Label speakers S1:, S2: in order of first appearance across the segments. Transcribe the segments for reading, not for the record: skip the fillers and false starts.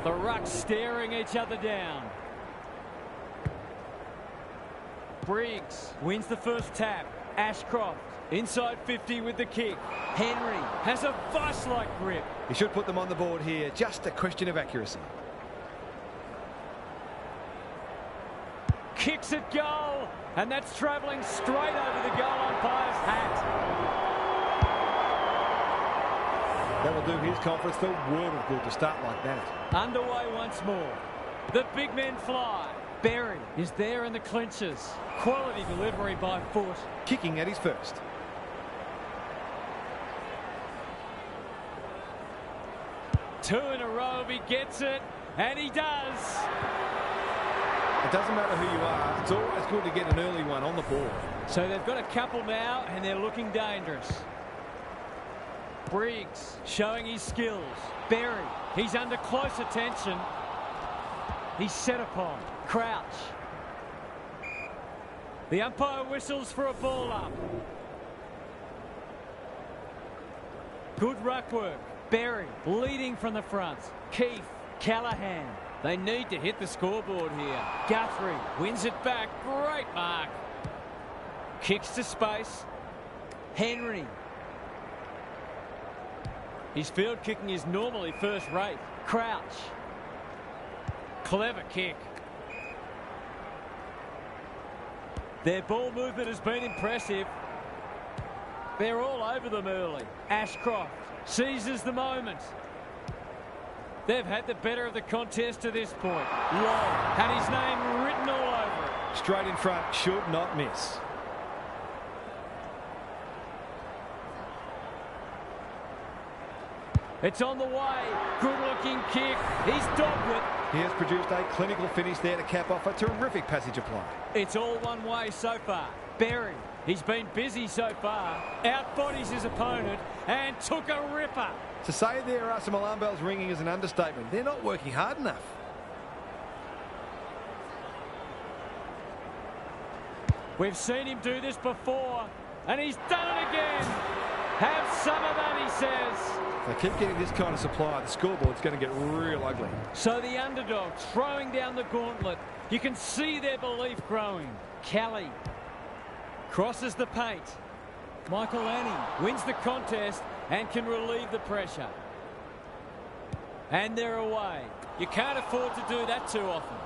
S1: The rucks staring each other down. Briggs wins the first tap. Ashcroft inside 50 with the kick. Henry has a vice-like grip.
S2: He should put them on the board here. Just a question of accuracy.
S1: Kicks at goal, and that's travelling straight over the goal umpire's hat.
S2: That will do his conference the world of good to start like that.
S1: Underway once more. The big men fly. Berry is there in the clinches. Quality delivery by foot.
S2: Kicking at his first.
S1: Two in a row if he gets it, and he does.
S2: It doesn't matter who you are, it's always good to get an early one on the board.
S1: So they've got a couple now, and they're looking dangerous. Briggs showing his skills. Berry, he's under close attention. He's set upon. Crouch. The umpire whistles for a ball up. Good ruck work. Berry leading from the front. Keith, Callahan. They need to hit the scoreboard here. Guthrie wins it back. Great mark. Kicks to space. Henry. His field kicking is normally first rate. Crouch. Clever kick. Their ball movement has been impressive. They're all over them early. Ashcroft seizes the moment. They've had the better of the contest to this point. Long had his name written all over it.
S2: Straight in front, should not miss.
S1: It's on the way. Good-looking kick. He's dogged it.
S2: He has produced a clinical finish there to cap off a terrific passage of play.
S1: It's all one way so far. Berry, he's been busy so far. Outbodies his opponent and took a ripper.
S2: To say there are some alarm bells ringing is an understatement. They're not working hard enough.
S1: We've seen him do this before, and he's done it again. Have some of that, he says.
S2: If they keep getting this kind of supply, the scoreboard's going to get real ugly.
S1: So the underdog throwing down the gauntlet. You can see their belief growing. Kelly crosses the paint. Michael Annie wins the contest and can relieve the pressure. And they're away. You can't afford to do that too often.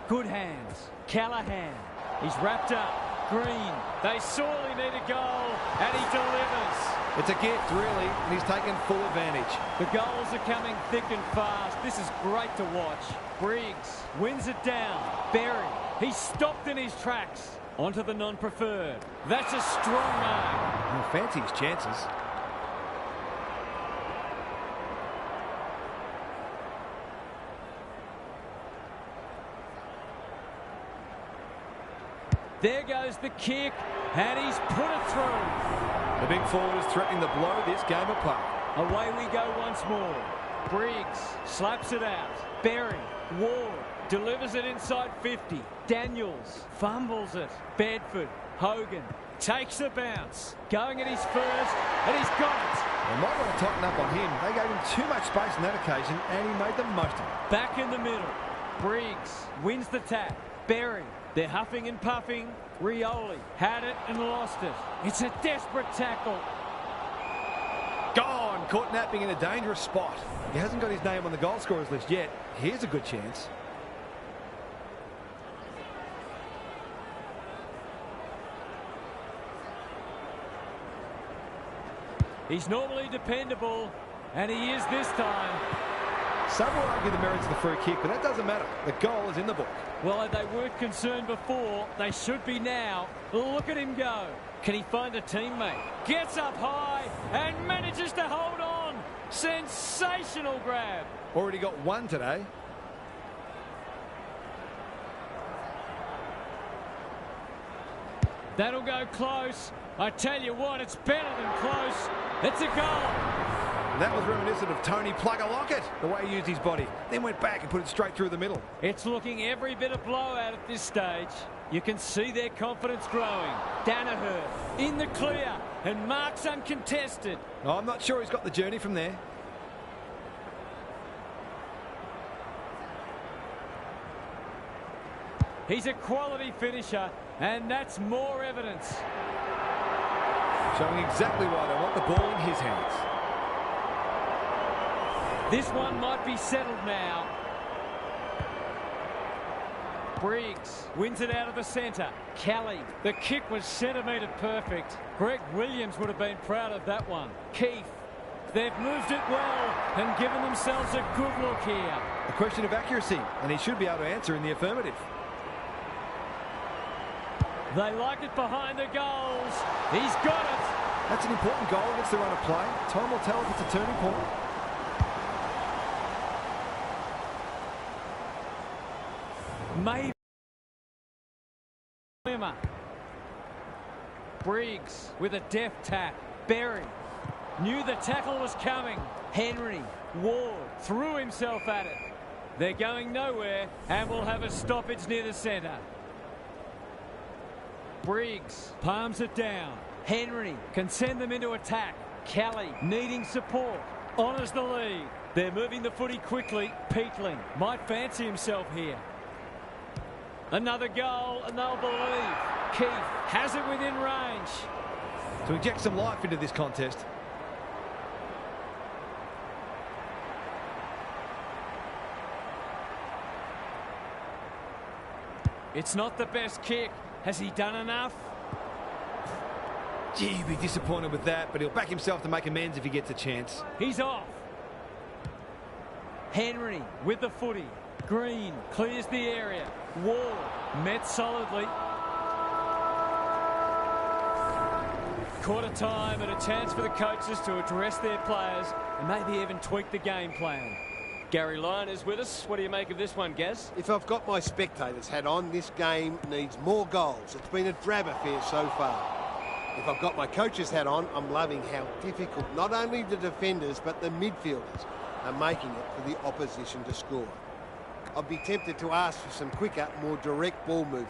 S1: Good hands. Callahan. He's wrapped up. Green. They sorely need a goal, and he delivers.
S2: It's a gift, really, and he's taken full advantage.
S1: The goals are coming thick and fast. This is great to watch. Briggs wins it down. Berry. He's stopped in his tracks. Onto the non-preferred. That's a strong mark.
S2: He'll fancy his chances.
S1: There goes the kick, and he's put it through.
S2: The big forward is threatening to blow this game apart.
S1: Away we go once more. Briggs slaps it out. Berry, Ward, delivers it inside 50. Daniels fumbles it. Bedford, Hogan, takes the bounce. Going at his first, and he's got it.
S2: They might want to tighten up on him. They gave him too much space on that occasion, and he made the most of it.
S1: Back in the middle. Briggs wins the tap. Berry. They're huffing and puffing. Rioli had it and lost it. It's a desperate tackle.
S2: Gone! Caught napping in a dangerous spot. He hasn't got his name on the goal scorers list yet. Here's a good chance.
S1: He's normally dependable, and he is this time.
S2: Some will argue the merits of the free kick, but that doesn't matter. The goal is in the book.
S1: Well, they weren't concerned before. They should be now. Look at him go. Can he find a teammate? Gets up high and manages to hold on. Sensational grab.
S2: Already got one today.
S1: That'll go close. I tell you what, it's better than close. It's a goal.
S2: That was reminiscent of Tony Plugger-Lockett, the way he used his body. Then went back and put it straight through the middle.
S1: It's looking every bit of blowout at this stage. You can see their confidence growing. Danaher in the clear and marks uncontested.
S2: I'm not sure he's got the journey from there.
S1: He's a quality finisher, and that's more evidence.
S2: Showing exactly why they want the ball in his hands.
S1: This one might be settled now. Briggs wins it out of the centre. Kelly, the kick was centimetre perfect. Greg Williams would have been proud of that one. Keith, they've moved it well and given themselves a good look here.
S2: A question of accuracy, and he should be able to answer in the affirmative.
S1: They like it behind the goals. He's got it.
S2: That's an important goal against the run of play. Time will tell if it's a turning point.
S1: Maybe. Briggs with a deft tap. Berry knew the tackle was coming. Henry, Ward threw himself at it. They're going nowhere and will have a stoppage near the centre. Briggs palms it down. Henry can send them into attack. Kelly needing support. Honours the lead. They're moving the footy quickly. Peatling might fancy himself here. Another goal and they'll believe. Keith has it within range.
S2: To inject some life into this contest.
S1: It's not the best kick. Has he done enough?
S2: Gee, he'll be disappointed with that, but he'll back himself to make amends if he gets a chance.
S1: He's off. Henry with the footy. Green clears the area. Ward met solidly. Quarter time and a chance for the coaches to address their players and maybe even tweak the game plan. Gary Lyon is with us. What do you make of this one, Gaz?
S3: If I've got my spectators hat on, this game needs more goals. It's been a drab affair so far. If I've got my coach's hat on, I'm loving how difficult not only the defenders but the midfielders are making it for the opposition to score. I'd be tempted to ask for some quicker, more direct ball movement.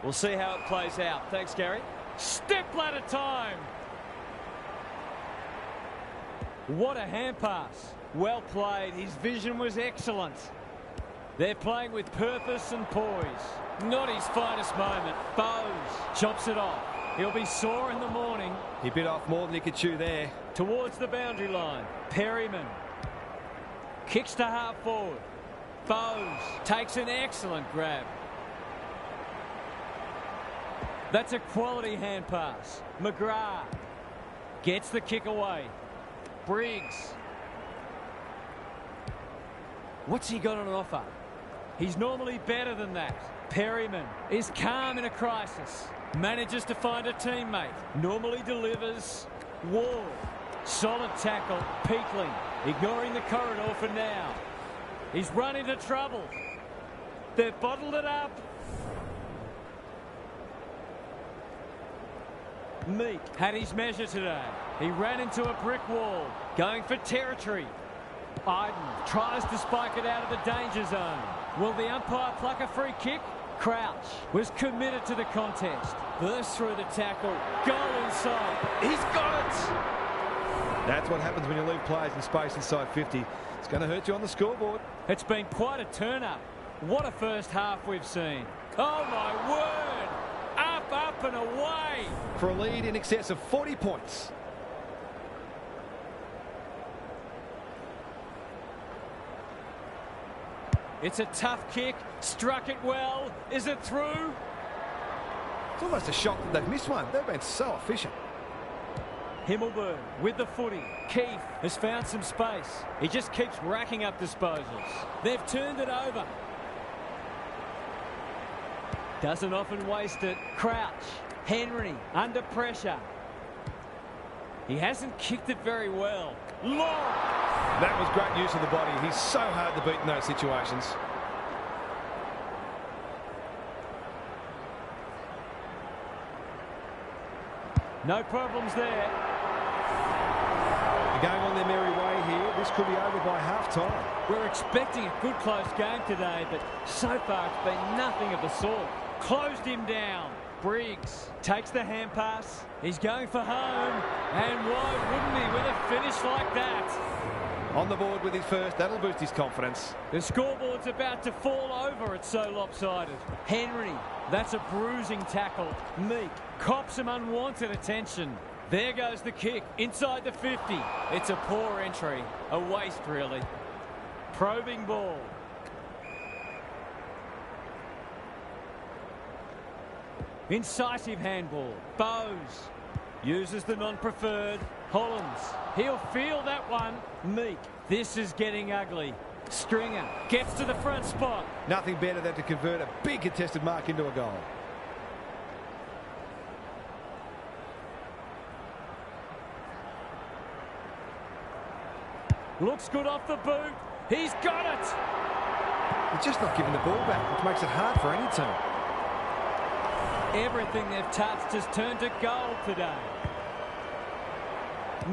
S1: We'll see how it plays out. Thanks, Gary. Step ladder time. What a hand pass. Well played. His vision was excellent. They're playing with purpose and poise. Not his finest moment. Bowes chops it off. He'll be sore in the morning.
S2: He bit off more than he could chew there.
S1: Towards the boundary line. Perryman kicks to half forward. Bowes takes an excellent grab. That's a quality hand pass. McGrath gets the kick away. Briggs. What's he got on offer? He's normally better than that. Perryman is calm in a crisis. Manages to find a teammate. Normally delivers. Ward. Solid tackle. Peatling ignoring the corridor for now. He's run into trouble. They've bottled it up. Meek had his measure today. He ran into a brick wall. Going for territory. Iden tries to spike it out of the danger zone. Will the umpire pluck a free kick? Crouch was committed to the contest. Burst through the tackle. Goal inside. He's got it.
S2: That's what happens when you leave players in space inside 50. It's going to hurt you on the scoreboard.
S1: It's been quite a turn-up. What a first half we've seen. Oh, my word. Up, up and away.
S2: For a lead in excess of 40 points.
S1: It's a tough kick. Struck it well. Is it through?
S2: It's almost a shock that they've missed one. They've been so efficient.
S1: Himmelberg with the footy. Keith has found some space. He just keeps racking up disposals. They've turned it over. Doesn't often waste it. Crouch. Henry under pressure. He hasn't kicked it very well. Long.
S2: That was great use of the body. He's so hard to beat in those situations.
S1: No problems there.
S2: They're going on their merry way here. This could be over by half-time.
S1: We're expecting a good close game today, but so far it's been nothing of the sort. Closed him down. Briggs takes the hand pass. He's going for home. And why wouldn't he with a finish like that?
S2: On the board with his first, that'll boost his confidence.
S1: The scoreboard's about to fall over, it's so lopsided. Henry, that's a bruising tackle. Meek cops some unwanted attention. There goes the kick, inside the 50. It's a poor entry, a waste really. Probing ball. Incisive handball. Bowes uses the non-preferred. Hollins, he'll feel that one. Meek, this is getting ugly. Stringer gets to the front spot.
S2: Nothing better than to convert a big contested mark into a goal.
S1: Looks good off the boot. He's got it.
S2: They're just not giving the ball back, which makes it hard for any team.
S1: Everything they've touched has turned to gold today.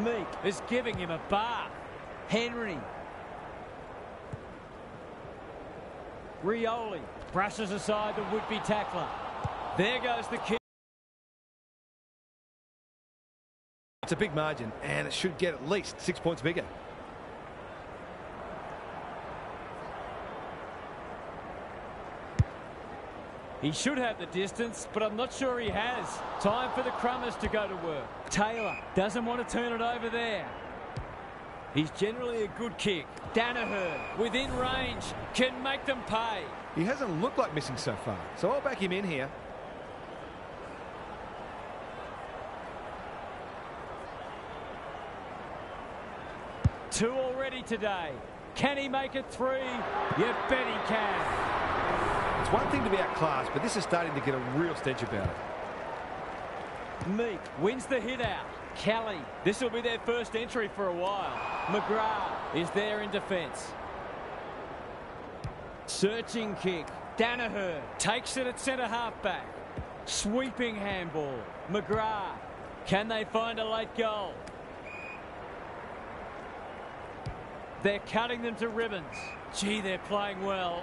S1: Meek is giving him a bath. Henry. Rioli brushes aside the would-be tackler. There goes the kick.
S2: It's a big margin, and it should get at least 6 points bigger.
S1: He should have the distance, but I'm not sure he has. Time for the Crummers to go to work. Taylor doesn't want to turn it over there. He's generally a good kick. Danaher, within range, can make them pay.
S2: He hasn't looked like missing so far, so I'll back him in here.
S1: Two already today. Can he make it three? You bet he can.
S2: It's one thing to be outclassed, but this is starting to get a real stench about it.
S1: Meek wins the hit out. Kelly, this will be their first entry for a while. McGrath is there in defence. Searching kick. Danaher takes it at centre half-back. Sweeping handball. McGrath. Can they find a late goal? They're cutting them to ribbons. Gee, they're playing well.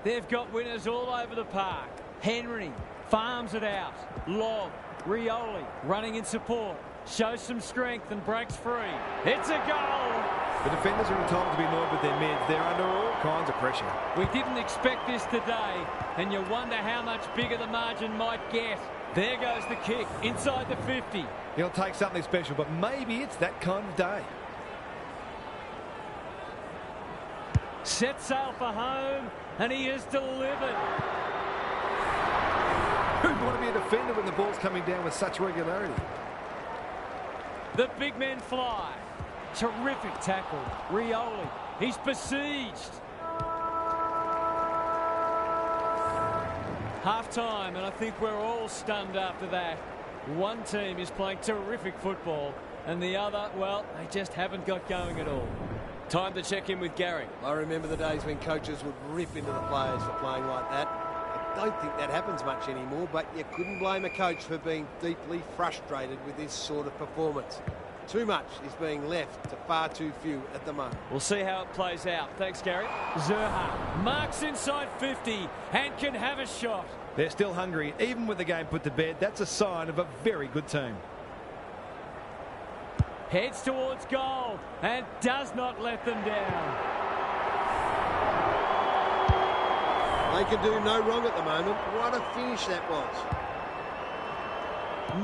S1: They've got winners all over the park. Henry farms it out. Lob. Rioli running in support. Shows some strength and breaks free. It's a goal.
S2: The defenders are entitled to be annoyed with their mids. They're under all kinds of pressure.
S1: We didn't expect this today, and you wonder how much bigger the margin might get. There goes the kick inside the 50.
S2: He'll take something special, but maybe it's that kind of day.
S1: Set sail for home, and he is delivered.
S2: Who'd want to be a defender when the ball's coming down with such regularity?
S1: The big men fly. Terrific tackle. Rioli, he's besieged. Half-time, and I think we're all stunned after that. One team is playing terrific football, and the other, well, they just haven't got going at all. Time to check in with Gary.
S3: I remember the days when coaches would rip into the players for playing like that. I don't think that happens much anymore, but you couldn't blame a coach for being deeply frustrated with this sort of performance. Too much is being left to far too few at the moment.
S1: We'll see how it plays out. Thanks, Gary. Zerha marks inside 50 and can have a shot.
S2: They're still hungry. Even with the game put to bed, that's a sign of a very good team.
S1: Heads towards goal and does not let them down.
S3: They can do no wrong at the moment. What a finish that was.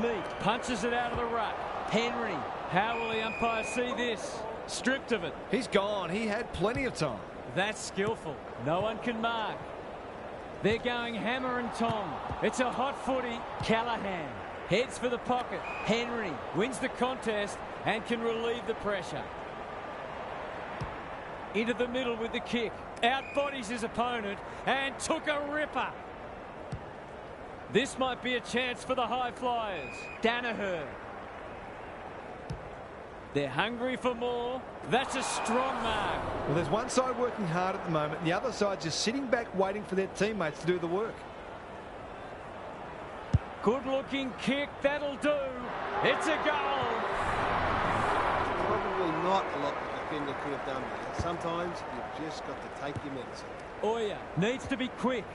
S1: Meek punches it out of the rut. Henry, how will the umpire see this? Stripped of it.
S2: He's gone. He had plenty of time.
S1: That's skillful. No one can mark. They're going hammer and tong. It's a hot footy. Callahan heads for the pocket. Henry wins the contest and can relieve the pressure. Into the middle with the kick. Outbodies his opponent and took a ripper. This might be a chance for the high flyers. Danaher. They're hungry for more. That's a strong mark.
S2: Well, there's one side working hard at the moment, and the other side just sitting back waiting for their teammates to do the work.
S1: Good-looking kick. That'll do. It's a goal.
S3: Probably not a lot the defender could have done there. Sometimes you've just got to take your medicine.
S1: Oya needs to be quick.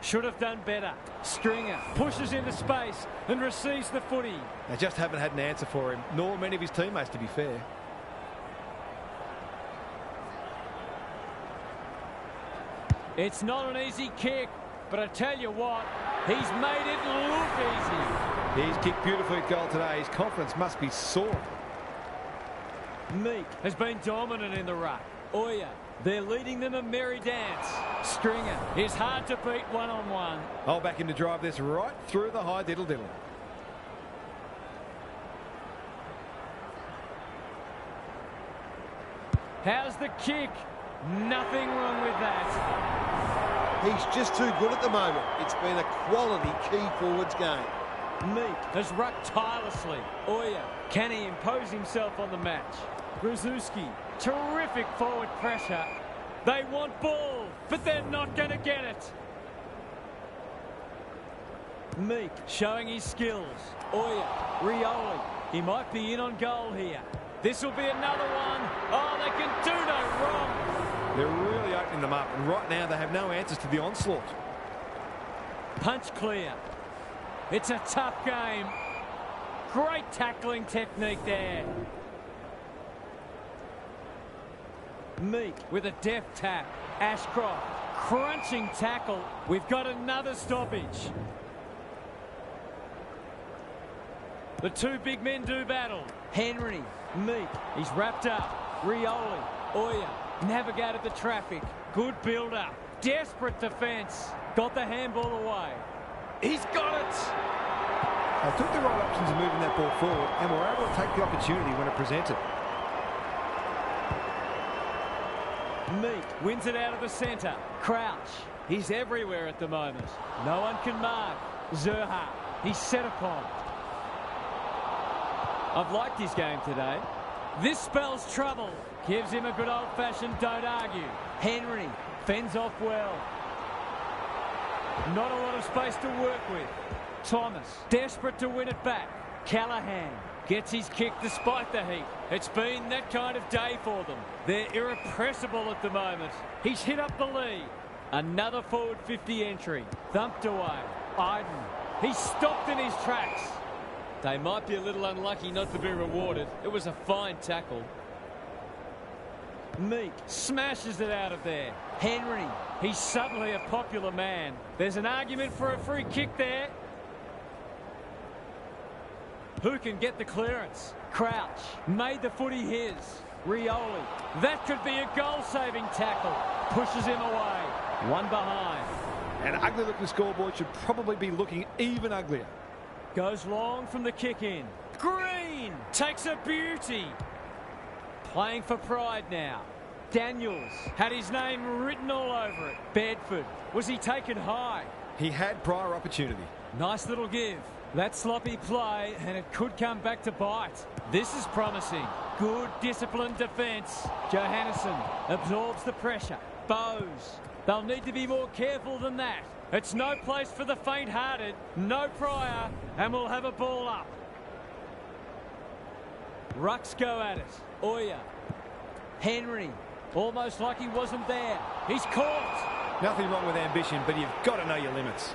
S1: Should have done better. Stringer pushes into space and receives the footy.
S2: They just haven't had an answer for him, nor many of his teammates, to be fair.
S1: It's not an easy kick, but I tell you what, he's made it look easy.
S2: He's kicked beautifully at goal today. His confidence must be soaring.
S1: Meek has been dominant in the ruck. Oya, they're leading them a merry dance. Stringer is hard to beat one-on-one.
S2: I'll back him to drive this right through the high diddle-diddle.
S1: How's the kick? Nothing wrong with that.
S3: He's just too good at the moment. It's been a quality key forwards game.
S1: Meek has rucked tirelessly. Oya, can he impose himself on the match? Grzuski, terrific forward pressure. They want ball, but they're not going to get it. Meek showing his skills. Oya, Rioli, he might be in on goal here. This will be another one. Oh, they can do no wrong.
S2: They're really opening them up, and right now they have no answers to the onslaught.
S1: Punch clear. It's a tough game. Great tackling technique there. Meek with a deft tap. Ashcroft, crunching tackle. We've got another stoppage. The two big men do battle. Henry, Meek, he's wrapped up. Rioli, Oya, navigated the traffic. Good build-up. Desperate defence. Got the handball away. He's got it.
S2: They took the right options in moving that ball forward and were able to take the opportunity when it presented.
S1: Meek wins it out of the centre. Crouch, he's everywhere at the moment. No one can mark. Zerha, he's set upon. I've liked his game today. This spells trouble. Gives him a good old-fashioned don't argue. Henry fends off well. Not a lot of space to work with. Thomas, desperate to win it back. Callahan gets his kick despite the heat. It's been that kind of day for them. They're irrepressible at the moment. He's hit up the lead. Another forward 50 entry. Thumped away. Iden. He's stopped in his tracks. They might be a little unlucky not to be rewarded. It was a fine tackle. Meek smashes it out of there. Henry, he's suddenly a popular man. There's an argument for a free kick there. Who can get the clearance? Crouch made the footy his. Rioli, that could be a goal-saving tackle. Pushes him away. One behind.
S2: An ugly-looking scoreboard should probably be looking even uglier.
S1: Goes long from the kick in. Green takes a beauty. Playing for pride now. Daniels had his name written all over it. Bedford, was he taken high?
S2: He had prior opportunity.
S1: Nice little give. That sloppy play, and it could come back to bite. This is promising. Good disciplined defence. Johannesson absorbs the pressure. Bowes, they'll need to be more careful than that. It's no place for the faint-hearted. No prior, and we'll have a ball up. Rucks go at it. Oya. Henry. Almost like he wasn't there. He's caught.
S2: Nothing wrong with ambition, but you've got to know your limits.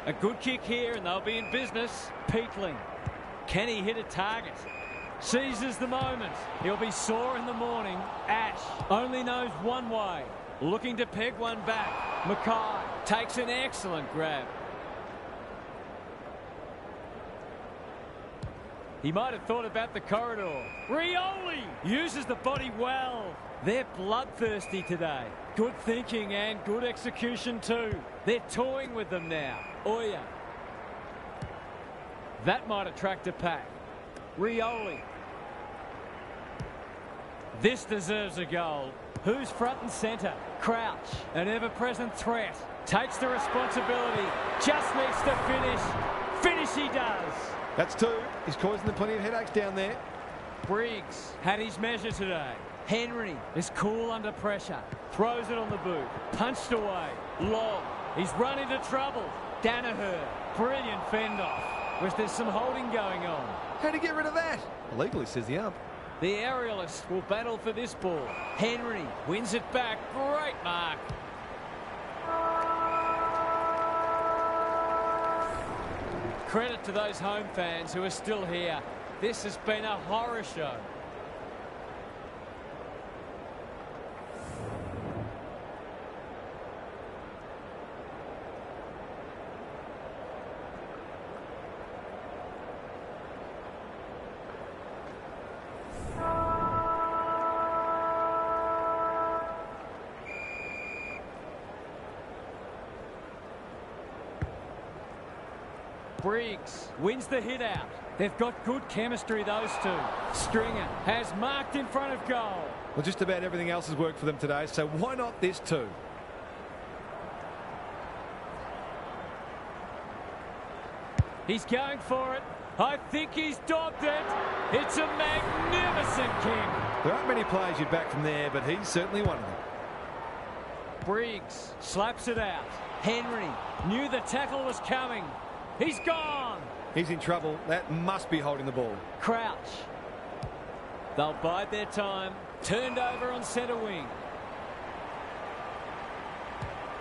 S1: A good kick here, and they'll be in business. Peatling. Can he hit a target? Seizes the moment. He'll be sore in the morning. Ash only knows one way. Looking to peg one back. Mackay takes an excellent grab. He might have thought about the corridor. Rioli uses the body well. They're bloodthirsty today. Good thinking and good execution too. They're toying with them now. Oya. That might attract a pack. Rioli. This deserves a goal. Who's front and centre? Crouch, an ever-present threat. Takes the responsibility. Just needs to finish. Finish he does.
S2: That's two. He's causing them plenty of headaches down there.
S1: Briggs had his measure today. Henry is cool under pressure. Throws it on the boot. Punched away. Long. He's run into trouble. Danaher. Brilliant fend-off. Was there some holding going on?
S2: How to get rid of that? Illegally, says the ump.
S1: The aerialists will battle for this ball. Henry wins it back. Great mark. credit to those home fans who are still here. This has been a horror show. Briggs wins the hit out. They've got good chemistry, those two. Stringer has marked in front of goal.
S2: Well, just about everything else has worked for them today, so why not this too?
S1: He's going for it. I think he's dobbed it. It's a magnificent kick.
S2: There aren't many players you'd back from there, but he's certainly one of them.
S1: Briggs slaps it out. Henry knew the tackle was coming. He's gone.
S2: He's in trouble. That must be holding the ball.
S1: Crouch. They'll bide their time. Turned over on centre wing.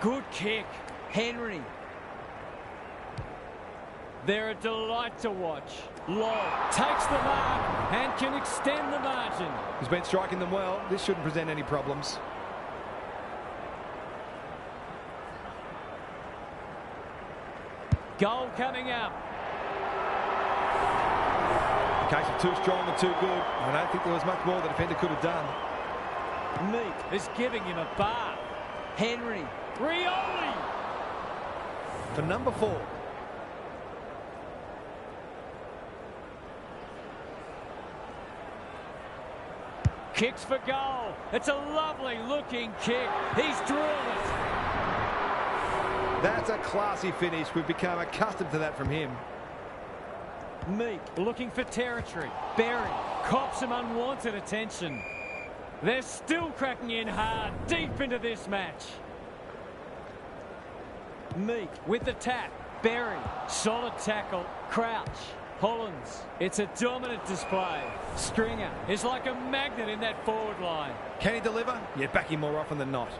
S1: Good kick. Henry. They're a delight to watch. Long takes the mark and can extend the margin.
S2: He's been striking them well. This shouldn't present any problems.
S1: Goal coming up.
S2: In case of too strong and too good, I don't think there was much more the defender could have done.
S1: Meek is giving him a bar. Henry. Rioli.
S2: For number 4.
S1: Kicks for goal. It's a lovely looking kick. He's drilled it.
S2: That's a classy finish. We've become accustomed to that from him.
S1: Meek looking for territory. Berry cops some unwanted attention. They're still cracking in hard deep into this match. Meek with the tap. Berry, solid tackle. Crouch. Hollins, it's a dominant display. Stringer is like a magnet in that forward line.
S2: Can he deliver? Yeah, back him more often than not.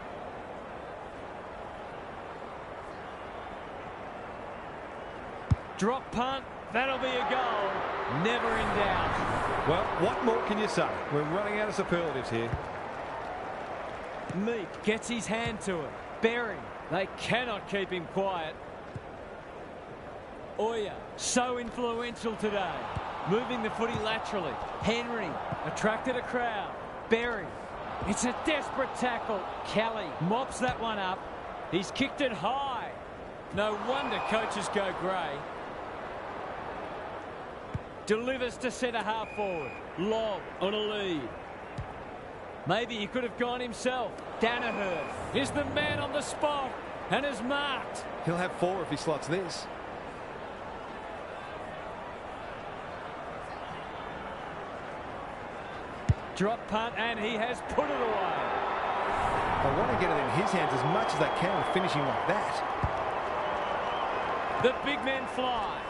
S1: Drop punt, that'll be a goal. Never in doubt.
S2: Well, what more can you say? We're running out of superlatives here.
S1: Meek gets his hand to it. Berry, they cannot keep him quiet. Oya, so influential today. Moving the footy laterally. Henry attracted a crowd. Berry, it's a desperate tackle. Kelly mops that one up. He's kicked it high. No wonder coaches go grey. Delivers to centre half forward. Long on a lead. Maybe he could have gone himself. Danaher is the man on the spot and is marked.
S2: He'll have 4 if he slots this.
S1: Drop punt and he has put it away.
S2: I want to get it in his hands as much as I can with finishing like that.
S1: The big men fly.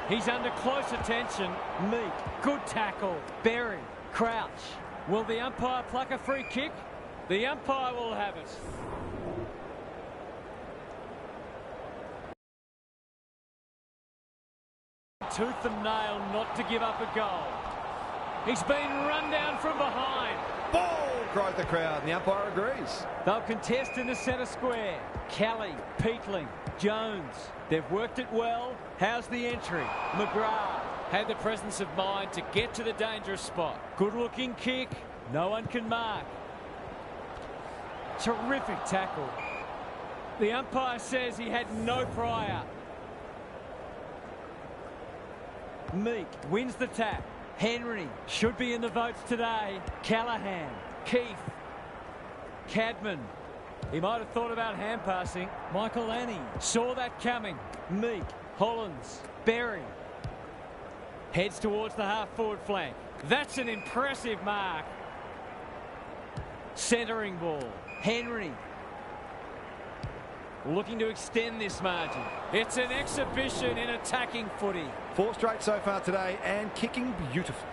S1: He's under close attention. Meek, good tackle. Berry, Crouch. Will the umpire pluck a free kick? The umpire will have it. Tooth and nail not to give up a goal. He's been run down from behind.
S2: Ball, cries the crowd, and the umpire agrees.
S1: They'll contest in the centre square. Kelly, Peatling, Jones. They've worked it well. How's the entry? McGrath had the presence of mind to get to the dangerous spot. Good-looking kick. No one can mark. Terrific tackle. The umpire says he had no prior. Meek wins the tap. Henry should be in the votes today. Callahan, Keith, Cadman. He might have thought about hand passing. Michael Annie saw that coming. Meek, Hollins, Berry. Heads towards the half-forward flank. That's an impressive mark. Centering ball. Henry. Looking to extend this margin. It's an exhibition in attacking footy.
S2: 4 straight so far today and kicking beautifully.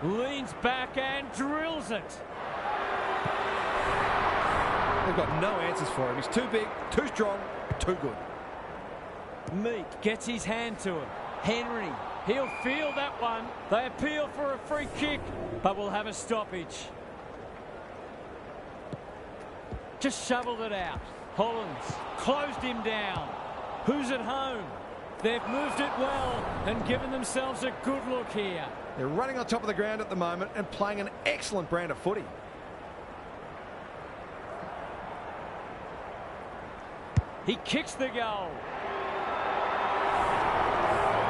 S1: Leans back and drills it.
S2: They've got no answers for him. He's too big, too strong, too good.
S1: Meek gets his hand to him. Henry, he'll feel that one. They appeal for a free kick, but will have a stoppage. Just shoveled it out. Hollands closed him down. Who's at home? They've moved it well and given themselves a good look here.
S2: They're running on top of the ground at the moment and playing an excellent brand of footy.
S1: He kicks the goal.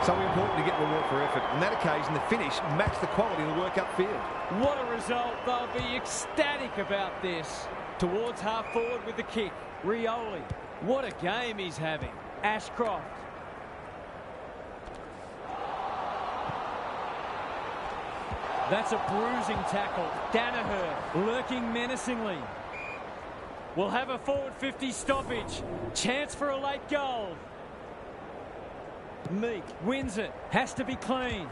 S2: So important to get reward for effort. On that occasion, the finish matched the quality of the work upfield.
S1: What a result. They'll be ecstatic about this. Towards half forward with the kick. Rioli. What a game he's having. Ashcroft. That's a bruising tackle. Danaher lurking menacingly. We'll have a forward 50 stoppage. Chance for a late goal. Meek wins it. Has to be clean.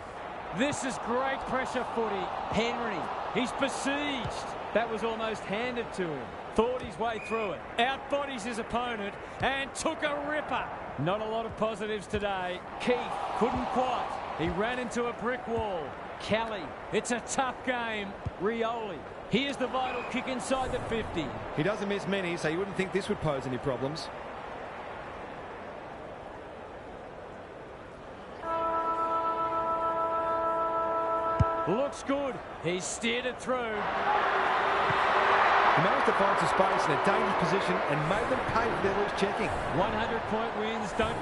S1: This is great pressure footy. Henry, he's besieged. That was almost handed to him. Thought his way through it. Outbodies his opponent and took a ripper. Not a lot of positives today. Keith couldn't quite. He ran into a brick wall. Kelly, it's a tough game. Rioli, here's the vital kick inside the 50.
S2: He doesn't miss many, so you wouldn't think this would pose any problems.
S1: Looks good. He's steered it through.
S2: He managed to find some space in a dangerous position and made them pay for their loose checking.
S1: 100-point wins don't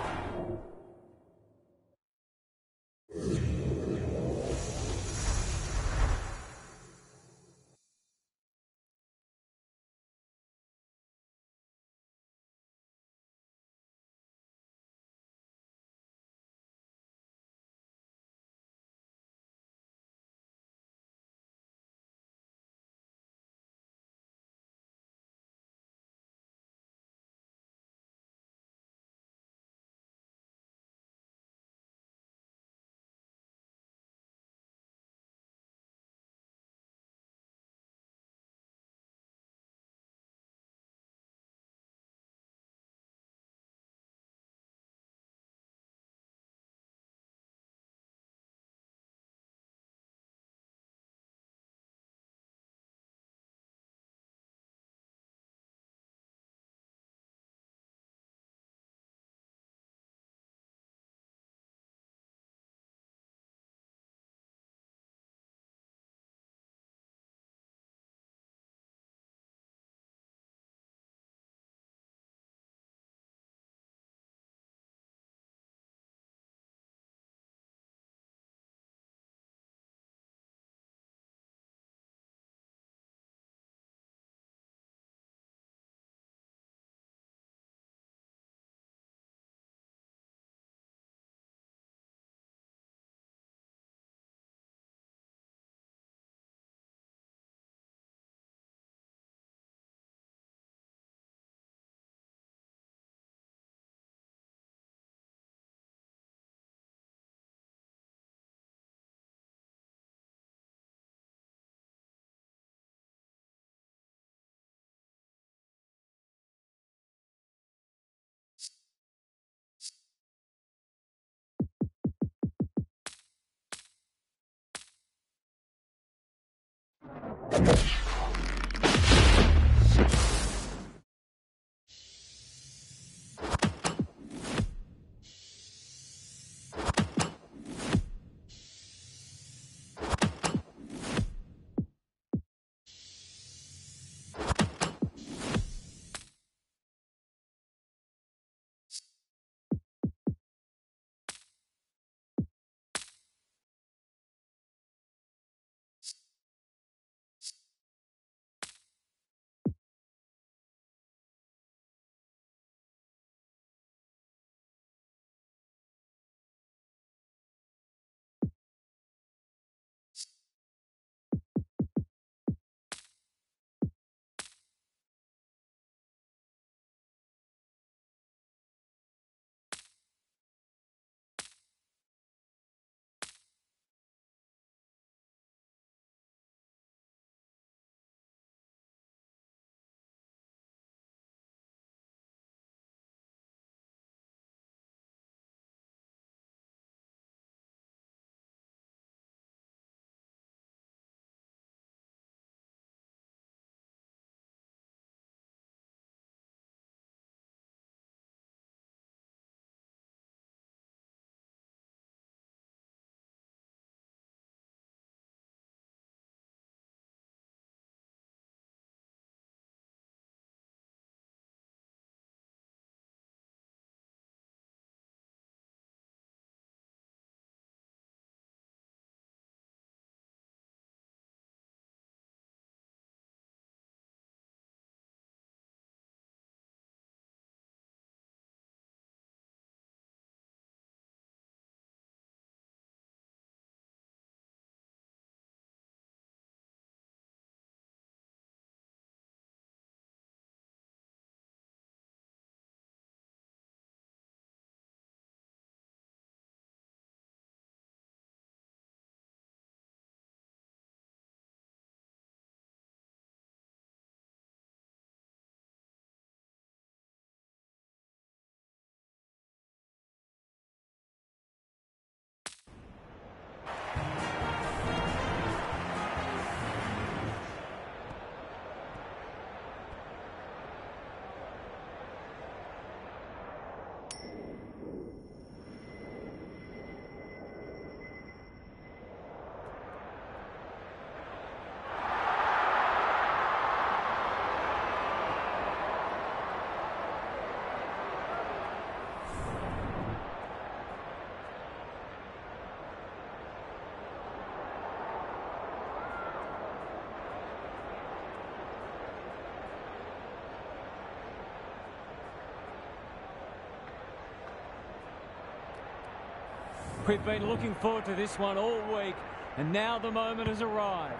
S1: We've been looking forward to this one all week, and now the moment has arrived.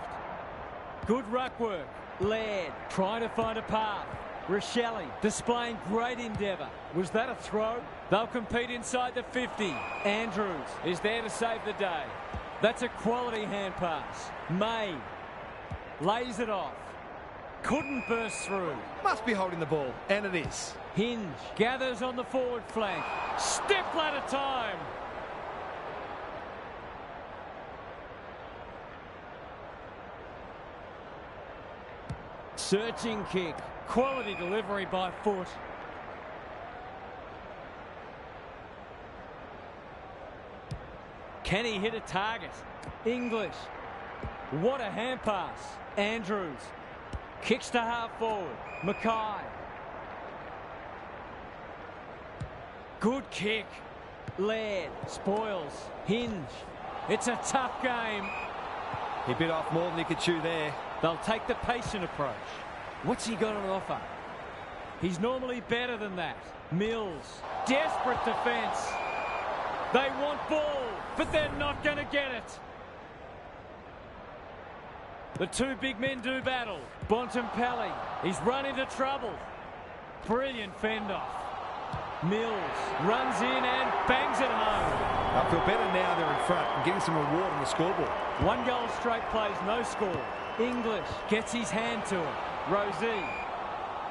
S1: Good ruck work. Laird trying to find a path. Rochelle displaying great endeavour. Was that a throw? They'll compete inside the 50. Andrews is there to save the day. That's a quality hand pass. May lays it off. Couldn't burst through.
S2: Must be holding the ball, and it is.
S1: Hinge gathers on the forward flank. Step ladder time. Searching kick. Quality delivery by foot. Can he hit a target? English. What a hand pass. Andrews. Kicks to half forward. Mackay. Good kick. Laird. Spoils. Hinge. It's a tough game.
S2: He bit off more than he could chew there.
S1: They'll take the patient approach. What's he got on offer? He's normally better than that. Mills. Desperate defence. They want ball, but they're not going to get it. The two big men do battle. Bontempelli. He's run into trouble. Brilliant fend-off. Mills runs in and bangs it home.
S2: I feel better now they're in front and getting some reward on the scoreboard.
S1: 1 goal straight plays, no score. English gets his hand to it. Rosie.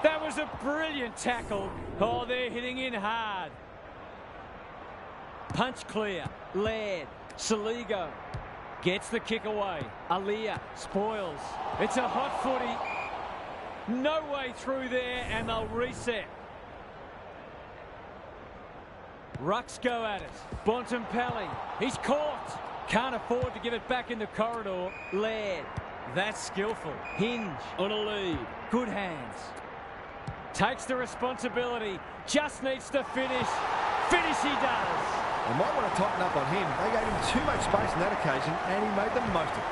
S1: That was a brilliant tackle. Oh, they're hitting in hard. Punch clear. Laird. Saligo gets the kick away. Aliyah spoils. It's a hot footy. No way through there, and they'll reset. Rucks go at it. Bontempelli. He's caught. Can't afford to give it back in the corridor. Laird. That's skillful. Hinge on a lead. Good hands. Takes the responsibility. Just needs to finish. Finish he does.
S2: They might want to tighten up on him. They gave him too much space on that occasion, and he made the most of it.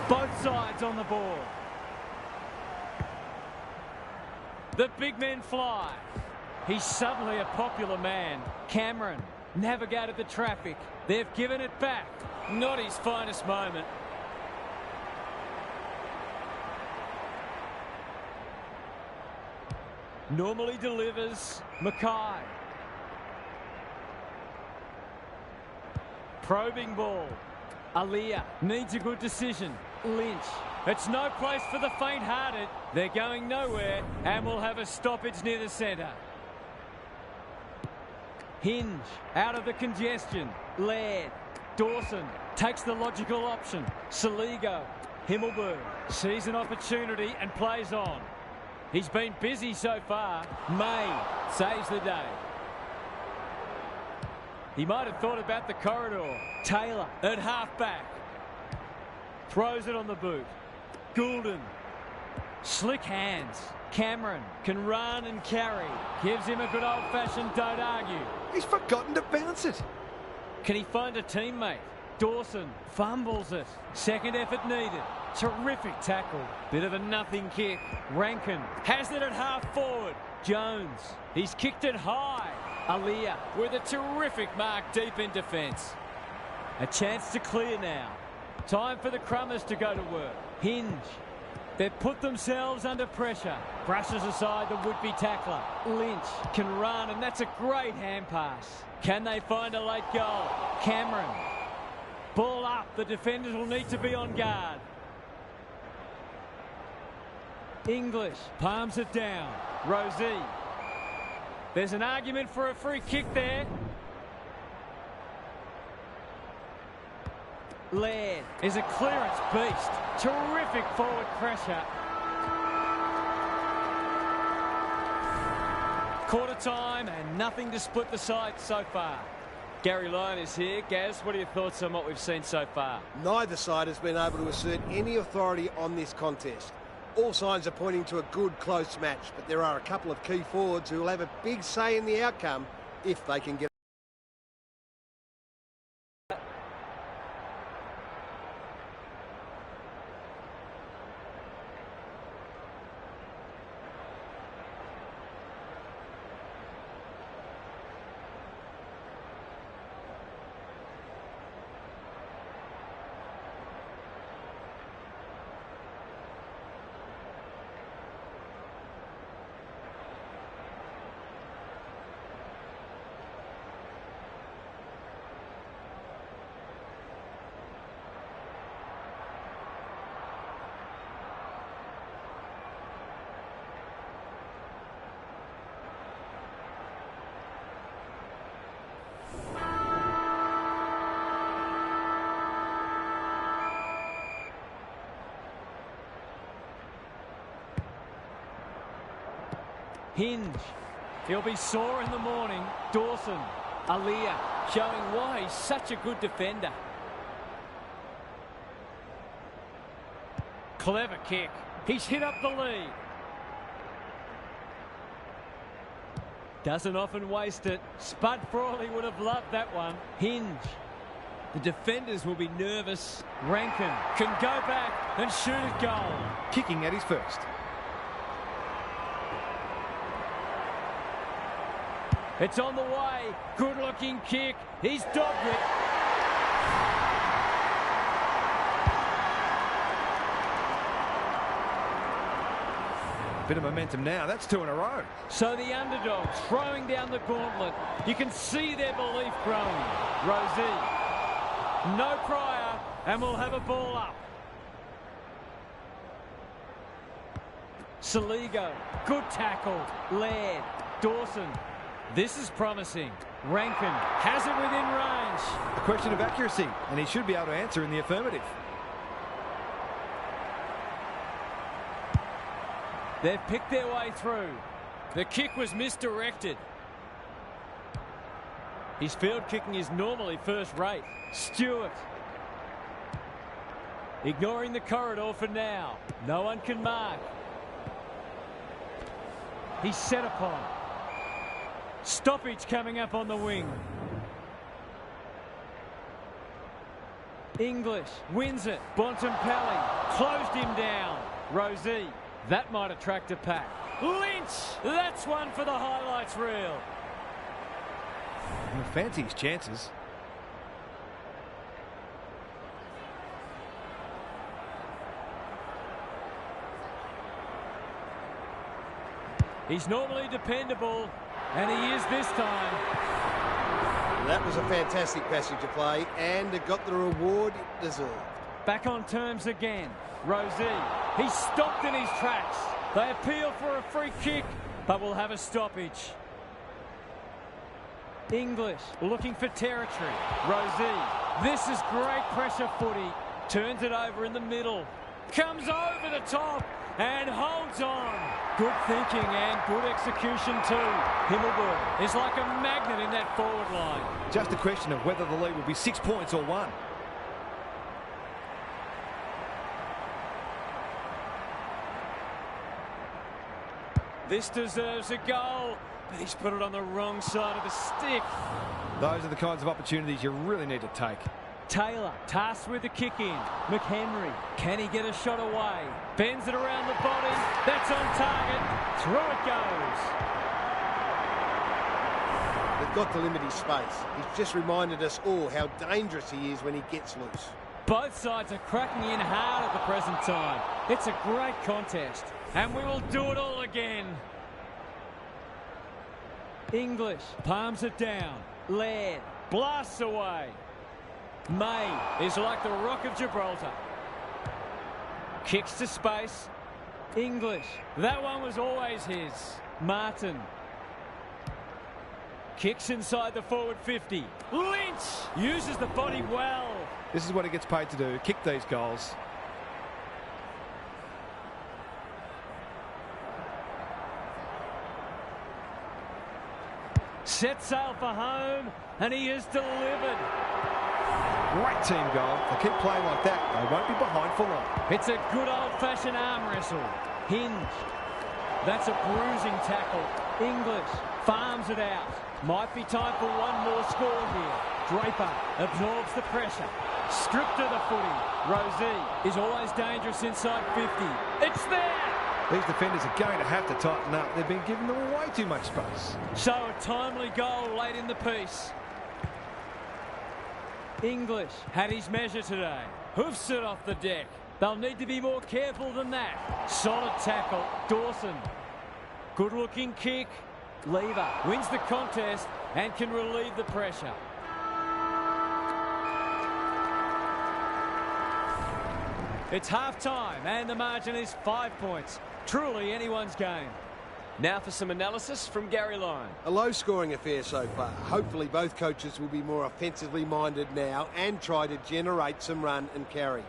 S1: Both sides on the board. The big men fly. He's suddenly a popular man. Cameron navigated the traffic. They've given it back. Not his finest moment. Normally delivers. Mackay. Probing ball. Aliyah needs a good decision. Lynch. It's no place for the faint-hearted. They're going nowhere and will have a stoppage near the centre. Hinge out of the congestion. Laird. Dawson takes the logical option. Saligo. Himmelberg sees an opportunity and plays on. He's been busy so far. May saves the day. He might have thought about the corridor. Taylor at half-back. Throws it on the boot. Goulden. Slick hands. Cameron can run and carry. Gives him a good old-fashioned don't argue.
S2: He's forgotten to bounce it.
S1: Can he find a teammate? Dawson fumbles it. Second effort needed. Terrific tackle. Bit of a nothing kick. Rankin has it at half forward. Jones. He's kicked it high. Aliyah with a terrific mark deep in defence. A chance to clear now. Time for the Crummers to go to work. Hinge. They've put themselves under pressure. Brushes aside the would-be tackler. Lynch can run, and that's a great hand pass. Can they find a late goal? Cameron. Ball up. The defenders will need to be on guard. English palms it down. Rosie. There's an argument for a free kick there. Laird is a clearance beast. Terrific forward pressure. Quarter time and nothing to split the sides so far. Gary Lyon is here. Gaz, what are your thoughts on what we've seen so far?
S3: Neither side has been able to assert any authority on this contest. All signs are pointing to a good, close match, but there are a couple of key forwards who will have a big say in the outcome if they can get
S1: Hinge. He'll be sore in the morning. Dawson. Aliyah showing why he's such a good defender. Clever kick. He's hit up the lead. Doesn't often waste it. Spud Frawley would have loved that one. Hinge. The defenders will be nervous. Rankin can go back and shoot at goal.
S2: Kicking at his first.
S1: It's on the way. Good-looking kick. He's dogged it.
S2: Bit of momentum now. That's 2 in a row.
S1: So the underdogs throwing down the gauntlet. You can see their belief growing. Rosie. No prior, and we'll have a ball up. Saligo. Good tackle. Laird. Dawson. This is promising. Rankin has it within range.
S2: A question of accuracy, and he should be able to answer in the affirmative.
S1: They've picked their way through. The kick was misdirected. His field kicking is normally first rate. Stewart. Ignoring the corridor for now. No one can mark. He's set upon. Stoppage coming up on the wing. English wins it. Bontempelli closed him down. Rosie. That might attract a pack. Lynch! That's one for the highlights reel.
S2: He'll fancy his chances.
S1: He's normally dependable, and he is this time.
S3: That was a fantastic passage of play, and it got the reward it deserved.
S1: Back on terms again. Rosie. He's stopped in his tracks. They appeal for a free kick, but will have a stoppage. English looking for territory. Rosie. This is great pressure footy. Turns it over in the middle. Comes over the top and holds on. Good thinking and good execution too. Himmelberg is like a magnet in that forward line.
S2: Just a question of whether the lead will be 6 points or 1.
S1: This deserves a goal, but he's put it on the wrong side of the stick.
S2: Those are the kinds of opportunities you really need to take.
S1: Taylor tasked with the kick in. McHenry, can he get a shot away? Bends it around the body. That's on target. Through it goes.
S3: They've got to limit his space. He's just reminded us all how dangerous he is when he gets loose.
S1: Both sides are cracking in hard at the present time. It's a great contest, and we will do it all again. English palms it down. Laird blasts away. May is like the Rock of Gibraltar. Kicks to space. English. That one was always his. Martin. Kicks inside the forward 50. Lynch uses the body well.
S2: This is what he gets paid to do, kick these goals.
S1: Set sail for home, and he is delivered.
S2: Great team goal. If they keep playing like that, they won't be behind for long.
S1: It's a good old-fashioned arm wrestle. Hinge. That's a bruising tackle. English farms it out. Might be time for one more score here. Draper absorbs the pressure. Stripped to the footy. Rosie is always dangerous inside 50. It's there!
S2: These defenders are going to have to tighten up. They've been giving them way too much space.
S1: So a timely goal late in the piece. English had his measure today. Hoofs it off the deck. They'll need to be more careful than that. Solid tackle. Dawson. Good looking kick. Lever wins the contest and can relieve the pressure. It's half time and the margin is 5 points. Truly anyone's game. Now for some analysis from Gary Lyon.
S3: A low-scoring affair so far. Hopefully both coaches will be more offensively minded now and try to generate some run and carry.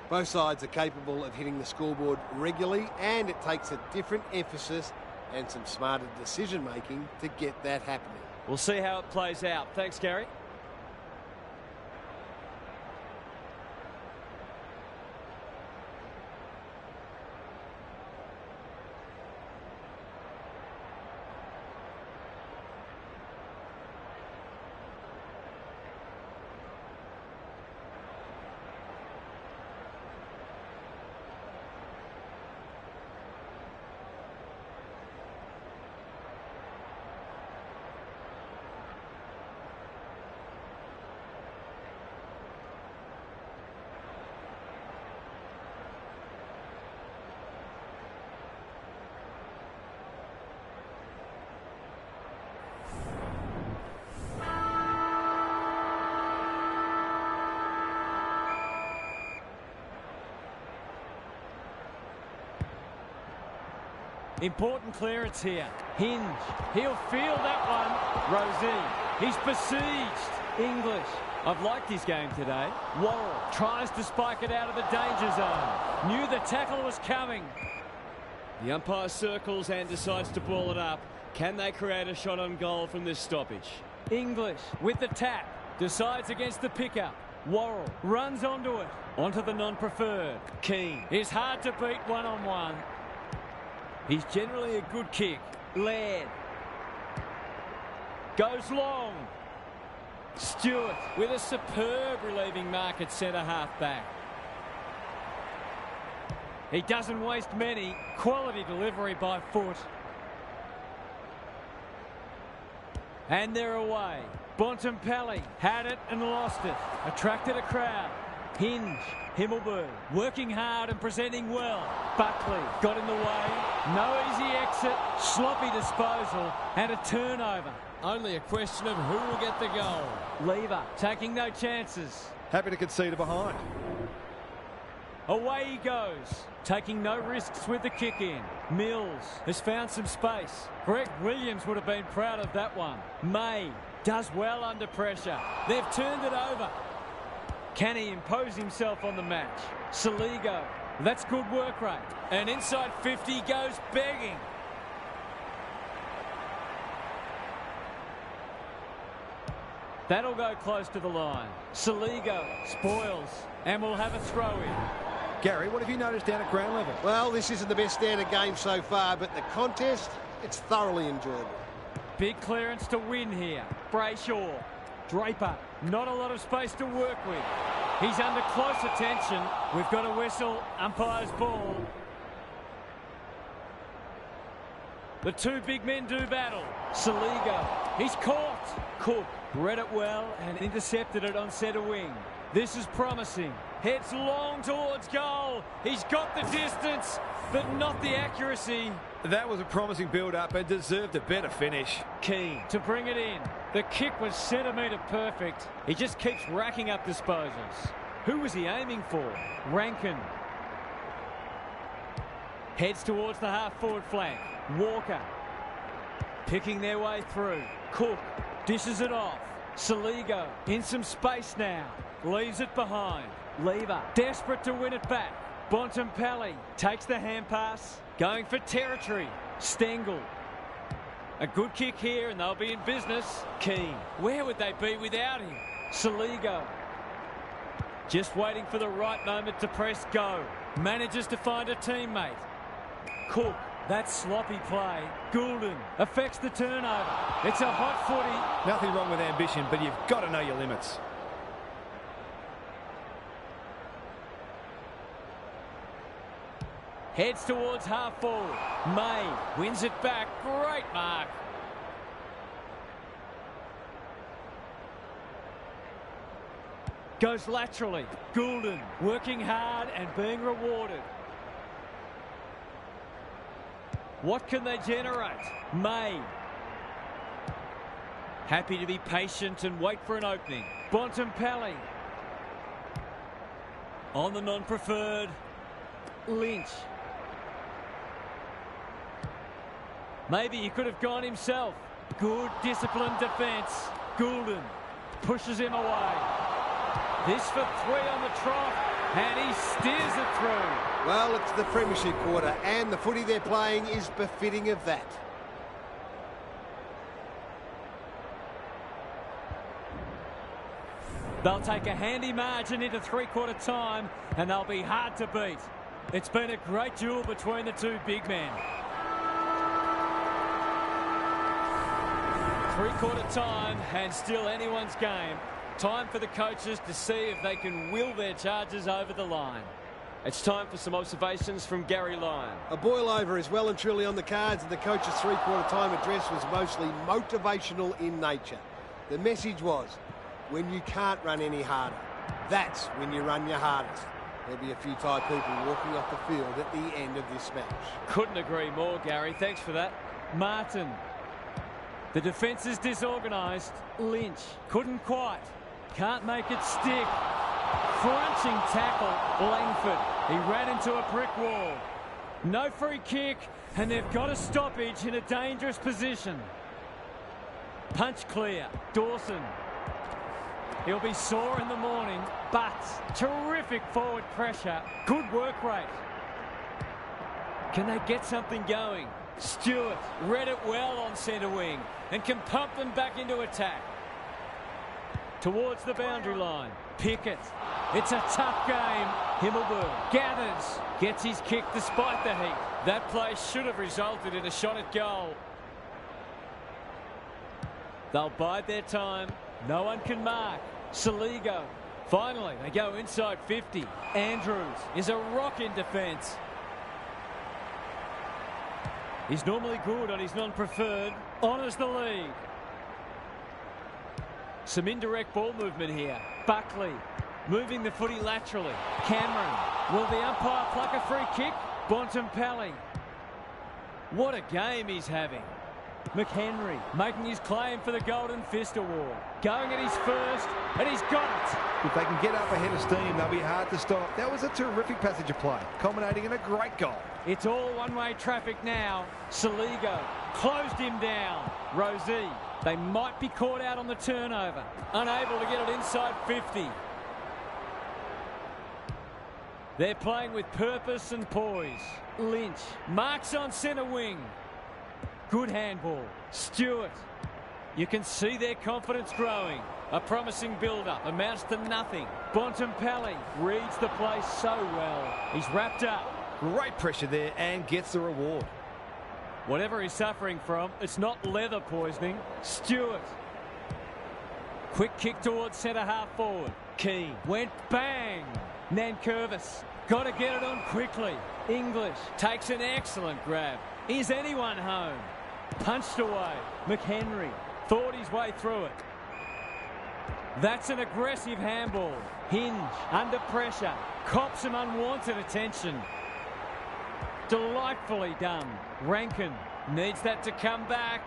S3: Both sides are capable of hitting the scoreboard regularly, and it takes a different emphasis and some smarter decision-making to get that happening.
S1: We'll see how it plays out. Thanks, Gary. Important clearance here. Hinge. He'll feel that one. Rosie. He's besieged. English. I've liked his game today. Worrell tries to spike it out of the danger zone. Knew the tackle was coming. The umpire circles and decides to ball it up. Can they create a shot on goal from this stoppage? English with the tap. Decides against the pickup. Worrell runs onto it. Onto the non-preferred. Keane is hard to beat one-on-one. He's generally a good kick. Laird. Goes long. Stewart with a superb relieving mark at centre-half back. He doesn't waste many. Quality delivery by foot. And they're away. Bontempelli had it and lost it. Attracted a crowd. Hinge. Himmelberg working hard and presenting well. Buckley got in the way. No easy exit. Sloppy disposal and a turnover. Only a question of who will get the goal. Lever taking no chances.
S2: Happy to concede a behind.
S1: Away he goes. Taking no risks with the kick in. Mills has found some space. Greg Williams would have been proud of that one. May does well under pressure. They've turned it over. Can he impose himself on the match? Saligo. That's good work rate. And inside 50 goes begging. That'll go close to the line. Saligo spoils and will have a throw in.
S2: Gary, what have you noticed down at ground level?
S3: Well, this isn't the best standard game so far, but the contest, it's thoroughly enjoyable.
S1: Big clearance to win here. Brayshaw. Draper. Not a lot of space to work with. He's under close attention. We've got a whistle. Umpire's ball. The two big men do battle. Saligo. He's caught. Cook read it well and intercepted it on centre wing. This is promising. Heads long towards goal. He's got the distance, but not the accuracy.
S2: That was a promising build-up and deserved a better finish.
S1: Keane to bring it in. The kick was centimetre perfect. He just keeps racking up disposals. Who was he aiming for? Rankin. Heads towards the half-forward flank. Walker. Picking their way through. Cook dishes it off. Saligo in some space now. Leaves it behind. Lever desperate to win it back. Bontempelli takes the hand pass. Going for territory. Stengel. A good kick here and they'll be in business. Keane. Where would they be without him? Saligo. Just waiting for the right moment to press go. Manages to find a teammate. Cook. That sloppy play. Goulden affects the turnover. It's a hot footy.
S2: Nothing wrong with ambition, but you've got to know your limits.
S1: Heads towards half forward. May wins it back. Great mark. Goes laterally. Goulden working hard and being rewarded. What can they generate? May. Happy to be patient and wait for an opening. Bontempelli. On the non-preferred. Lynch. Maybe he could have gone himself. Good disciplined defence. Goulden pushes him away. This for 3 on the trot. and he steers it through.
S3: Well, it's the premiership quarter, and the footy they're playing is befitting of that.
S1: They'll take a handy margin into three-quarter time, and they'll be hard to beat. It's been a great duel between the two big men. Three-quarter time, and still anyone's game. Time for the coaches to see if they can will their charges over the line.
S4: It's time for some observations from Gary Lyon.
S3: A boil over is well and truly on the cards, and the coach's three-quarter time address was mostly motivational in nature. The message was, when you can't run any harder, that's when you run your hardest. There'll be a few tired people walking off the field at the end of this match.
S1: Couldn't agree more, Gary. Thanks for that. Martin. The defence is disorganised. Lynch. Couldn't quite. Can't make it stick. Crunching tackle. Langford. He ran into a brick wall. No free kick, and they've got a stoppage in a dangerous position. Punch clear. Dawson. He'll be sore in the morning, but terrific forward pressure. Good work rate. Can they get something going? Stewart read it well on centre wing and can pump them back into attack. Towards the boundary line. Pickett. It's a tough game. Himmelberg gathers. Gets his kick despite the heat. That play should have resulted in a shot at goal. They'll bide their time. No one can mark. Saligo. Finally, they go inside 50. Andrews is a rock in defence. He's normally good on his non-preferred. Honours the lead. Some indirect ball movement here. Buckley moving the footy laterally. Cameron. Will the umpire pluck a free kick? Bontempelli. What a game he's having. McHenry making his claim for the Golden Fist Award. Going at his first, and he's got it.
S2: If they can get up ahead of steam, they'll be hard to stop. That was a terrific passage of play, culminating in a great goal.
S1: It's all one-way traffic now. Saligo closed him down. Rosie, they might be caught out on the turnover. Unable to get it inside 50. They're playing with purpose and poise. Lynch marks on centre wing. Good handball. Stewart. You can see their confidence growing. A promising build-up amounts to nothing. Bontempelli reads the play so well. He's wrapped up.
S2: Great pressure there and gets the reward.
S1: Whatever he's suffering from, it's not leather poisoning. Stewart. Quick kick towards centre half forward. Keane went bang. Nankervis got to get it on quickly. English takes an excellent grab. Is anyone home? Punched away. McHenry thought his way through it. That's an aggressive handball. Hinge under pressure. Cops some unwanted attention. Delightfully done. Rankin needs that to come back.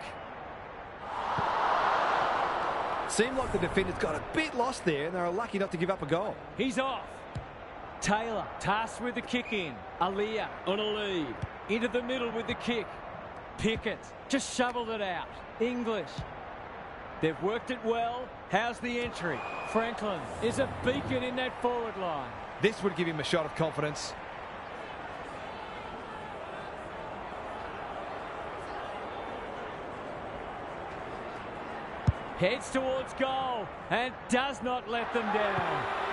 S2: Seemed like the defenders got a bit lost there and they were lucky not to give up a goal.
S1: He's off. Taylor tasked with the kick in. Aliyah on a lead. Into the middle with the kick. Pickett just shoveled it out. English. They've worked it well. How's the entry? Franklin is a beacon in that forward line.
S2: This would give him a shot of confidence.
S1: Heads towards goal and does not let them down.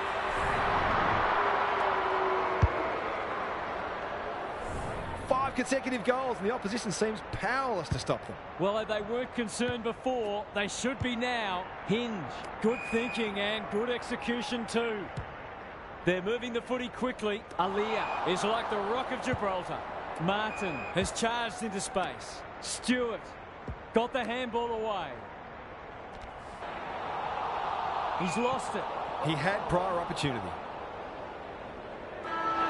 S2: Five consecutive goals and the opposition seems powerless to stop them.
S1: Well, they weren't concerned before. They should be now. Hinge. Good thinking and good execution too. They're moving the footy quickly. Aliyah is like the Rock of Gibraltar. Martin has charged into space. Stewart got the handball away. He's lost it.
S2: He had prior opportunity.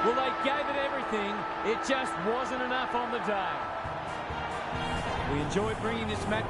S1: Well, they gave it everything. It just wasn't enough on the day. We enjoy bringing this match.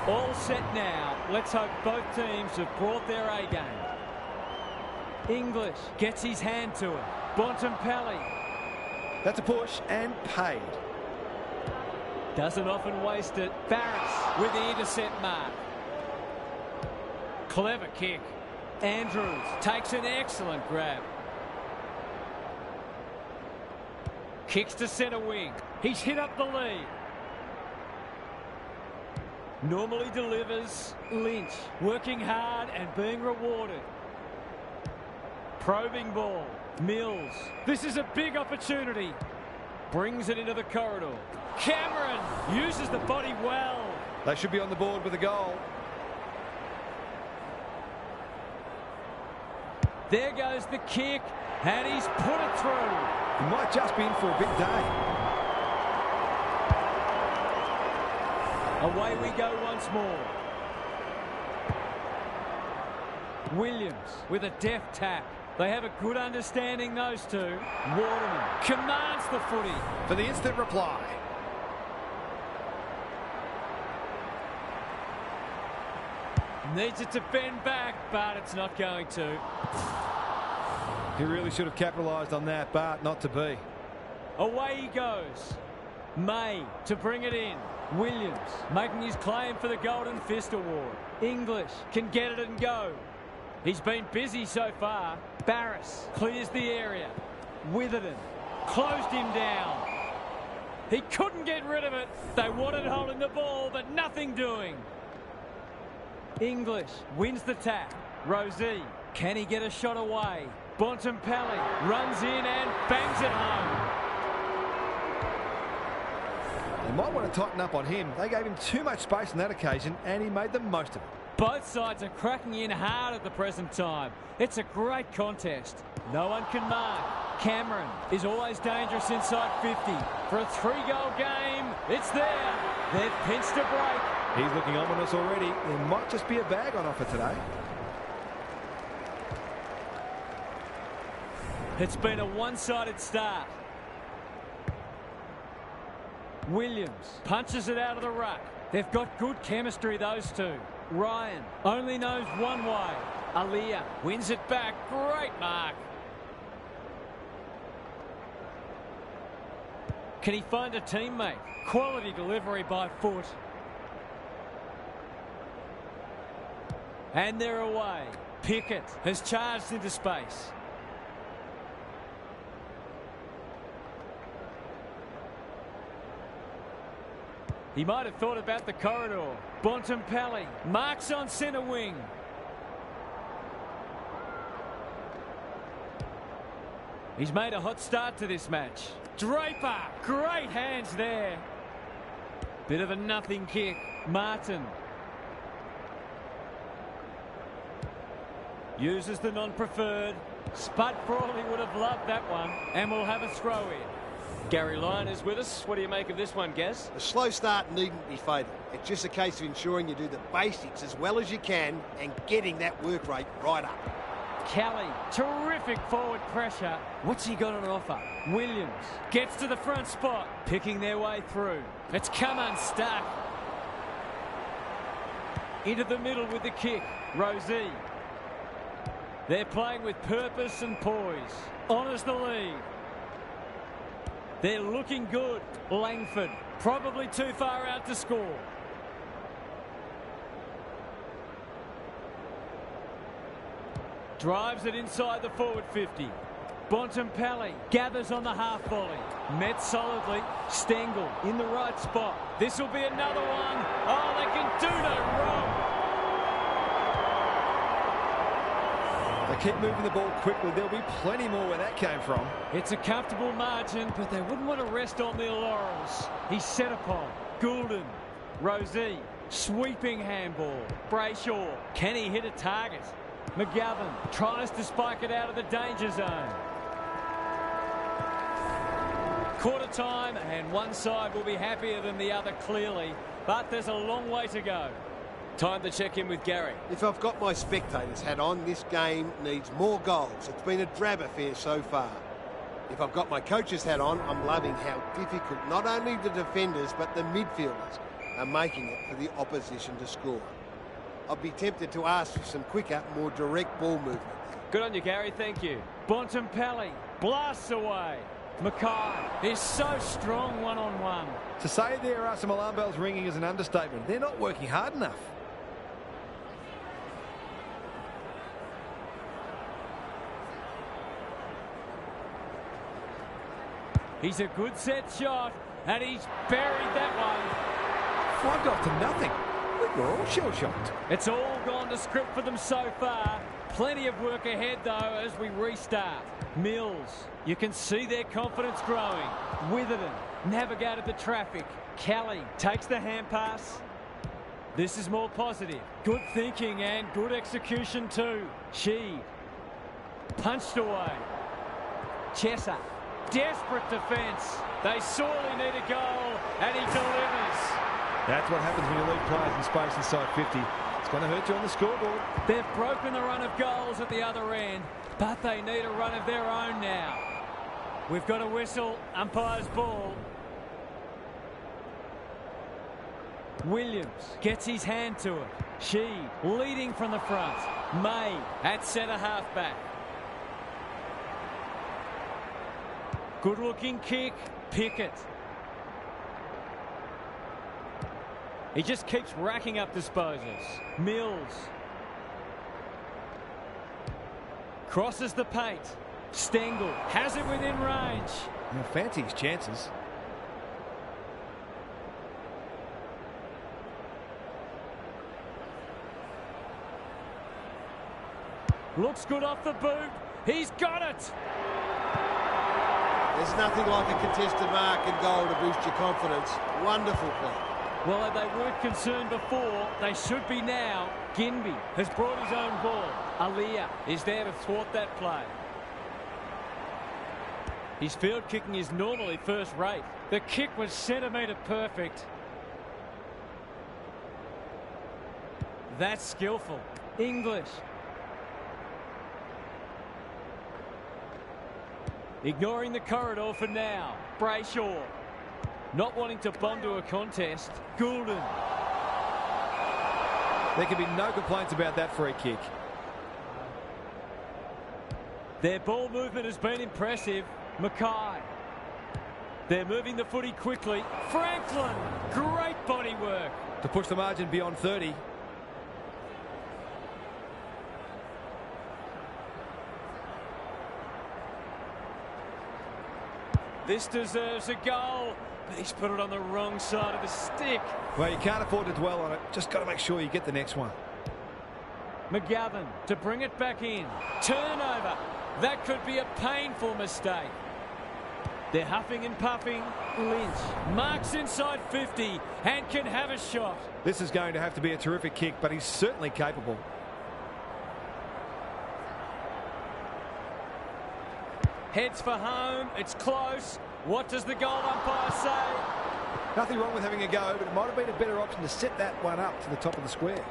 S1: All set now. Let's hope both teams have brought their A game. English gets his hand to it. Bontempelli.
S2: That's a push and paid.
S1: Doesn't often waste it. Barris with the intercept mark. Clever kick. Andrews takes an excellent grab. Kicks to centre wing. He's hit up the lead. Normally delivers. Lynch working hard and being rewarded. Probing ball. Mills. This is a big opportunity. Brings it into the corridor. Cameron uses the body well.
S2: They should be on the board with a goal.
S1: There goes the kick, and he's put it through.
S2: He might just be in for a big day.
S1: Away we go once more. Williams with a deft tap. They have a good understanding, those two. Waterman commands the footy.
S2: For the instant reply.
S1: Needs it to bend back, but it's not going to.
S2: He really should have capitalised on that, but not to be.
S1: Away he goes. May to bring it in. Williams making his claim for the Golden Fist Award. English can get it and go. He's been busy so far. Barris clears the area. Witherden closed him down. He couldn't get rid of it. They wanted holding the ball, but nothing doing. English wins the tap. Rosie, can he get a shot away? Bontempelli runs in and bangs it home.
S2: They might want to tighten up on him. They gave him too much space on that occasion, and he made the most of it.
S1: Both sides are cracking in hard at the present time. It's a great contest. No one can mark. Cameron is always dangerous inside 50. For a 3-goal game, it's there. They've pinched a break.
S2: He's looking ominous already. There might just be a bag on offer today.
S1: It's been a one-sided start. Williams punches it out of the ruck. They've got good chemistry, those two. Ryan only knows one way. Aliyah wins it back. Great mark. Can he find a teammate? Quality delivery by foot. And they're away. Pickett has charged into space. He might have thought about the corridor. Bontempelli marks on centre wing. He's made a hot start to this match. Draper, great hands there. Bit of a nothing kick. Martin uses the non-preferred. Spud Frawley would have loved that one, and we'll have a throw in.
S4: Gary Lyon is with us. What do you make of this one, Gaz?
S3: A slow start needn't be fatal. It's just a case of ensuring you do the basics as well as you can and getting that work rate right up.
S1: Kelly, terrific forward pressure. What's he got on offer? Williams gets to the front spot, picking their way through. It's come unstuck. Into the middle with the kick. Rosie. They're playing with purpose and poise. Honours the lead. They're looking good. Langford, probably too far out to score. Drives it inside the forward 50. Bontempelli gathers on the half volley. Met solidly. Stengel in the right spot. This will be another one. Oh, they can do no wrong.
S2: They keep moving the ball quickly. There'll be plenty more where that came from.
S1: It's a comfortable margin, but they wouldn't want to rest on their laurels. He's set upon. Goulden. Rosie. Sweeping handball. Brayshaw. Can he hit a target? McGovern tries to spike it out of the danger zone. Quarter time, and one side will be happier than the other clearly, but there's a long way to go.
S4: Time to check in with Gary.
S3: If I've got my spectators hat on, this game needs more goals. It's been a drab affair so far. If I've got my coach's hat on, I'm loving how difficult not only the defenders but the midfielders. are making it for the opposition to score. I'd be tempted to ask for some quicker, more direct ball movement.
S4: Good on you, Gary. Thank you.
S1: Bontempelli blasts away. Mackay is so strong one-on-one.
S2: To say there are some alarm bells ringing is an understatement. They're not working hard enough.
S1: He's a good set shot, and he's buried that one.
S2: Flugged off to nothing. We're all shell-shocked.
S1: It's all gone to script for them so far. Plenty of work ahead, though, as we restart. Mills, you can see their confidence growing. Witherden navigated the traffic. Kelly takes the hand pass. This is more positive. Good thinking and good execution too. Sheed punched away. Chesser, desperate defence. They sorely need a goal, and he delivers.
S2: That's what happens when you leave players in space inside 50. It's going to hurt you on the scoreboard.
S1: They've broken the run of goals at the other end, but they need a run of their own now. We've got a whistle, umpire's ball. Williams gets his hand to it. Sheed leading from the front. May at centre half-back. Good-looking kick. Pickett. He just keeps racking up disposals. Mills. Crosses the paint. Stengel has it within range.
S2: Fancy his chances.
S1: Looks good off the boot. He's got it.
S3: There's nothing like a contested mark and goal to boost your confidence. Wonderful play.
S1: Well, they weren't concerned before. They should be now. Ginby has brought his own ball. Aliyah is there to thwart that play. His field kicking is normally first rate. The kick was centimetre perfect. That's skillful. English. Ignoring the corridor for now. Brayshaw. Not wanting to bomb to a contest. Goulden.
S2: There can be no complaints about that free kick.
S1: Their ball movement has been impressive. Mackay. They're moving the footy quickly. Franklin. Great body work.
S2: To push the margin beyond 30.
S1: This deserves a goal, but he's put it on the wrong side of the stick.
S2: Well, you can't afford to dwell on it. Just got to make sure you get the next one.
S1: McGovern to bring it back in. Turnover. That could be a painful mistake. They're huffing and puffing. Lynch marks inside 50 and can have a shot.
S2: This is going to have to be a terrific kick, but he's certainly capable.
S1: Heads for home. It's close. What does the goal umpire say?
S2: Nothing wrong with having a go, but it might have been a better option to set that one up to the top of the square.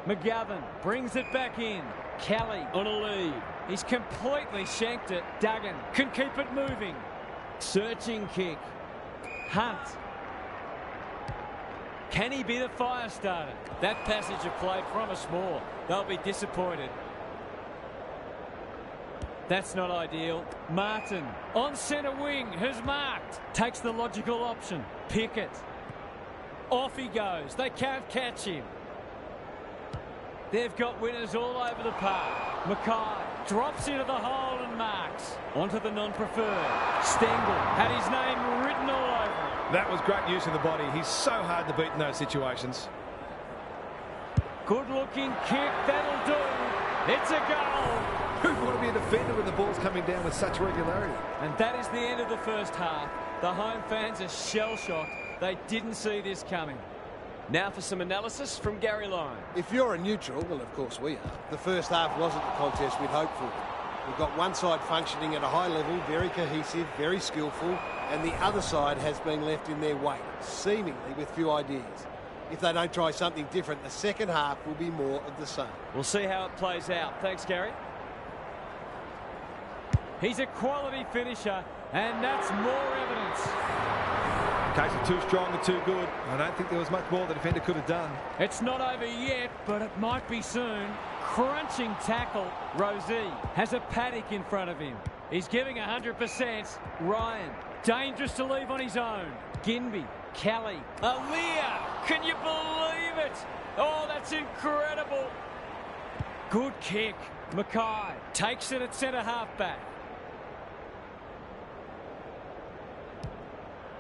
S1: McGovern brings it back in. Kelly on a lead. He's completely shanked it. Duggan can keep it moving. Searching kick. Hunt. Can he be the fire starter? That passage of play promised more. They'll be disappointed. That's not ideal. Martin on centre wing has marked. Takes the logical option. Pickett. Off he goes. They can't catch him. They've got winners all over the park. Mackay drops into the hole and marks. Onto the non-preferred. Stengel had his name written all over it.
S2: That was great use of the body. He's so hard to beat in those situations.
S1: Good-looking kick. That'll do. It's a goal.
S2: Who'd want to be a defender when the ball's coming down with such regularity?
S1: And that is the end of the first half. The home fans are shell-shocked. They didn't see this coming.
S4: Now for some analysis from Gary Lyon.
S3: If you're a neutral, well, of course we are, the first half wasn't the contest we'd hoped for. We've got one side functioning at a high level, very cohesive, very skillful, and the other side has been left in their wake, seemingly with few ideas. If they don't try something different, the second half will be more of the same.
S4: We'll see how it plays out. Thanks, Gary.
S1: He's a quality finisher, and that's more evidence.
S2: Case of too strong and too good. I don't think there was much more the defender could have done.
S1: It's not over yet, but it might be soon. Crunching tackle. Rosie has a paddock in front of him. He's giving 100%. Ryan, dangerous to leave on his own. Ginby, Kelly, Aaliyah. Can you believe it? Oh, that's incredible. Good kick. Mackay takes it at centre half-back.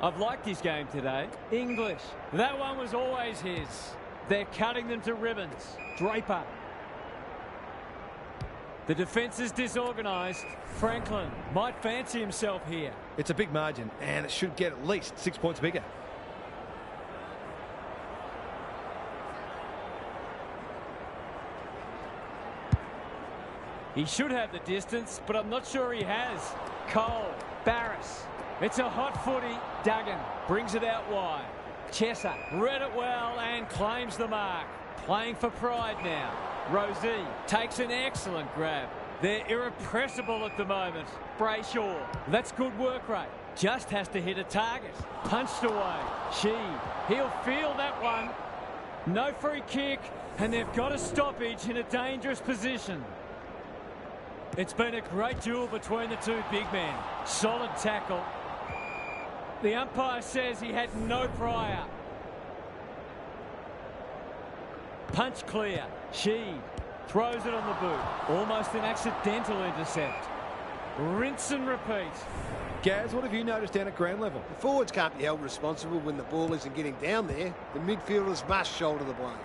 S1: I've liked his game today. English. That one was always his. They're cutting them to ribbons. Draper. The defence is disorganised. Franklin might fancy himself here.
S2: It's a big margin, and it should get at least 6 points bigger.
S1: He should have the distance, but I'm not sure he has. Cole. Barris. It's a hot footy. Duggan brings it out wide. Chesser read it well and claims the mark. Playing for pride now. Rosie takes an excellent grab. They're irrepressible at the moment. Brayshaw. That's good work rate. Just has to hit a target. Punched away. He'll feel that one. No free kick, and they've got a stoppage in a dangerous position. It's been a great duel between the two big men. Solid tackle. The umpire says he had no prior. Punch clear. Sheed throws it on the boot. Almost an accidental intercept. Rinse and repeat.
S2: Gaz, what have you noticed down at ground level?
S3: The forwards can't be held responsible when the ball isn't getting down there. The midfielders must shoulder the blame.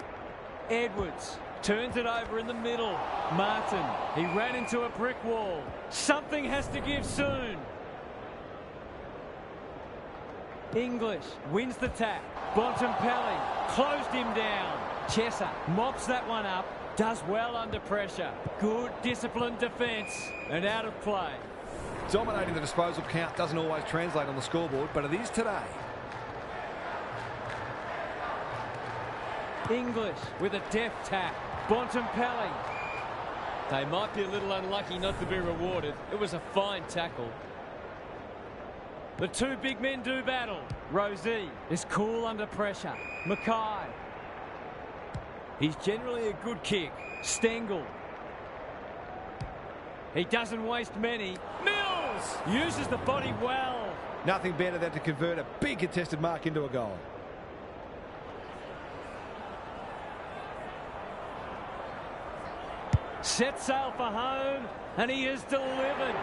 S1: Edwards turns it over in the middle. Martin, he ran into a brick wall. Something has to give soon. English wins the tap. Bontempelli closed him down. Chesser mops that one up. Does well under pressure. Good disciplined defence and out of play.
S2: Dominating the disposal count doesn't always translate on the scoreboard, but it is today.
S1: English with a deft tap. Bontempelli.
S4: They might be a little unlucky not to be rewarded. It was a fine tackle.
S1: The two big men do battle. Rosie is cool under pressure. Mackay. He's generally a good kick. Stengel. He doesn't waste many. Mills uses the body well.
S2: Nothing better than to convert a big contested mark into a goal.
S1: Set sail for home, and he is delivered.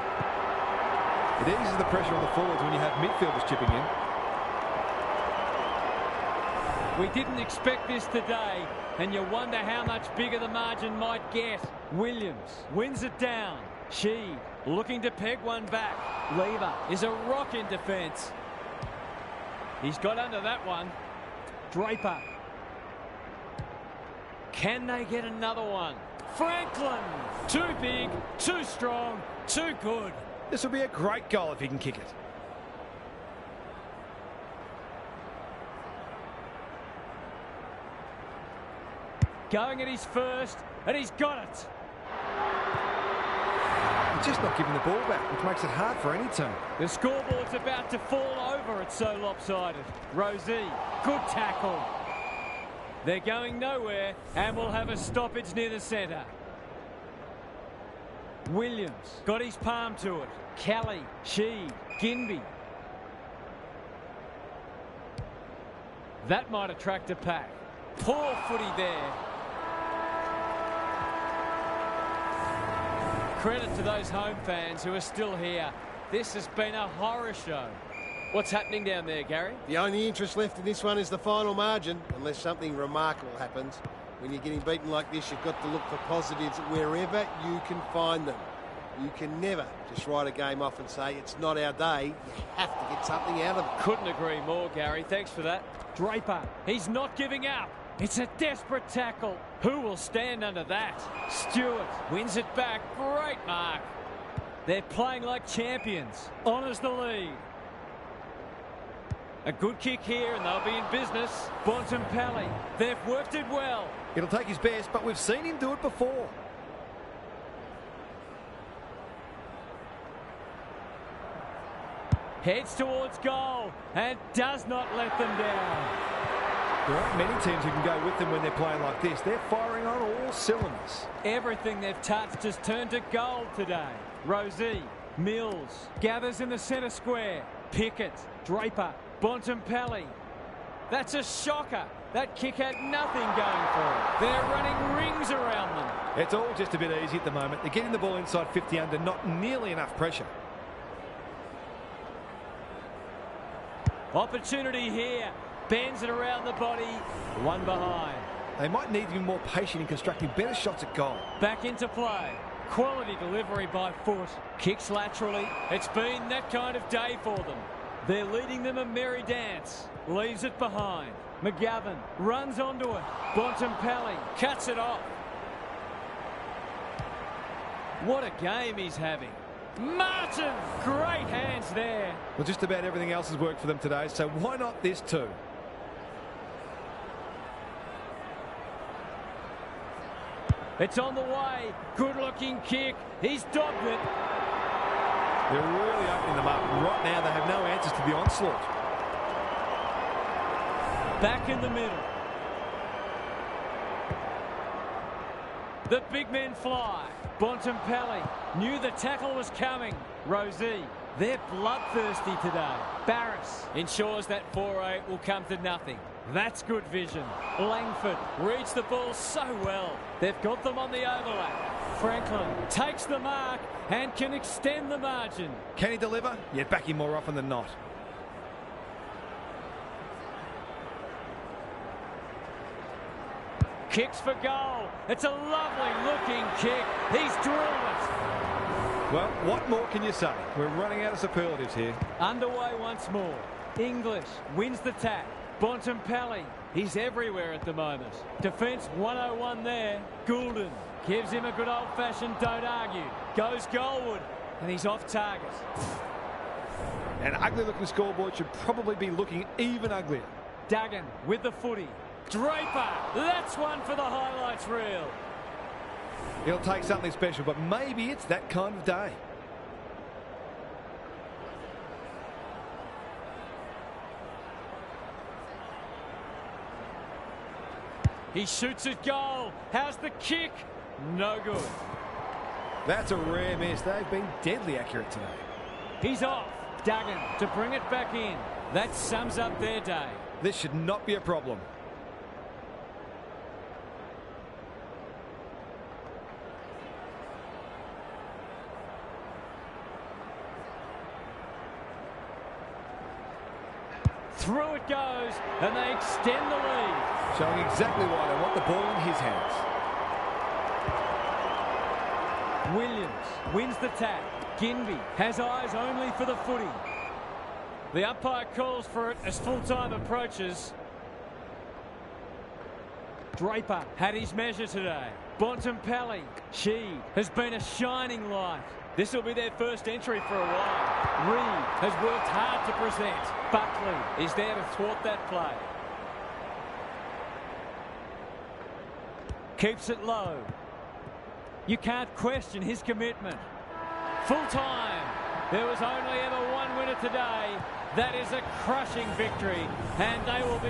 S2: It eases the pressure on the forwards when you have midfielders chipping in.
S1: We didn't expect this today, and you wonder how much bigger the margin might get. Williams wins it down. Sheed looking to peg one back. Lever is a rock in defence. He's got under that one. Draper. Can they get another one? Franklin. Too big, too strong, too good.
S2: This will be a great goal if he can kick it.
S1: Going at his first, and he's got it.
S2: He's just not giving the ball back, which makes it hard for any team.
S1: The scoreboard's about to fall over. It's so lopsided. Rosie, good tackle. They're going nowhere, and we'll have a stoppage near the centre. Williams got his palm to it. Kelly, Sheed, Ginby. That might attract a pack. Poor footy there. Credit to those home fans who are still here. This has been a horror show.
S4: What's happening down there, Gary?
S3: The only interest left in this one is the final margin, unless something remarkable happens. When you're getting beaten like this, you've got to look for positives wherever you can find them. You can never just write a game off and say, it's not our day. You have to get something out of it.
S4: Couldn't agree more, Gary. Thanks for that.
S1: Draper, he's not giving up. It's a desperate tackle. Who will stand under that? Stewart wins it back. Great mark. They're playing like champions. Honours the lead. A good kick here and they'll be in business. Bontempelli, they've worked it well.
S2: It'll take his best, but we've seen him do it before.
S1: Heads towards goal and does not let them down.
S2: There aren't many teams who can go with them when they're playing like this. They're firing on all cylinders.
S1: Everything they've touched has turned to gold today. Rosie, Mills, gathers in the centre square. Pickett, Draper, Bontempelli. That's a shocker. That kick had nothing going for it. They're running rings around them.
S2: It's all just a bit easy at the moment. They're getting the ball inside 50 under, not nearly enough pressure.
S1: Opportunity here. Bends it around the body. One behind.
S2: They might need to be more patient in constructing better shots at goal.
S1: Back into play. Quality delivery by foot. Kicks laterally. It's been that kind of day for them. They're leading them a merry dance. Leaves it behind. McGovern runs onto it. Bontempelli cuts it off. What a game he's having. Martin, great hands there.
S2: Well, just about everything else has worked for them today, so why not this too?
S1: It's on the way. Good-looking kick. He's dogged it.
S2: They're really opening them up. Right now, they have no answers to the onslaught.
S1: Back in the middle. The big men fly. Bontempelli knew the tackle was coming. Rosie, they're bloodthirsty today. Barris ensures that 4-8 will come to nothing. That's good vision. Langford reads the ball so well. They've got them on the overlap. Franklin takes the mark and can extend the margin.
S2: Can he deliver? Yeah, back him more often than not.
S1: Kicks for goal. It's a lovely looking kick. He's drilled it.
S2: Well, what more can you say? We're running out of superlatives here.
S1: Underway once more. English wins the tap. Bontempelli, he's everywhere at the moment. Defence 101 there. Goulden gives him a good old-fashioned don't argue. Goes goalward, and he's off target.
S2: An ugly-looking scoreboard should probably be looking even uglier.
S1: Duggan with the footy. Draper, that's one for the highlights reel.
S2: It'll take something special, but maybe it's that kind of day.
S1: He shoots at goal. How's the kick? No good.
S2: That's a rare miss. They've been deadly accurate today.
S1: He's off. Duggan to bring it back in. That sums up their day.
S2: This should not be a problem.
S1: Through it goes, and they extend the lead.
S2: Showing exactly why they want the ball in his hands.
S1: Williams wins the tap. Ginby has eyes only for the footy. The umpire calls for it as full-time approaches. Draper had his measure today. Bontempelli, she has been a shining light. This will be their first entry for a while. Reed has worked hard to present. Buckley is there to thwart that play. Keeps it low. You can't question his commitment. Full time. There was only ever one winner today. That is a crushing victory, and they will be...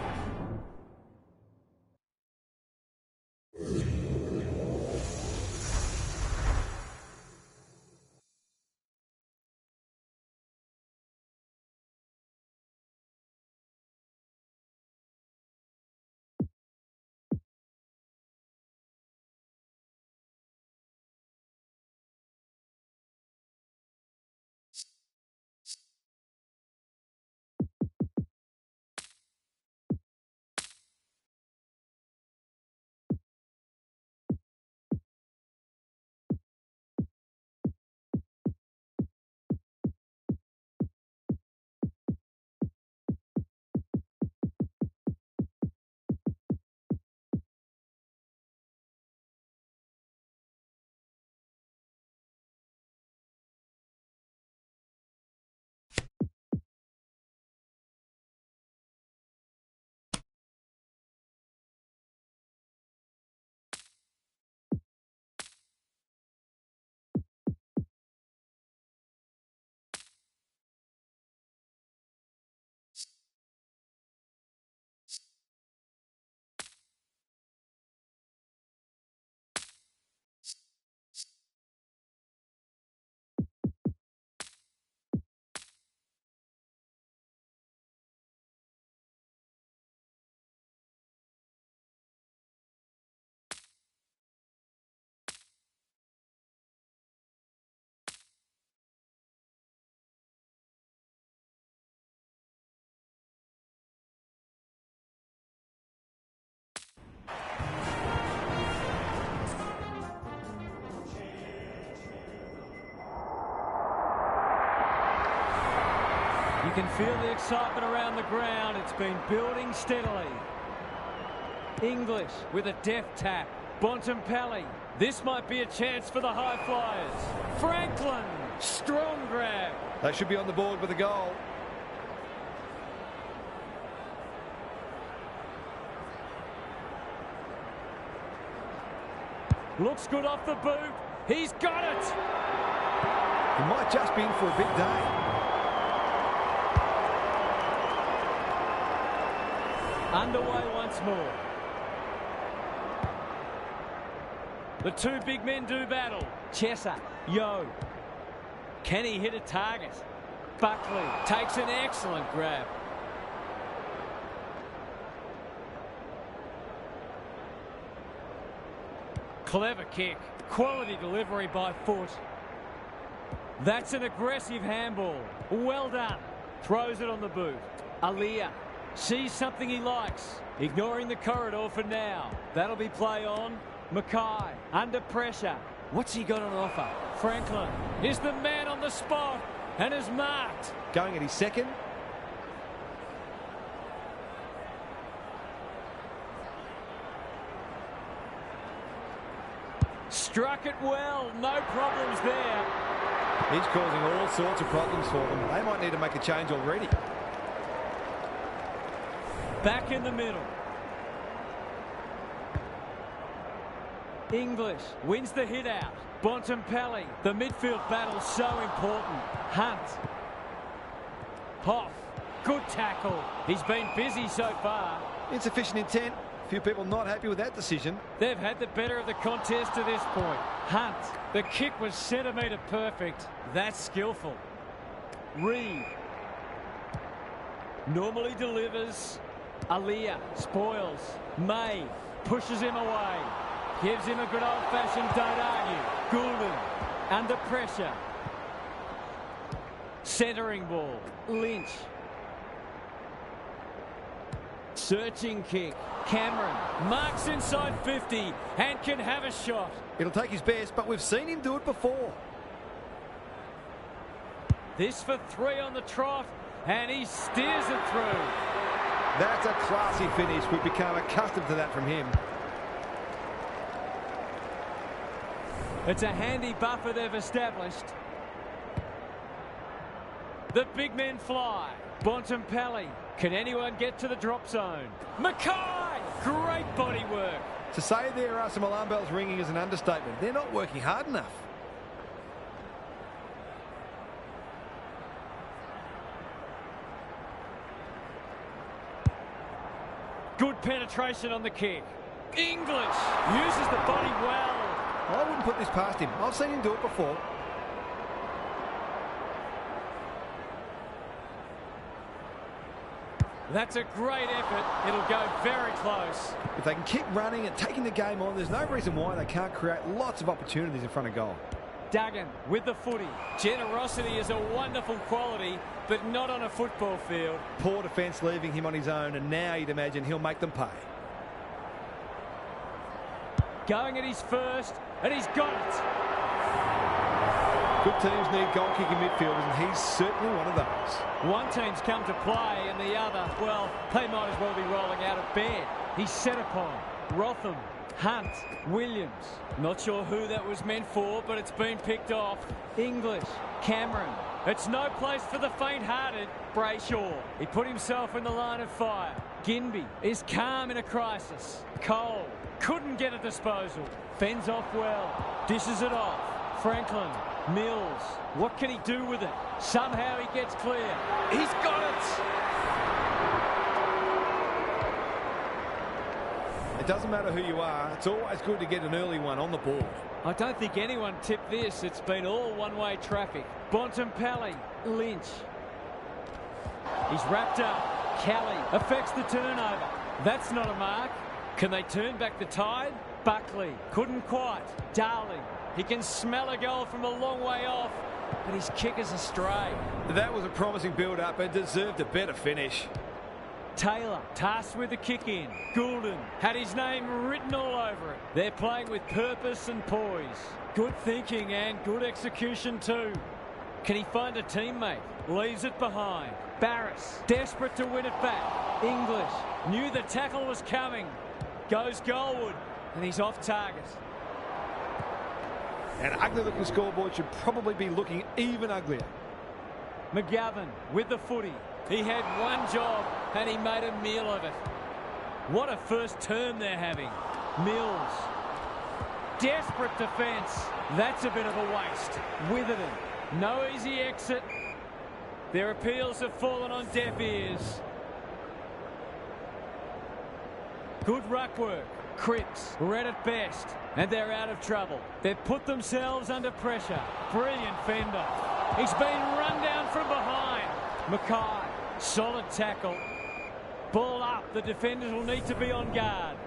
S1: You can feel the excitement around the ground. It's been building steadily. English with a deft tap. Bontempelli. This might be a chance for the high flyers. Franklin. Strong grab.
S2: They should be on the board with a goal.
S1: Looks good off the boot. He's got it.
S2: He might just be in for a big day.
S1: Underway once more. The two big men do battle. Chesser, Yo. Can he hit a target? Buckley takes an excellent grab. Clever kick. Quality delivery by foot. That's an aggressive handball. Well done. Throws it on the boot. Aliyah sees something he likes. Ignoring the corridor for now. That'll be play on. Mackay under pressure. What's he got on offer? Franklin is the man on the spot and is marked.
S2: Going at his second.
S1: Struck it well. No problems there.
S2: He's causing all sorts of problems for them. They might need to make a change already.
S1: Back in the middle. English wins the hit out. Bontempelli. The midfield battle so important. Hunt. Hoff. Good tackle. He's been busy so far.
S2: Insufficient intent. Few people not happy with that decision.
S1: They've had the better of the contest to this point. Hunt. The kick was centimetre perfect. That's skillful. Reed. Normally delivers. Aliyah spoils. May pushes him away. Gives him a good old-fashioned don't argue. Goulden under pressure. Centering ball. Lynch. Searching kick. Cameron marks inside 50 and can have a shot.
S2: It'll take his best, but we've seen him do it before.
S1: This for 3 on the trot, and he steers it through.
S2: That's a classy finish. We've become accustomed to that from him.
S1: It's a handy buffer they've established. The big men fly. Bontempelli. Can anyone get to the drop zone? Mackay! Great body work.
S2: To say there are some alarm bells ringing is an understatement. They're not working hard enough.
S1: Good penetration on the kick. English uses the body well.
S2: I wouldn't put this past him. I've seen him do it before.
S1: That's a great effort. It'll go very close.
S2: If they can keep running and taking the game on, there's no reason why they can't create lots of opportunities in front of goal.
S1: Duggan with the footy. Generosity is a wonderful quality, but not on a football field.
S2: Poor defence leaving him on his own, and now you'd imagine he'll make them pay.
S1: Going at his first, and he's got it.
S2: Good teams need goal-kicking midfielders, and he's certainly one of those.
S1: One team's come to play, and the other, well, they might as well be rolling out of bed. He's set upon. Rotham, Hunt, Williams. Not sure who that was meant for, but it's been picked off. English, Cameron. It's no place for the faint-hearted. Brayshaw. He put himself in the line of fire. Ginby is calm in a crisis. Cole couldn't get a disposal. Fends off well. Dishes it off. Franklin. Mills. What can he do with it? Somehow he gets clear. He's got it!
S2: It doesn't matter who you are. It's always good to get an early one on the board.
S1: I don't think anyone tipped this. It's been all one-way traffic. Bontempelli. Lynch. He's wrapped up. Kelly affects the turnover. That's not a mark. Can they turn back the tide? Buckley couldn't quite. Darling. He can smell a goal from a long way off, but his kick is astray.
S2: That was a promising build-up and deserved a better finish.
S1: Taylor tasked with the kick in. Goulden had his name written all over it. They're playing with purpose and poise. Good thinking and good execution too. Can he find a teammate? Leaves it behind. Barris, desperate to win it back. English knew the tackle was coming. Goes goalward, and he's off target.
S2: An ugly-looking scoreboard should probably be looking even uglier.
S1: McGovern with the footy. He had one job, and he made a meal of it. What a first term they're having. Mills. Desperate defence. That's a bit of a waste. Witherden. No easy exit. Their appeals have fallen on deaf ears. Good ruck work. Cripps read it best, and they're out of trouble. They've put themselves under pressure. Brilliant fender. He's been run down from behind. Mackay, solid tackle. Ball up. The defenders will need to be on guard.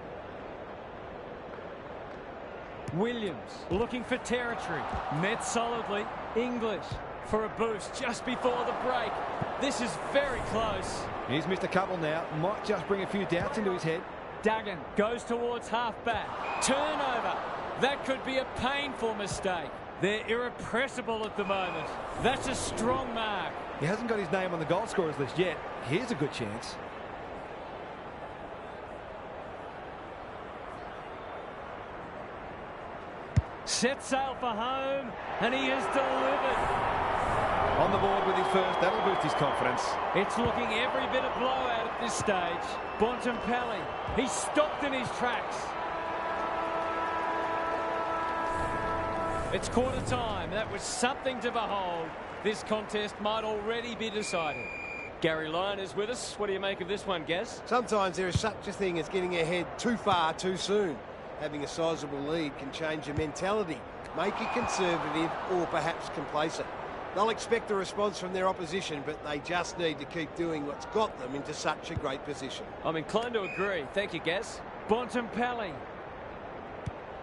S1: Williams looking for territory. Met solidly. English for a boost just before the break. This is very close.
S2: He's missed a couple now. Might just bring a few doubts into his head.
S1: Duggan goes towards half-back. Turnover. That could be a painful mistake. They're irrepressible at the moment. That's a strong mark.
S2: He hasn't got his name on the goal scorers list yet. Here's a good chance.
S1: Set sail for home, and he has delivered.
S2: On the board with his first, that'll boost his confidence.
S1: It's looking every bit of blowout at this stage. Bontempelli, he's stopped in his tracks. It's quarter time. That was something to behold. This contest might already be decided. Gary Lyon is with us. What do you make of this one, Gaz?
S3: Sometimes there is such a thing as getting ahead too far too soon. Having a sizable lead can change your mentality, make you conservative or perhaps complacent. They'll expect a response from their opposition, but they just need to keep doing what's got them into such a great position.
S1: I'm inclined to agree. Thank you, Gaz. Bontempelli.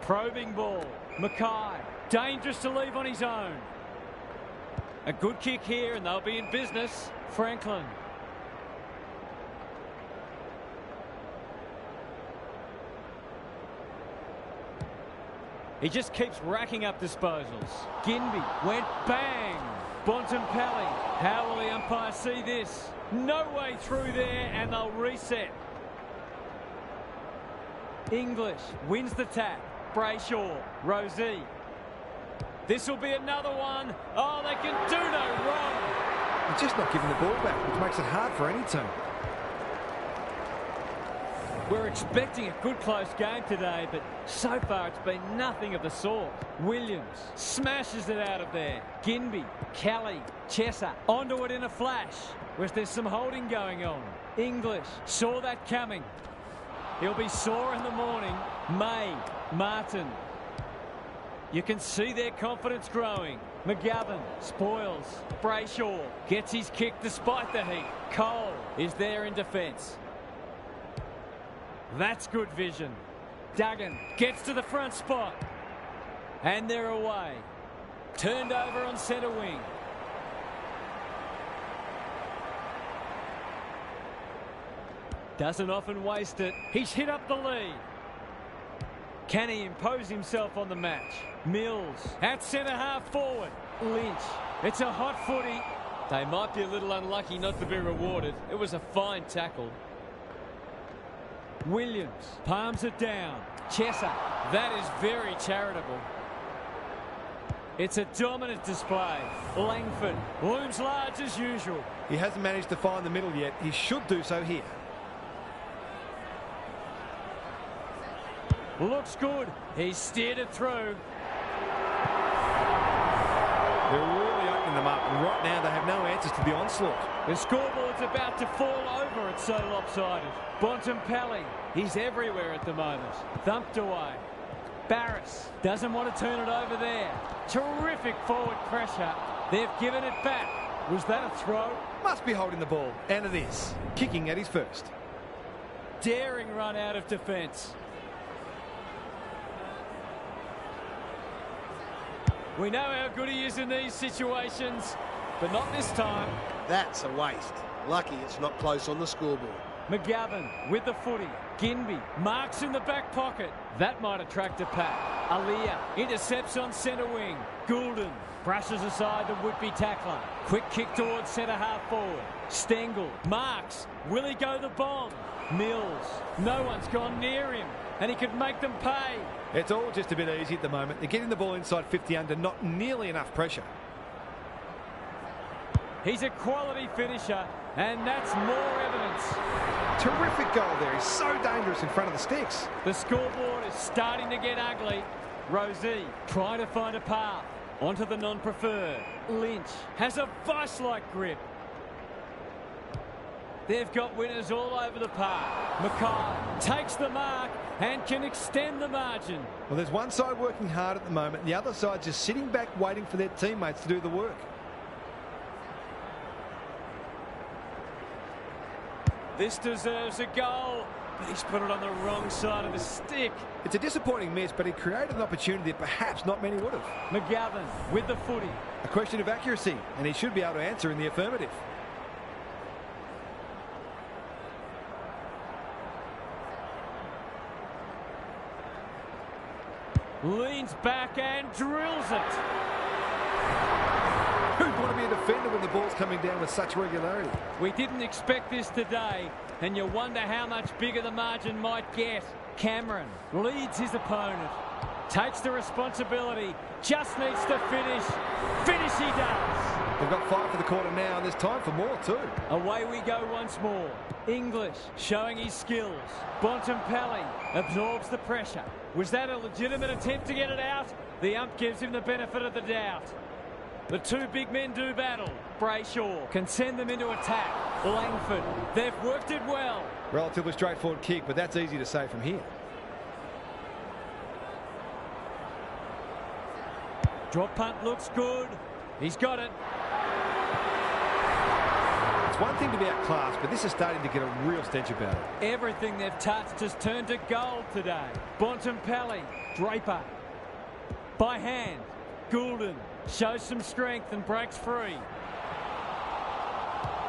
S1: Probing ball. Mackay. Dangerous to leave on his own. A good kick here, and they'll be in business. Franklin. He just keeps racking up disposals. Ginby went bang. Bontempelli. How will the umpire see this? No way through there, and they'll reset. English wins the tap. Brayshaw. Rosie. This will be another one. Oh, they can do no wrong.
S2: He's just not giving the ball back, which makes it hard for any team.
S1: We're expecting a good close game today, but so far it's been nothing of the sort. Williams smashes it out of there. Ginby, Kelly, Chesser onto it in a flash. Whereas there's some holding going on. English saw that coming. He'll be sore in the morning. May, Martin. You can see their confidence growing. McGovern spoils. Brayshaw gets his kick despite the heat. Cole is there in defence. That's good vision. Duggan gets to the front spot. And they're away. Turned over on centre wing. Doesn't often waste it. He's hit up the lead. Can he impose himself on the match? Mills at centre half forward. Lynch. It's a hot footy.
S4: They might be a little unlucky not to be rewarded. It was a fine tackle.
S1: Williams palms it down. Chesser. That is very charitable. It's a dominant display. Langford looms large as usual.
S2: He hasn't managed to find the middle yet. He should do so here.
S1: Looks good. He's steered it through.
S2: They're really opening them up, and right now they have no answers to the onslaught.
S1: The scoreboard's about to fall over. It's so lopsided. Bontempelli, he's everywhere at the moment. Thumped away. Barris doesn't want to turn it over there. Terrific forward pressure. They've given it back. Was that a throw?
S2: Must be holding the ball, and it is. Kicking at his first.
S1: Daring run out of defence. We know how good he is in these situations, but not this time.
S3: That's a waste. Lucky it's not close on the scoreboard.
S1: McGovern with the footy. Ginby marks in the back pocket. That might attract a pack. Aliyah intercepts on centre wing. Goulden brushes aside the would-be tackler. Quick kick towards centre half forward. Stengel marks. Will he go the bomb? Mills. No one's gone near him, and he could make them pay.
S2: It's all just a bit easy at the moment. They're getting the ball inside 50 under not nearly enough pressure.
S1: He's a quality finisher, and that's more evidence.
S2: Terrific goal there. He's so dangerous in front of the sticks.
S1: The scoreboard is starting to get ugly. Rosie trying to find a path onto the non-preferred. Lynch has a vice-like grip. They've got winners all over the park. Mackay takes the mark and can extend the margin.
S2: Well, there's one side working hard at the moment, and the other side just sitting back waiting for their teammates to do the work.
S1: This deserves a goal, but he's put it on the wrong side of the stick.
S2: It's a disappointing miss, but he created an opportunity that perhaps not many would have.
S1: McGovern with the footy.
S2: A question of accuracy, and he should be able to answer in the affirmative.
S1: Leans back and drills it.
S2: Who'd want to be a defender when the ball's coming down with such regularity?
S1: We didn't expect this today, and you wonder how much bigger the margin might get. Cameron leads his opponent. Takes the responsibility. Just needs to finish. Finish he does.
S2: They've got 5 for the quarter now, and there's time for more too.
S1: Away we go once more. English showing his skills. Bontempelli absorbs the pressure. Was that a legitimate attempt to get it out? The ump gives him the benefit of the doubt. The two big men do battle. Brayshaw can send them into attack. Langford, they've worked it well.
S2: Relatively straightforward kick, but that's easy to say from here.
S1: Drop punt looks good. He's got it.
S2: It's one thing to be outclassed, but this is starting to get a real stench about it.
S1: Everything they've touched has turned to gold today. Bontempelli, Draper. By hand, Goulden shows some strength and breaks free.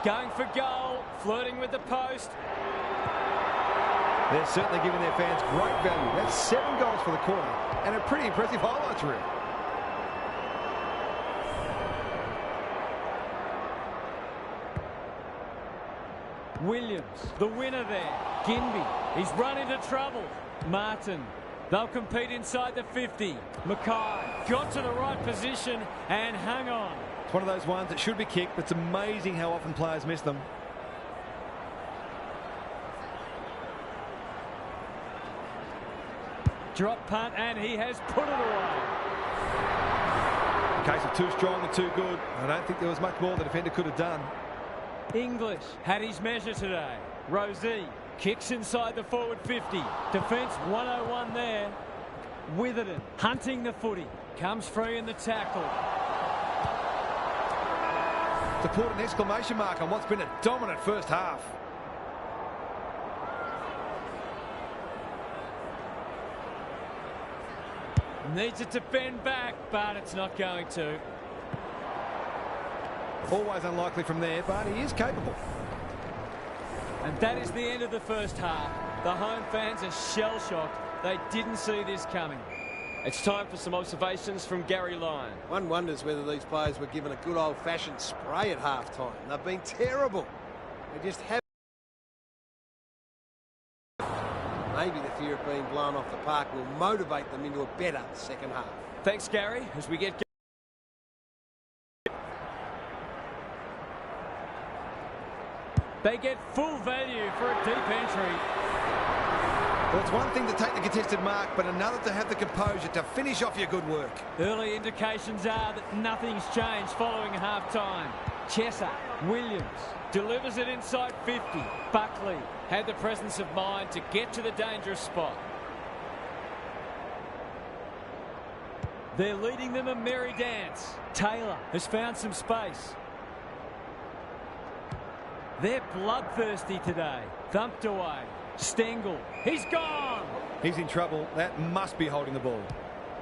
S1: Going for goal, flirting with the post.
S2: They're certainly giving their fans great value. That's 7 goals for the quarter and a pretty impressive highlights reel.
S1: Williams, the winner there. Ginby, he's run into trouble. Martin, they'll compete inside the 50. Mackay got to the right position and hung on.
S2: It's one of those ones that should be kicked, but it's amazing how often players miss them.
S1: Drop punt, and he has put it away.
S2: In case of too strong and too good, I don't think there was much more the defender could have done.
S1: English had his measure today. Rosie kicks inside the forward 50. Defence 101 there. Witherden hunting the footy. Comes free in the tackle.
S2: To put an exclamation mark on what's been a dominant first half.
S1: Needs it to bend back, but it's not going to.
S2: Always unlikely from there, but he is capable.
S1: And that is the end of the first half. The home fans are shell-shocked. They didn't see this coming.
S4: It's time for some observations from Gary Lyon.
S3: One wonders whether these players were given a good old-fashioned spray at half-time. They've been terrible. They just haven't. Maybe the fear of being blown off the park will motivate them into a better second half.
S4: Thanks, Gary, as we get...
S1: They get full value for a deep entry.
S2: Well, it's one thing to take the contested mark, but another to have the composure to finish off your good work.
S1: Early indications are that nothing's changed following half-time. Chesser, Williams, delivers it inside 50. Buckley had the presence of mind to get to the dangerous spot. They're leading them a merry dance. Taylor has found some space. They're bloodthirsty today. Thumped away. Stengel, he's gone.
S2: He's in trouble. That must be holding the ball.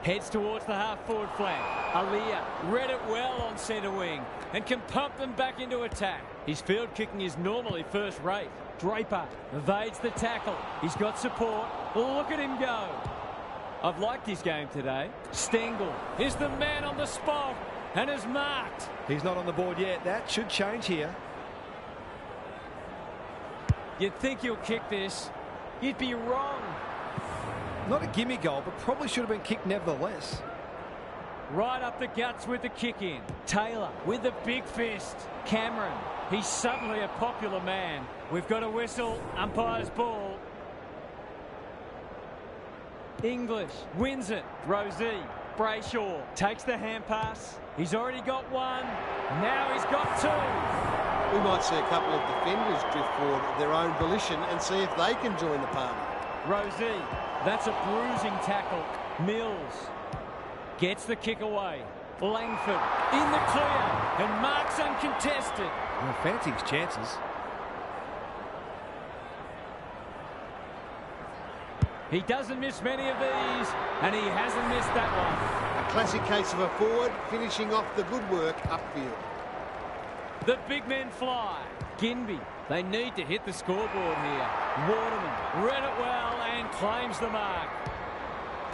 S1: Heads towards the half-forward flank. Aaliyah read it well on centre wing and can pump them back into attack. His field kicking is normally first rate. Draper evades the tackle. He's got support. Look at him go. I've liked his game today. Stengel is the man on the spot and is marked.
S2: He's not on the board yet. That should change here.
S1: You'd think he'll kick this. You'd be wrong.
S2: Not a gimme goal, but probably should have been kicked nevertheless.
S1: Right up the guts with the kick in. Taylor with the big fist. Cameron, he's suddenly a popular man. We've got a whistle. Umpire's ball. English wins it. Rosie. Brayshaw takes the hand pass. He's already got one. Now he's got two.
S3: We might see a couple of defenders drift forward of their own volition and see if they can join the party.
S1: Rosie, that's a bruising tackle. Mills gets the kick away. Langford in the clear and marks uncontested.
S2: Well, fancy his chances.
S1: He doesn't miss many of these, and he hasn't missed that one.
S3: A classic case of a forward finishing off the good work upfield.
S1: The big men fly. Ginby, they need to hit the scoreboard here. Waterman read it well and claims the mark.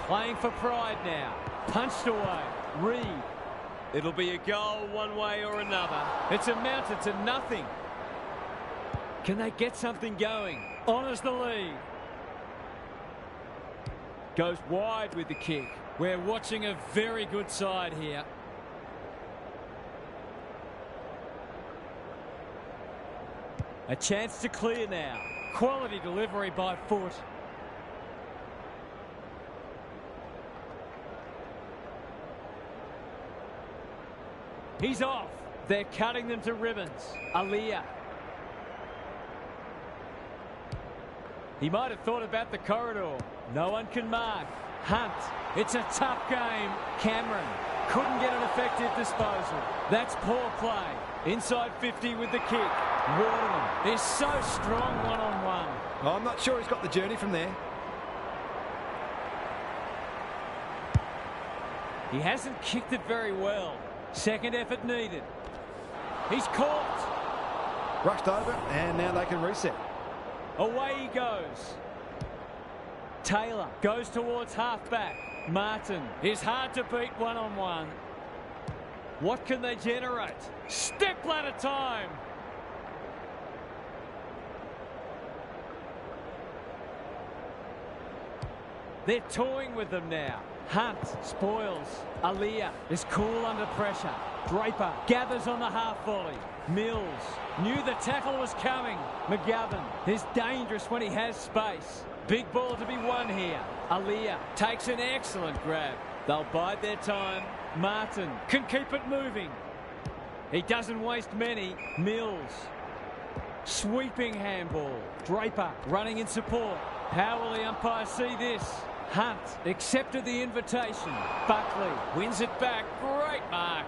S1: Playing for pride now. Punched away. Reed.
S4: It'll be a goal one way or another.
S1: It's amounted to nothing. Can they get something going? Honours the lead. Goes wide with the kick. We're watching a very good side here. A chance to clear now. Quality delivery by foot. He's off. They're cutting them to ribbons. Aaliyah. He might have thought about the corridor. No one can mark. Hunt. It's a tough game. Cameron couldn't get an effective disposal. That's poor play. Inside 50 with the kick. Waterman is so strong one-on-one.
S2: Oh, I'm not sure he's got the journey from there.
S1: He hasn't kicked it very well. Second effort needed. He's caught.
S2: Rushed over, and now they can reset.
S1: Away he goes. Taylor goes towards half-back. Martin is hard to beat one-on-one. What can they generate? Step ladder time. They're toying with them now. Hunt spoils. Aaliyah is cool under pressure. Draper gathers on the half volley. Mills knew the tackle was coming. McGovern is dangerous when he has space. Big ball to be won here. Aaliyah takes an excellent grab. They'll bide their time. Martin can keep it moving. He doesn't waste many. Mills. Sweeping handball. Draper running in support. How will the umpire see this? Hunt accepted the invitation. Buckley wins it back. Great mark.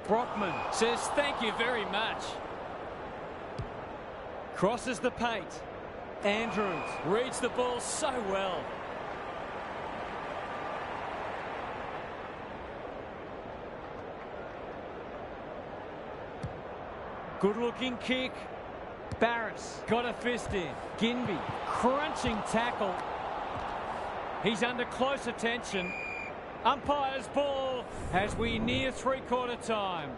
S1: Brockman says thank you very much. Crosses the paint. Andrews reads the ball so well. Good looking kick. Barris got a fist in. Ginby crunching tackle. He's under close attention. Umpire's ball as we near three-quarter time.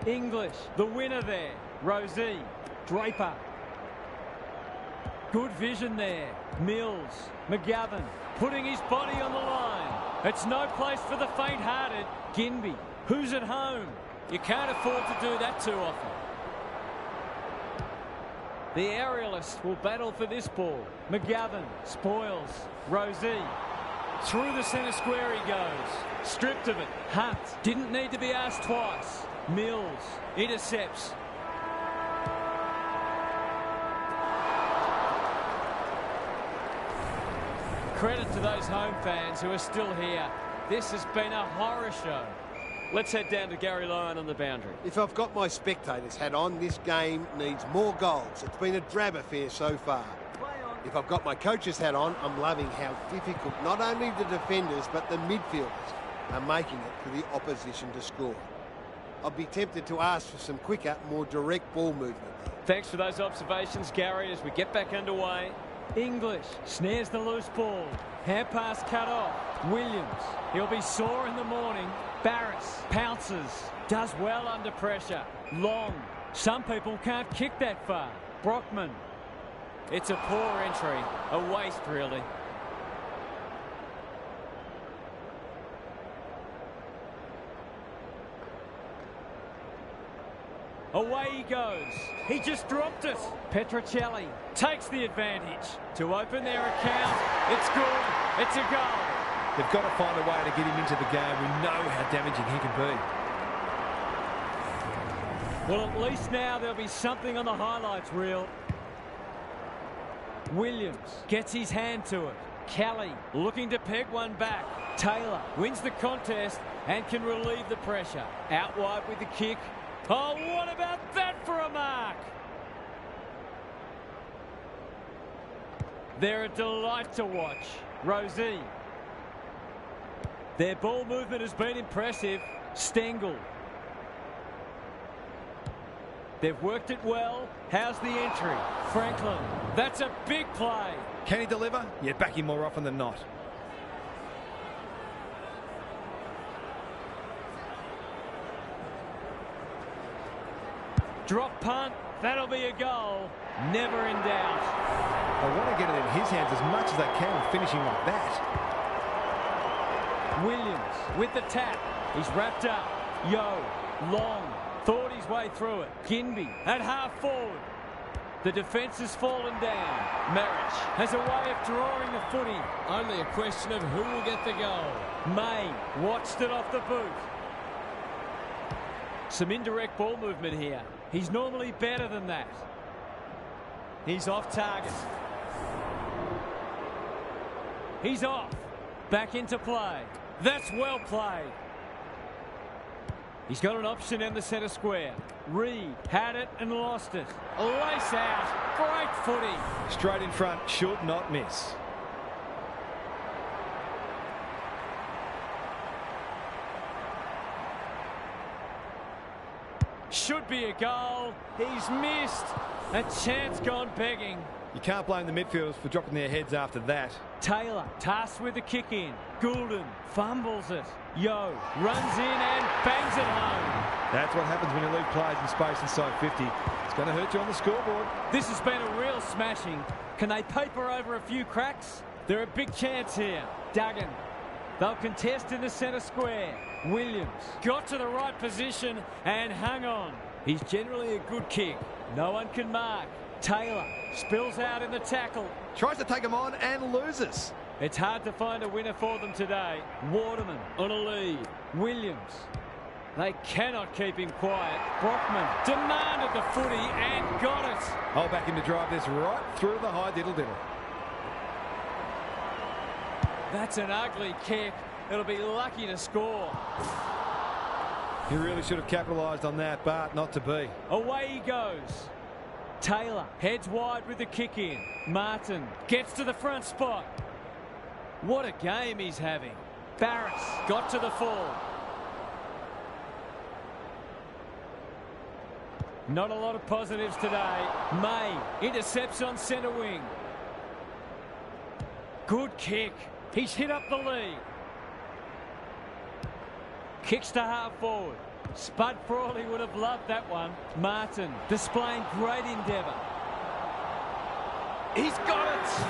S1: English, the winner there. Rosie, Draper. Good vision there. Mills, McGovern putting his body on the line. It's no place for the faint-hearted. Ginby, who's at home? You can't afford to do that too often. The aerialist will battle for this ball. McGovern spoils. Rosie. Through the centre square he goes. Stripped of it. Hunt didn't need to be asked twice. Mills intercepts. Credit to those home fans who are still here. This has been a horror show.
S4: Let's head down to Gary Lyon on the boundary.
S3: If I've got my spectator's hat on, this game needs more goals. It's been a drab affair so far. If I've got my coach's hat on, I'm loving how difficult not only the defenders but the midfielders are making it for the opposition to score. I'd be tempted to ask for some quicker, more direct ball movement.
S4: Thanks for those observations, Gary, as we get back underway.
S1: English snares the loose ball. Hand pass cut off. Williams, he'll be sore in the morning. Barris pounces, does well under pressure. Long, some people can't kick that far. Brockman.
S4: It's a poor entry, a waste really.
S1: Away he goes. He just dropped it. Petrocelli takes the advantage to open their account. It's good. It's a goal.
S2: They've got to find a way to get him into the game. We know how damaging he can be.
S1: Well, at least now there'll be something on the highlights reel. Williams gets his hand to it. Kelly looking to peg one back. Taylor wins the contest and can relieve the pressure. Out wide with the kick. Oh, what about that for a mark? They're a delight to watch. Rosie. Their ball movement has been impressive. Stengel. They've worked it well. How's the entry? Franklin. That's a big play.
S2: Can he deliver? Yeah, back him more often than not.
S1: Drop punt. That'll be a goal. Never in doubt.
S2: I want to get it in his hands as much as they can with finishing like that.
S1: Williams with the tap. He's wrapped up. Yo. Long. Thought his way through it. Ginby at half forward. The defence has fallen down. Marich has a way of drawing the footy.
S4: Only a question of who will get the goal.
S1: May watched it off the boot. Some indirect ball movement here. He's normally better than that. He's off target. He's off. Back into play. That's well played. He's got an option in the centre square. Reed had it and lost it. A lace out. Great footy.
S2: Straight in front, should not miss.
S1: Should be a goal. He's missed. A chance gone begging.
S2: You can't blame the midfielders for dropping their heads after that.
S1: Taylor tasked with the kick in. Goulden fumbles it. Yo runs in and bangs it home.
S2: That's what happens when you leave players in space inside 50. It's going to hurt you on the scoreboard.
S1: This has been a real smashing. Can they paper over a few cracks? They're a big chance here. Duggan. They'll contest in the centre square. Williams got to the right position and hung on. He's generally a good kick. No one can mark. Taylor spills out in the tackle.
S2: Tries to take him on and loses.
S1: It's hard to find a winner for them today. Waterman on a lead. Williams. They cannot keep him quiet. Brockman demanded the footy and got it.
S2: I'll back him to drive this right through the high diddle-diddle.
S1: That's an ugly kick. It'll be lucky to score.
S2: He really should have capitalised on that, but not to be.
S1: Away he goes. Taylor heads wide with the kick in. Martin gets to the front spot. What a game he's having. Barris got to the full. Not a lot of positives today. May intercepts on centre wing. Good kick. He's hit up the lead. Kicks to half forward. Spud Frawley would have loved that one. Martin displaying great endeavour. He's got it.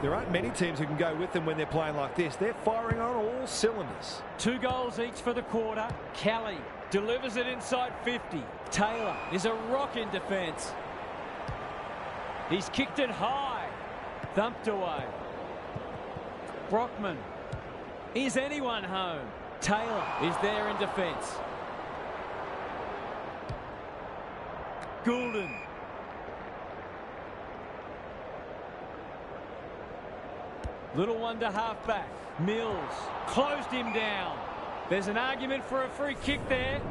S2: There aren't many teams who can go with them when they're playing like this. They're firing on all cylinders.
S1: 2 goals each for the quarter. Kelly delivers it inside 50. Taylor is a rock in defence. He's kicked it high. Thumped away. Brockman. Is anyone home? Taylor is there in defence. Goulden. Little one to half back. Mills closed him down. There's an argument for a free kick there.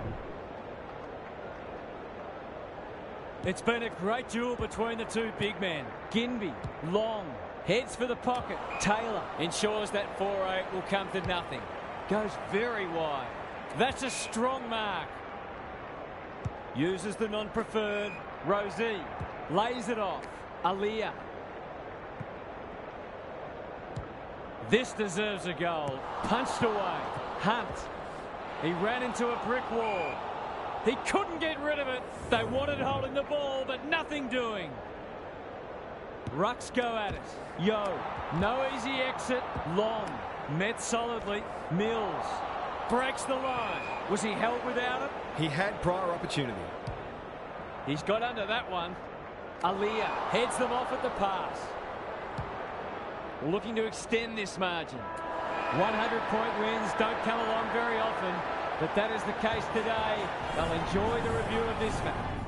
S1: It's been a great duel between the two big men. Ginby, long, heads for the pocket. Taylor ensures that 4-8 will come to nothing. Goes very wide. That's a strong mark. Uses the non-preferred. Rosie lays it off. Aaliyah. This deserves a goal. Punched away. Hunt. He ran into a brick wall. He couldn't get rid of it. They wanted holding the ball, but nothing doing. Rucks go at it. Yo. No easy exit. Long. Met solidly. Mills. Breaks the line. Was he held without it?
S2: He had prior opportunity.
S1: He's got under that one. Aaliyah heads them off at the pass. Looking to extend this margin. 100-point wins don't come along very often, but that is the case today. They'll enjoy the review of this match.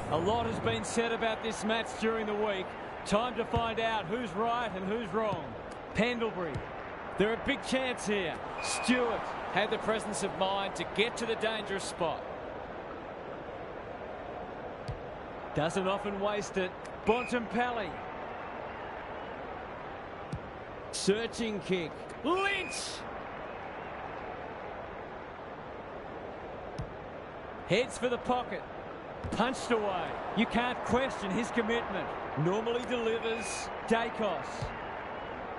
S1: A lot has been said about this match during the week. Time to find out who's right and who's wrong. Pendlebury. They're a big chance here. Stewart had the presence of mind to get to the dangerous spot. Doesn't often waste it. Bontempelli. Searching kick. Lynch. Heads for the pocket. Punched away. You can't question his commitment. Normally delivers. Dacos.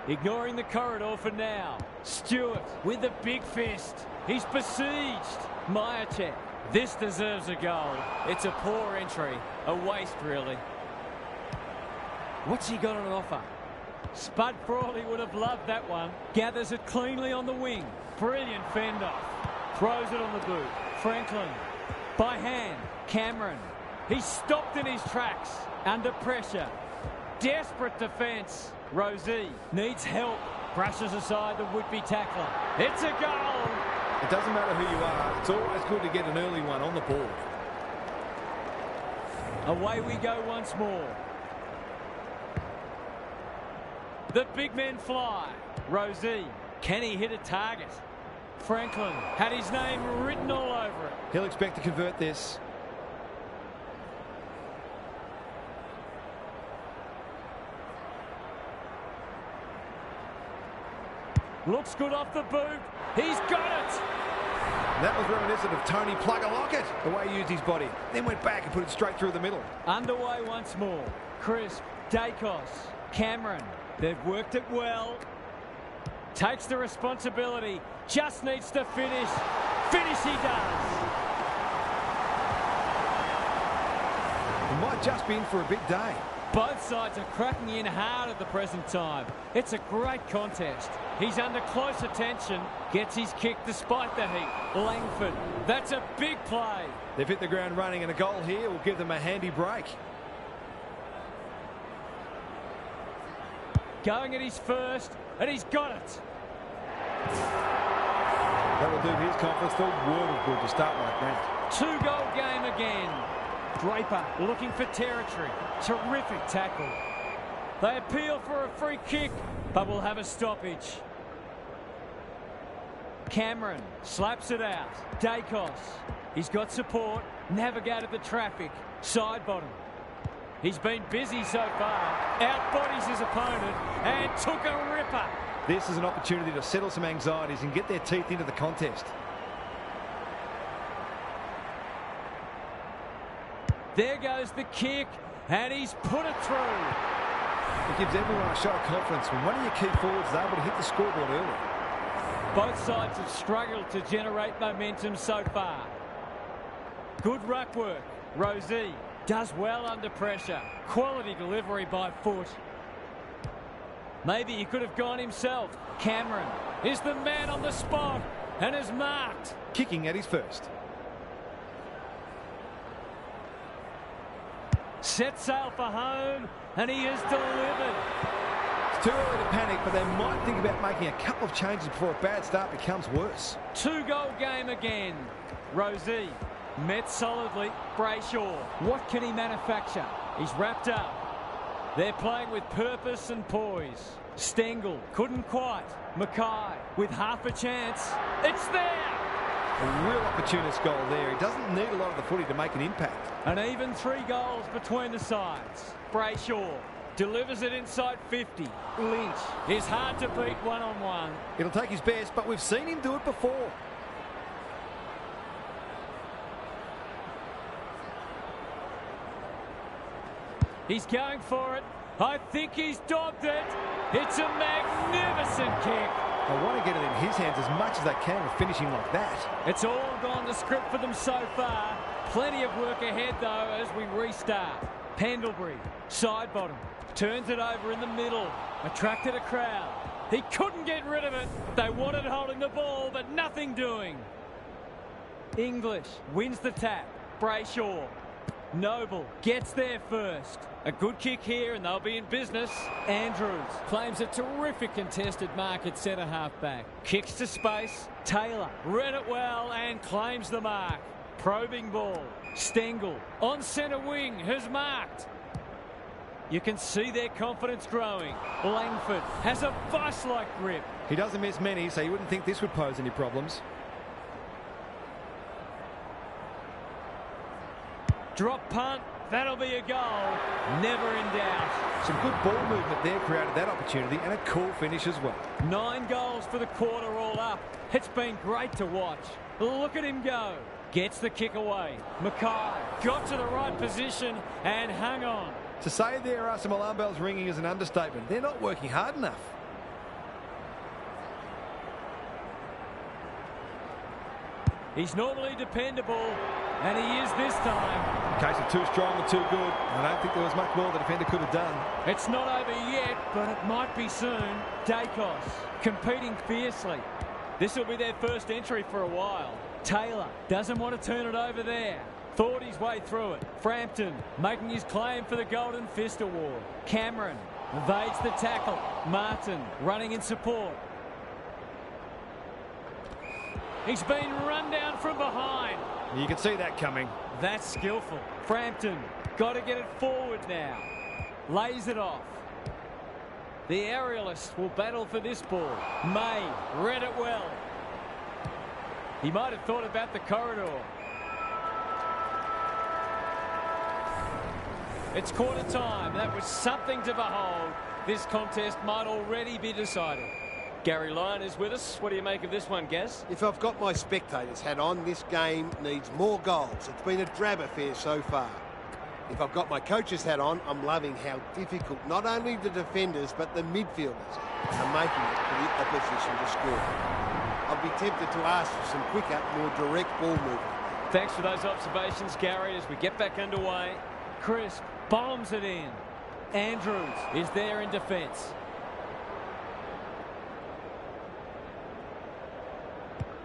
S1: Ignoring the corridor for now. Stewart with the big fist. He's besieged. Myercheck. This deserves a goal. It's a poor entry. A waste, really. What's he got on offer? Spud Frawley would have loved that one. Gathers it cleanly on the wing. Brilliant fend off. Throws it on the boot. Franklin. By hand. Cameron. He's stopped in his tracks. Under pressure. Desperate defence. Rosie needs help. Brushes aside the would-be tackler. It's a goal.
S2: It doesn't matter who you are. It's always good to get an early one on the board.
S1: Away we go once more. The big men fly. Rosie, can he hit a target? Franklin had his name written all over it.
S2: He'll expect to convert this.
S1: Looks good off the boot. He's got it.
S2: That was reminiscent of Tony Plugger Lockett, the way he used his body. Then went back and put it straight through the middle.
S1: Underway once more. Crisp, Dacos, Cameron. They've worked it well. Takes the responsibility. Just needs to finish. Finish he does.
S2: He might just be in for a big day.
S1: Both sides are cracking in hard at the present time. It's a great contest. He's under close attention. Gets his kick despite the heat. Langford. That's a big play.
S2: They've hit the ground running, and a goal here will give them a handy break.
S1: Going at his first, and he's got it.
S2: That will do his confidence the world of good to start like that.
S1: 2-goal game again. Draper looking for territory. Terrific tackle. They appeal for a free kick, but will have a stoppage. Cameron slaps it out. Dacos. He's got support. Navigated the traffic. Side bottom. He's been busy so far. Outbodies his opponent and took a ripper.
S2: This is an opportunity to settle some anxieties and get their teeth into the contest.
S1: There goes the kick, and he's put it through.
S2: It gives everyone a shot of confidence when one of your key forwards is able to hit the scoreboard early.
S1: Both sides have struggled to generate momentum so far. Good ruck work. Rosie does well under pressure. Quality delivery by foot. Maybe he could have gone himself. Cameron is the man on the spot and is marked.
S2: Kicking at his first.
S1: Set sail for home, and he has delivered.
S2: It's too early to panic, but they might think about making a couple of changes before a bad start becomes worse.
S1: 2-goal game again. Rosie met solidly. Brayshaw. What can he manufacture? He's wrapped up. They're playing with purpose and poise. Stengel couldn't quite. Mackay with half a chance. It's there!
S2: A real opportunist goal there. He doesn't need a lot of the footy to make an impact.
S1: An even 3 goals between the sides. Brayshaw delivers it inside 50. Lynch is hard to beat one-on-one.
S2: It'll take his best, but we've seen him do it before.
S1: He's going for it. I think he's dogged it. It's a magnificent kick.
S2: They want to get it in his hands as much as they can with finishing like that.
S1: It's all gone to script for them so far. Plenty of work ahead, though, as we restart. Pendlebury, side bottom, turns it over in the middle. Attracted a crowd. He couldn't get rid of it. They wanted holding the ball, but nothing doing. English wins the tap. Brayshaw. Noble gets there first. A good kick here and they'll be in business. Andrews claims a terrific contested mark at centre-half back. Kicks to space. Taylor read it well and claims the mark. Probing ball. Stengel on centre wing has marked. You can see their confidence growing. Langford has a vice-like grip.
S2: He doesn't miss many, so you wouldn't think this would pose any problems.
S1: Drop punt, that'll be a goal. Never in doubt.
S2: Some good ball movement there created that opportunity, and a cool finish as well. 9
S1: goals for the quarter all up. It's been great to watch. Look at him go. Gets the kick away. Mackay got to the right position and hung on.
S2: To say there are some alarm bells ringing is an understatement. They're not working hard enough.
S1: He's normally dependable, and he is this time.
S2: In case of too strong and too good, I don't think there was much more the defender could have done.
S1: It's not over yet, but it might be soon. Dacos competing fiercely. This will be their first entry for a while. Taylor doesn't want to turn it over there. Thought his way through it. Frampton making his claim for the Golden Fist Award. Cameron evades the tackle. Martin running in support. He's been run down from behind.
S2: You can see that coming.
S1: That's skillful. Frampton got to get it forward now. Lays it off. The aerialist will battle for this ball. May read it well. He might have thought about the corridor. It's quarter time. That was something to behold. This contest might already be decided. Gary Lyon is with us. What do you make of this one, Gaz?
S3: If I've got my spectators hat on, this game needs more goals. It's been a drab affair so far. If I've got my coach's hat on, I'm loving how difficult not only the defenders but the midfielders are making it for the opposition to score. I'd be tempted to ask for some quicker, more direct ball movement.
S1: Thanks for those observations, Gary, as we get back underway. Crisp bombs it in. Andrews is there in defence.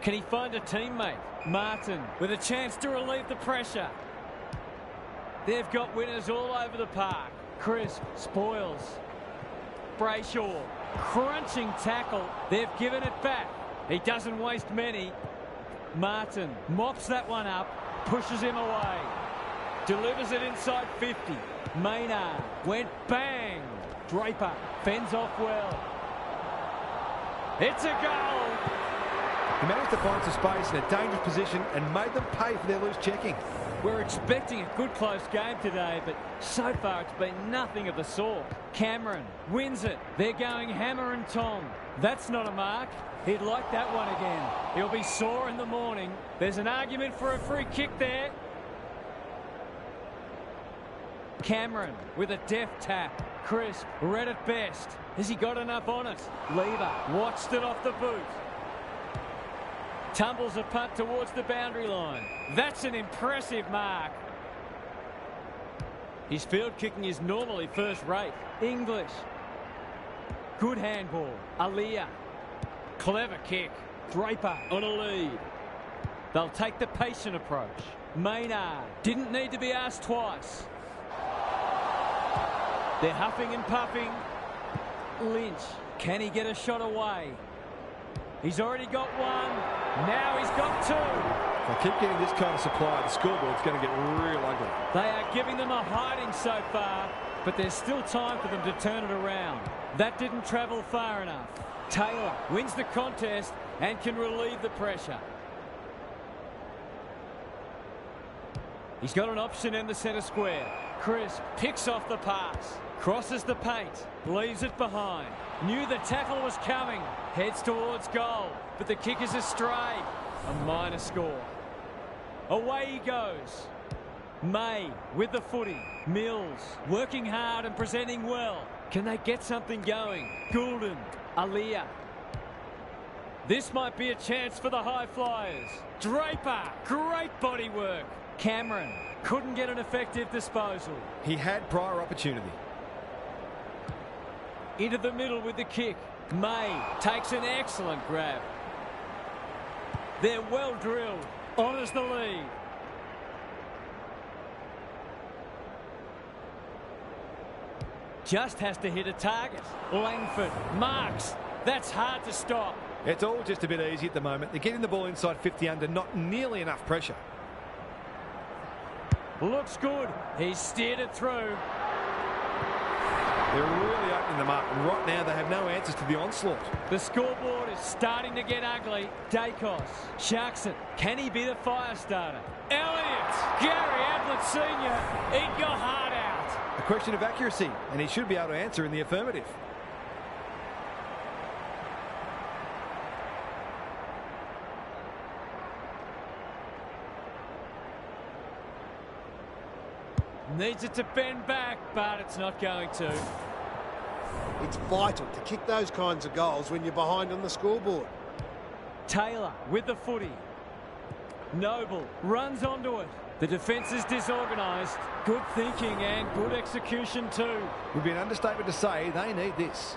S1: Can he find a teammate? Martin with a chance to relieve the pressure. They've got winners all over the park. Crisp spoils. Brayshaw, crunching tackle. They've given it back. He doesn't waste many. Martin mops that one up, pushes him away. Delivers it inside 50. Maynard went bang. Draper fends off well. It's a goal.
S2: He managed to find some space in a dangerous position and made them pay for their loose checking.
S1: We're expecting a good close game today, but so far it's been nothing of the sort. Cameron wins it. They're going hammer and tong. That's not a mark. He'd like that one again. He'll be sore in the morning. There's an argument for a free kick there. Cameron with a deft tap. Crisp read it best. Has he got enough on it? Lever watched it off the boot. Tumbles a punt towards the boundary line. That's an impressive mark. His field kicking is normally first rate. English. Good handball. Aaliyah. Clever kick. Draper on a lead. They'll take the patient approach. Maynard didn't need to be asked twice. They're huffing and puffing. Lynch. Can he get a shot away? He's already got one. Now he's got two.
S2: If they keep getting this kind of supply, the scoreboard's going to get real ugly.
S1: They are giving them a hiding so far, but there's still time for them to turn it around. That didn't travel far enough. Taylor wins the contest and can relieve the pressure. He's got an option in the centre square. Crisp picks off the pass. Crosses the paint. Leaves it behind. Knew the tackle was coming. Heads towards goal. But the kick is astray. A minor score. Away he goes. May with the footy. Mills working hard and presenting well. Can they get something going? Goulden. Aaliyah. This might be a chance for the high flyers. Draper. Great body work. Cameron couldn't get an effective disposal.
S2: He had prior opportunity.
S1: Into the middle with the kick. May takes an excellent grab. They're well drilled. Honours the lead. Just has to hit a target. Langford marks. That's hard to stop.
S2: It's all just a bit easy at the moment. They're getting the ball inside 50 under, not nearly enough pressure.
S1: Looks good. He's steered it through.
S2: They're really opening them up, and right now they have no answers to the onslaught.
S1: The scoreboard is starting to get ugly. Dacos sharks it. Can he be the fire starter? Elliott! Gary Ablett Sr. Eat your heart out.
S2: A question of accuracy, and he should be able to answer in the affirmative.
S1: Needs it to bend back, but it's not going to.
S3: It's vital to kick those kinds of goals when you're behind on the scoreboard.
S1: Taylor with the footy. Noble runs onto it. The defence is disorganised. Good thinking and good execution too.
S2: Would be an understatement to say they need this.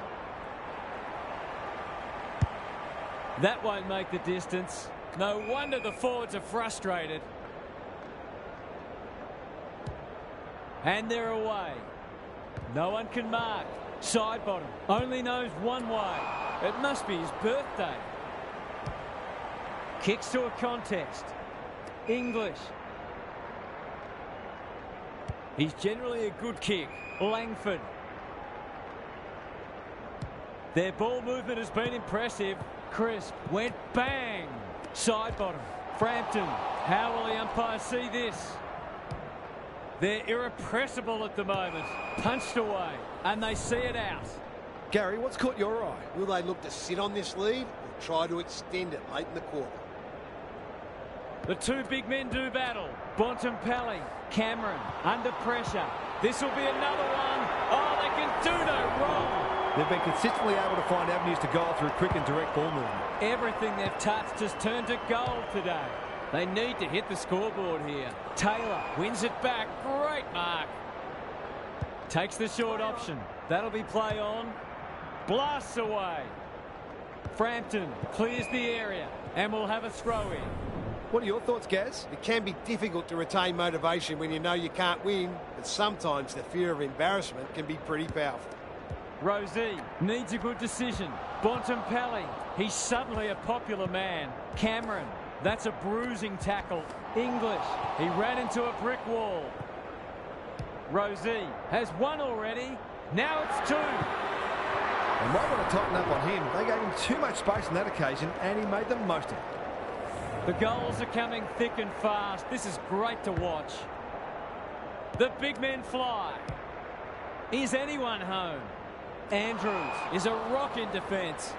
S1: That won't make the distance. No wonder the forwards are frustrated. And they're away. No one can mark. Side bottom. Only knows one way. It must be his birthday. Kicks to a contest. English. He's generally a good kick. Langford. Their ball movement has been impressive. Crisp. Went bang. Side bottom. Frampton. How will the umpire see this? They're irrepressible at the moment. Punched away. And they see it out.
S2: Gary, what's caught your eye?
S3: Will they look to sit on this lead or try to extend it late in the quarter?
S1: The two big men do battle. Bontempelli, Cameron, under pressure. This will be another one. Oh, they can do no wrong.
S2: They've been consistently able to find avenues to goal through quick and direct ball movement.
S1: Everything they've touched has turned to goal today. They need to hit the scoreboard here. Taylor wins it back. Great mark. Takes the short option. That'll be play on. Blasts away. Frampton clears the area and will have a throw in.
S2: What are your thoughts, Gaz?
S3: It can be difficult to retain motivation when you know you can't win, but sometimes the fear of embarrassment can be pretty powerful.
S1: Rosie needs a good decision. Bontempelli, he's suddenly a popular man. Cameron, that's a bruising tackle. English, he ran into a brick wall. Rosie has one already. Now it's two.
S2: They might want to tighten up on him. They gave him too much space on that occasion, and he made the most of it.
S1: The goals are coming thick and fast. This is great to watch. The big men fly. Is anyone home? Andrews is a rock in defence.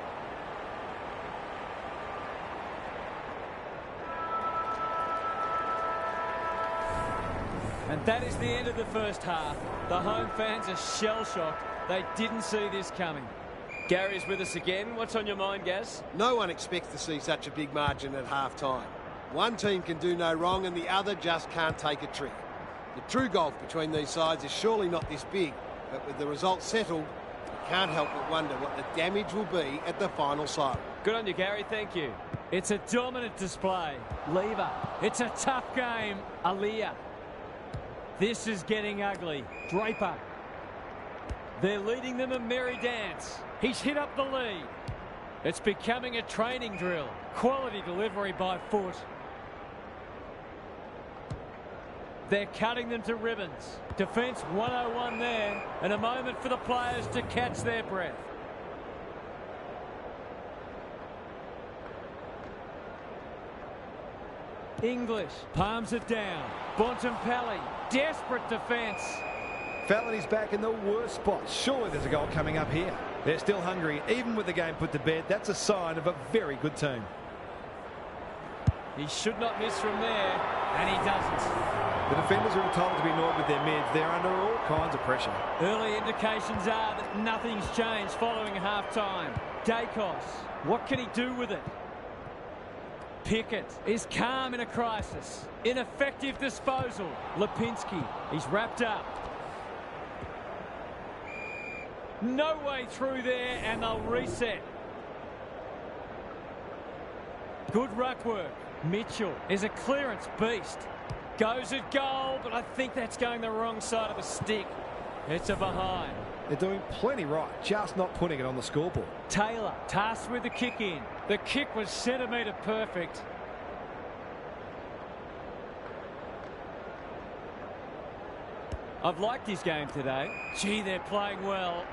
S1: And that is the end of the first half. The home fans are shell-shocked. They didn't see this coming.
S4: Gary's with us again. What's on your mind, Gaz?
S3: No one expects to see such a big margin at half-time. One team can do no wrong and the other just can't take a trick. The true gulf between these sides is surely not this big, but with the result settled, you can't help but wonder what the damage will be at the final siren.
S4: Good on you, Gary. Thank you.
S1: It's a dominant display. Lever. It's a tough game. Aaliyah. This is getting ugly. Draper. They're leading them a merry dance. He's hit up the lead. It's becoming a training drill. Quality delivery by foot. They're cutting them to ribbons. Defence 101 there. And a moment for the players to catch their breath. English palms it down. Bontempelli. Desperate defence.
S2: Fallon is back in the worst spot. Surely there's a goal coming up here. They're still hungry. Even with the game put to bed, that's a sign of a very good team.
S1: He should not miss from there, and he doesn't.
S2: The defenders are entitled to be annoyed with their mids. They're under all kinds of pressure.
S1: Early indications are that nothing's changed following half-time. Dacos, what can he do with it? Pickett is calm in a crisis. Ineffective disposal. Lipinski, he's wrapped up. No way through there, and they'll reset. Good ruck work. Mitchell is a clearance beast. Goes at goal, but I think that's going the wrong side of the stick. It's a behind.
S2: They're doing plenty right, just not putting it on the scoreboard.
S1: Taylor tasked with the kick in. The kick was centimetre perfect. I've liked his game today. Gee, they're playing well.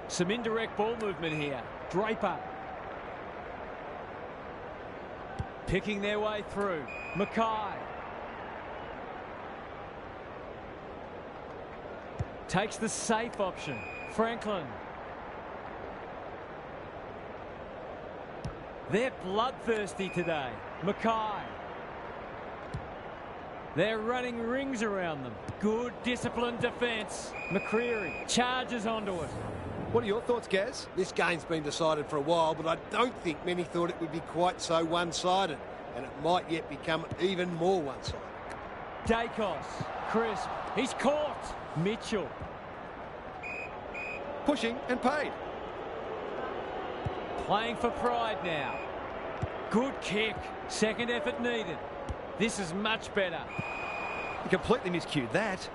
S1: Some indirect ball movement here. Draper. Picking their way through. Mackay. Takes the safe option. Franklin. They're bloodthirsty today. Mackay. They're running rings around them. Good disciplined defence. McCreary charges onto it.
S2: What are your thoughts, Gaz?
S3: This game's been decided for a while, but I don't think many thought it would be quite so one-sided, and it might yet become even more one-sided.
S1: Dacos. Crisp. He's caught. Mitchell.
S2: Pushing and paid.
S1: Playing for pride now. Good kick. Second effort needed. This is much better.
S2: He completely miscued that.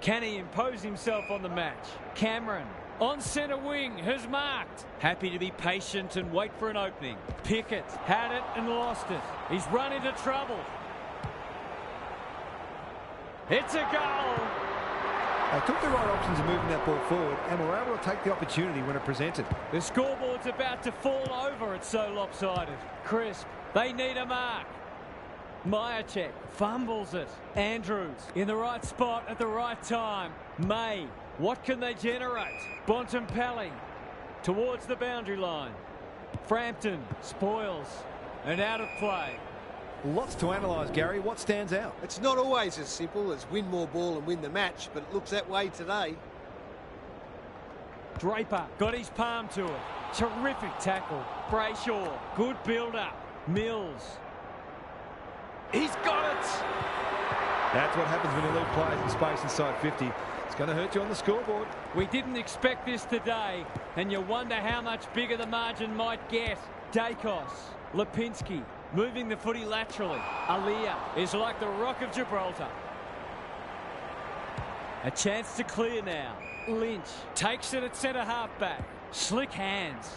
S1: Can he impose himself on the match? Cameron on centre wing has marked. Happy to be patient and wait for an opening. Pickett had it and lost it. He's run into trouble. It's a goal.
S2: They took the right options in moving that ball forward and were able to take the opportunity when it presented.
S1: The scoreboard's about to fall over. It's so lopsided. Crisp. They need a mark. Myercheck fumbles it. Andrews in the right spot at the right time. May. What can they generate? Bontempelli towards the boundary line. Frampton spoils and out of play.
S2: Lots to analyse, Gary. What stands out?
S3: It's not always as simple as win more ball and win the match, but it looks that way today.
S1: Draper got his palm to it. Terrific tackle. Brayshaw, good build-up. Mills. He's got it.
S2: That's what happens when you leave players in space inside 50. It's going to hurt you on the scoreboard.
S1: We didn't expect this today, and you wonder how much bigger the margin might get. Dacos, Lipinski, moving the footy laterally. Aliyah is like the Rock of Gibraltar. A chance to clear now. Lynch takes it at centre halfback. Slick hands.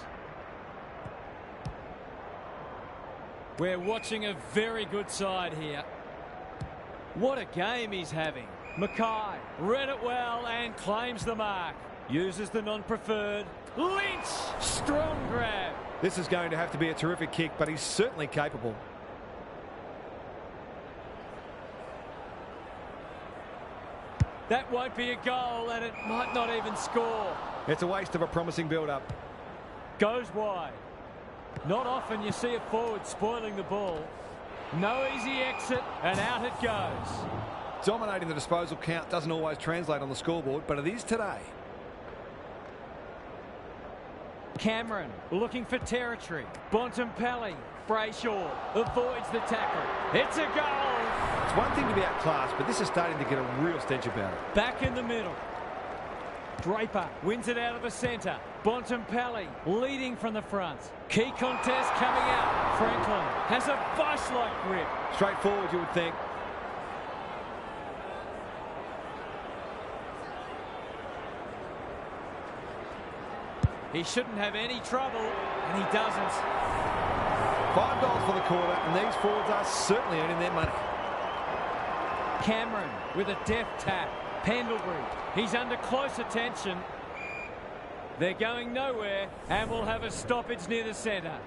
S1: We're watching a very good side here. What a game he's having. Mackay read it well and claims the mark. Uses the non-preferred. Lynch, strong grab.
S2: This is going to have to be a terrific kick, but he's certainly capable.
S1: That won't be a goal, and it might not even score.
S2: It's a waste of a promising build-up.
S1: Goes wide. Not often you see a forward spoiling the ball. No easy exit, and out it goes.
S2: Dominating the disposal count doesn't always translate on the scoreboard, but it is today.
S1: Cameron looking for territory. Bontempelli. Brayshaw avoids the tackle. It's a goal.
S2: It's one thing to be outclassed, but this is starting to get a real stench about it.
S1: Back in the middle. Draper wins it out of the centre. Bontempelli leading from the front. Key contest coming out. Franklin has a vice-like grip.
S2: Straightforward, you would think.
S1: He shouldn't have any trouble, and he doesn't.
S2: 5 goals for the quarter, and these forwards are certainly earning their money.
S1: Cameron with a deft tap. Pendlebury, he's under close attention. They're going nowhere, and we'll have a stoppage near the centre.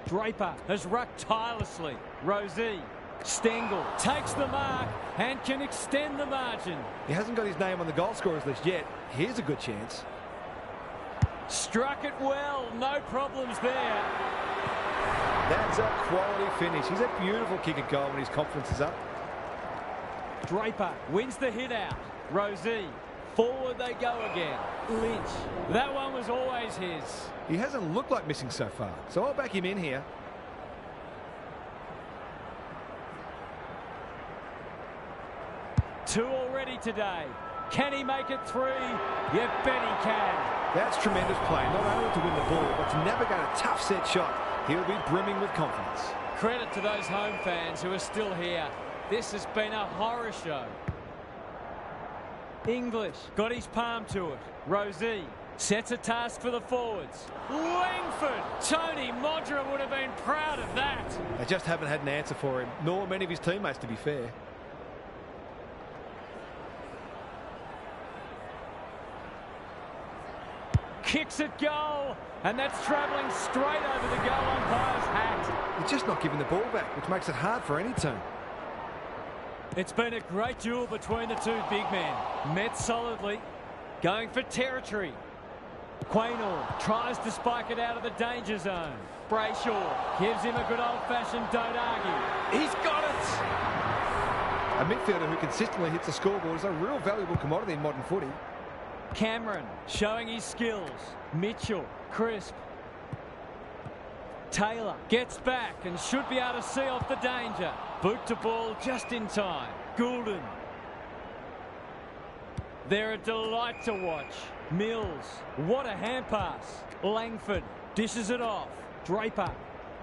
S1: Draper has rucked tirelessly. Rosie, Stengel takes the mark and can extend the margin.
S2: He hasn't got his name on the goal scorers list yet. Here's a good chance.
S1: Struck it well, no problems there.
S2: That's a quality finish. He's a beautiful kick at goal when his confidence is up.
S1: Draper wins the hit out. Rosie, forward they go again. Lynch, that one was always his.
S2: He hasn't looked like missing so far, so I'll back him in here.
S1: Two already today. Can he make it 3? You bet he can.
S2: That's tremendous play, not only to win the ball, but to navigate a tough set shot. He'll be brimming with confidence.
S1: Credit to those home fans who are still here. This has been a horror show. English got his palm to it. Rosie sets a task for the forwards. Langford! Tony Modra would have been proud of that.
S2: They just haven't had an answer for him, nor many of his teammates, to be fair.
S1: Kicks at goal, and that's travelling straight over the goal umpire's hat.
S2: He's just not giving the ball back, which makes it hard for any team.
S1: It's been a great duel between the two big men. Met solidly, going for territory. Quaynor tries to spike it out of the danger zone. Brayshaw gives him a good old-fashioned don't argue. He's got it!
S2: A midfielder who consistently hits the scoreboard is a real valuable commodity in modern footy.
S1: Cameron showing his skills. Mitchell, crisp. Taylor gets back and should be able to see off the danger. Boot to ball just in time. Goulden. They're a delight to watch. Mills, what a hand pass. Langford dishes it off. Draper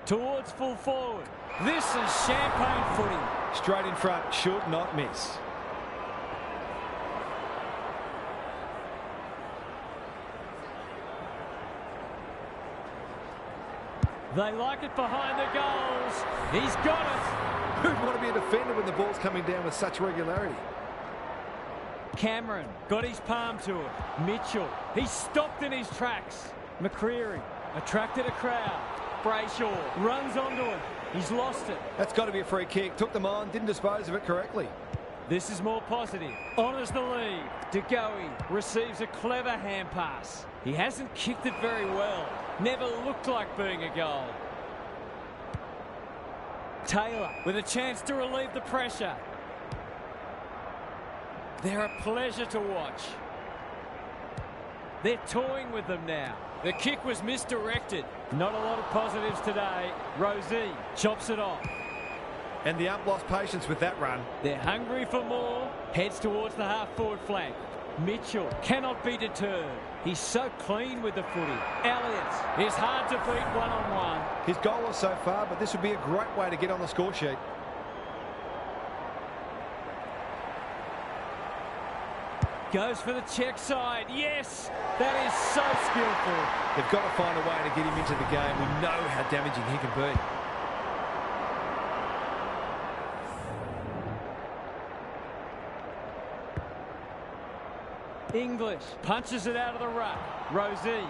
S1: towards full forward. This is champagne footy.
S2: Straight in front, should not miss.
S1: They like it behind the goals. He's got it.
S2: Who'd want to be a defender when the ball's coming down with such regularity?
S1: Cameron got his palm to it. Mitchell, he's stopped in his tracks. McCreary attracted a crowd. Brayshaw runs onto it. He's lost it.
S2: That's got to be a free kick. Took them on, didn't dispose of it correctly.
S1: This is more positive. Honours the lead. De Goey receives a clever hand pass. He hasn't kicked it very well. Never looked like being a goal. Taylor with a chance to relieve the pressure. They're a pleasure to watch. They're toying with them now. The kick was misdirected. Not a lot of positives today. Rosie chops it off.
S2: And the ump lost patience with that run.
S1: They're hungry for more. Heads towards the half-forward flank. Mitchell cannot be deterred. He's so clean with the footy. Elliott is hard to beat one-on-one.
S2: His goal so far, but this would be a great way to get on the score sheet.
S1: Goes for the check side. Yes, that is so skillful.
S2: They've got to find a way to get him into the game. We know how damaging he can be.
S1: English punches it out of the ruck. Rosie.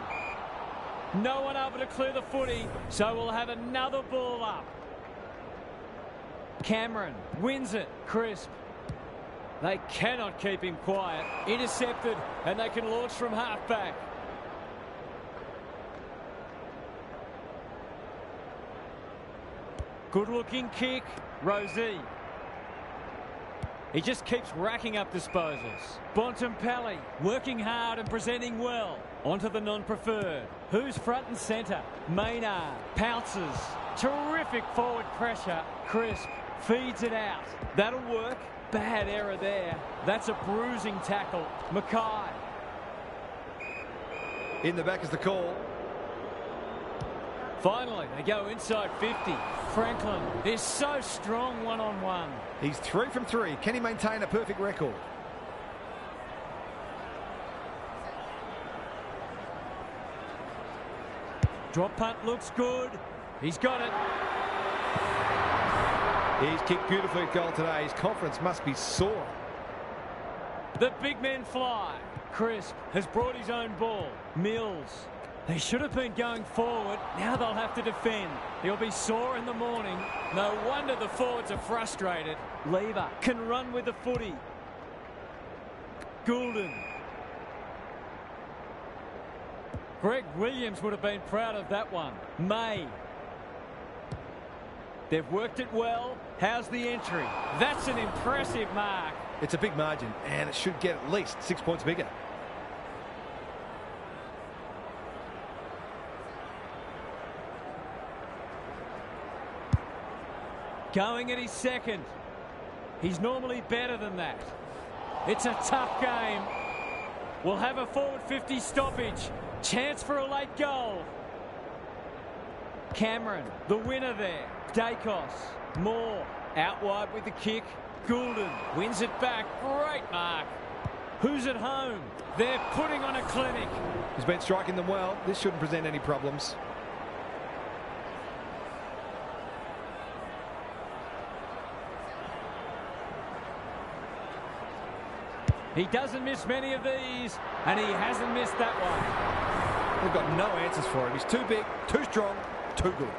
S1: No one able to clear the footy, so we'll have another ball up. Cameron wins it. Crisp. They cannot keep him quiet. Intercepted, and they can launch from half-back. Good-looking kick. Rosie. He just keeps racking up disposals. Bontempelli working hard and presenting well. Onto the non-preferred. Who's front and centre? Maynard pounces. Terrific forward pressure. Crisp feeds it out. That'll work. Bad error there. That's a bruising tackle. Mackay.
S2: In the back is the call.
S1: Finally, they go inside 50. Franklin is so strong one-on-one.
S2: He's 3 from 3. Can he maintain a perfect record?
S1: Drop punt looks good. He's got it.
S2: He's kicked beautifully at goal today. His confidence must be soaring.
S1: The big men fly. Crisp has brought his own ball. Mills. They should have been going forward. Now they'll have to defend. He'll be sore in the morning. No wonder the forwards are frustrated. Lever can run with the footy. Goulden. Greg Williams would have been proud of that one. May. They've worked it well. How's the entry? That's an impressive mark.
S2: It's a big margin, and it should get at least 6 points bigger.
S1: Going at his second. He's normally better than that. It's a tough game. We'll have a forward 50 stoppage. Chance for a late goal. Cameron, the winner there. Dacos. Moore. Out wide with the kick. Goulden wins it back. Great mark. Who's at home? They're putting on a clinic.
S2: He's been striking them well. This shouldn't present any problems.
S1: He doesn't miss many of these, and he hasn't missed that one.
S2: They've got no answers for him. He's too big, too strong, too good.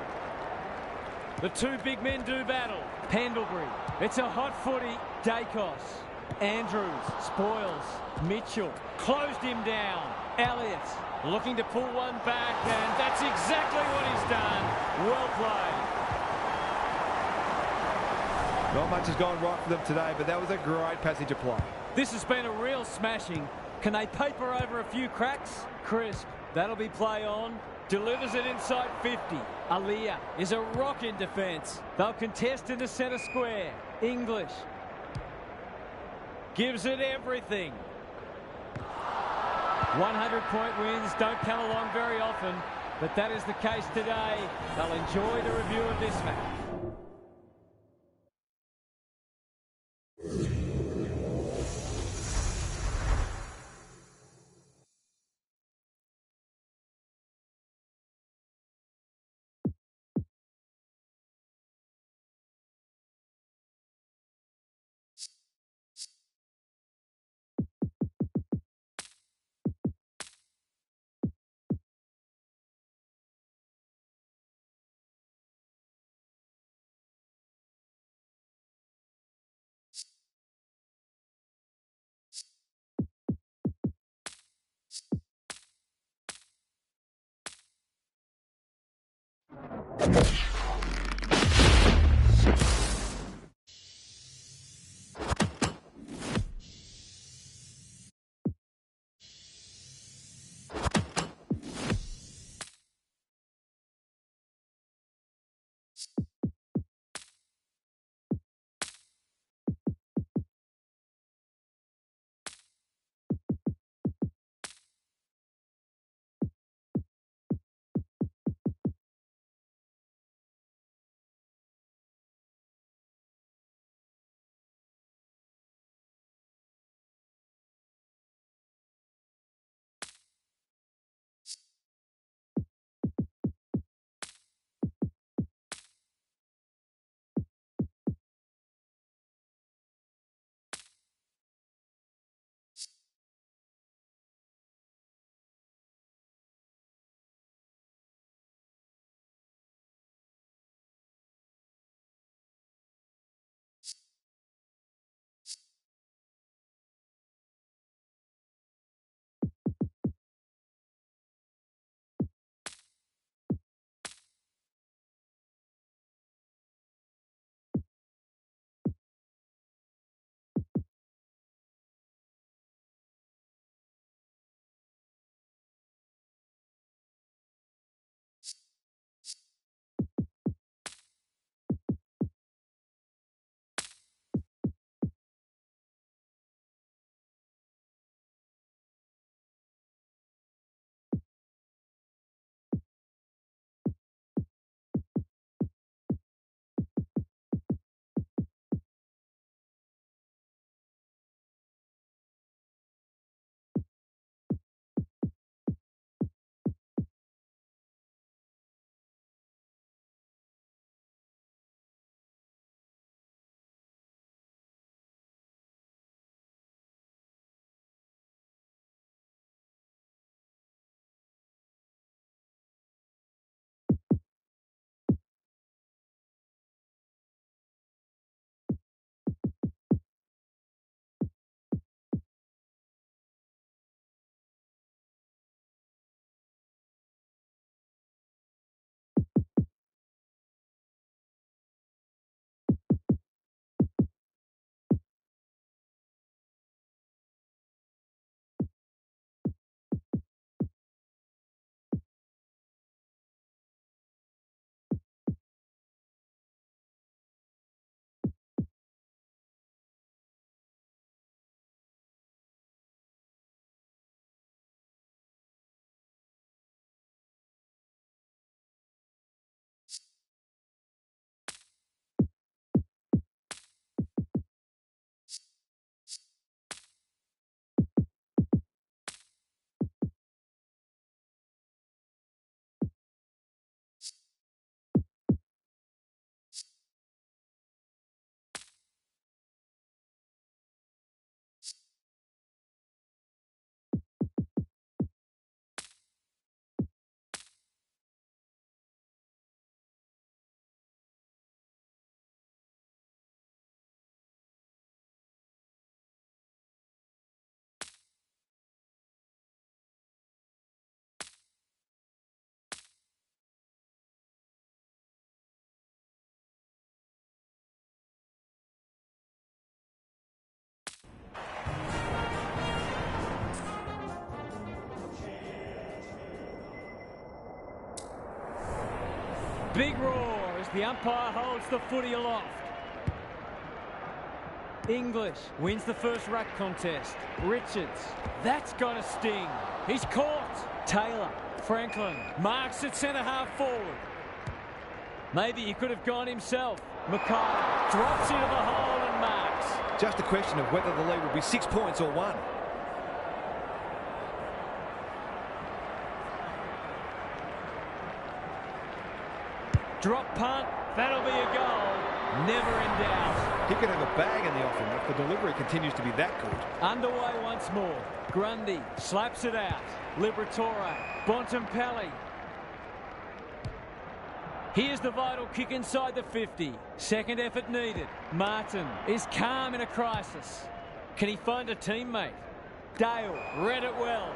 S1: The two big men do battle. Pendlebury. It's a hot footy. Dacos. Andrews. Spoils. Mitchell. Closed him down. Elliott looking to pull one back, and that's exactly what he's done. Well played.
S2: Not much has gone right for them today, but that was a great passage of play.
S1: This has been a real smashing. Can they paper over a few cracks? Crisp. That'll be play on. Delivers it inside 50. Aliyah is a rock in defence. They'll contest in the centre square. English gives it everything. 100-point wins don't come along very often, but that is the case today. They'll enjoy the review of this match. Big roar as the umpire holds the footy aloft. English wins the first ruck contest. Richards, that's got a sting. He's caught. Taylor, Franklin, marks at centre-half forward. Maybe he could have gone himself. Mackay drops into the hole and marks.
S2: Just a question of whether the lead will be 6 points or 1.
S1: Drop punt, that'll be a goal. Never in doubt.
S2: He could have a bag in the offing if the delivery continues to be that good.
S1: Underway once more. Grundy slaps it out. Liberatore, Bontempelli. Here's the vital kick inside the 50. Second effort needed. Martin is calm in a crisis. Can he find a teammate? Dale read it well.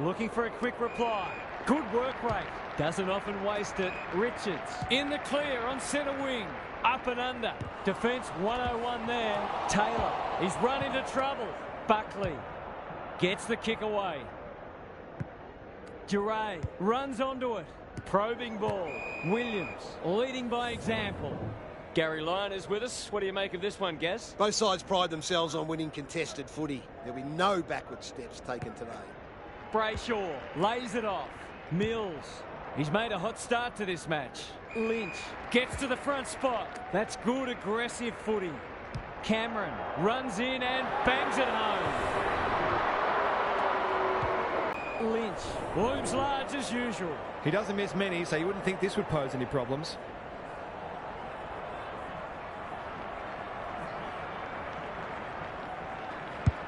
S1: Looking for a quick reply. Good work rate. Doesn't often waste it. Richards in the clear on centre wing. Up and under. Defence 101 there. Taylor, he's run into trouble. Buckley gets the kick away. Duray runs onto it. Probing ball. Williams leading by example.
S4: Gary Lyon is with us. What do you make of this one, Gaz?
S3: Both sides pride themselves on winning contested footy. There'll be no backward steps taken today.
S1: Brayshaw lays it off. Mills, he's made a hot start to this match. Lynch gets to the front spot. That's good aggressive footy. Cameron runs in and bangs it home. Lynch looms large as usual.
S2: He doesn't miss many, so you wouldn't think this would pose any problems.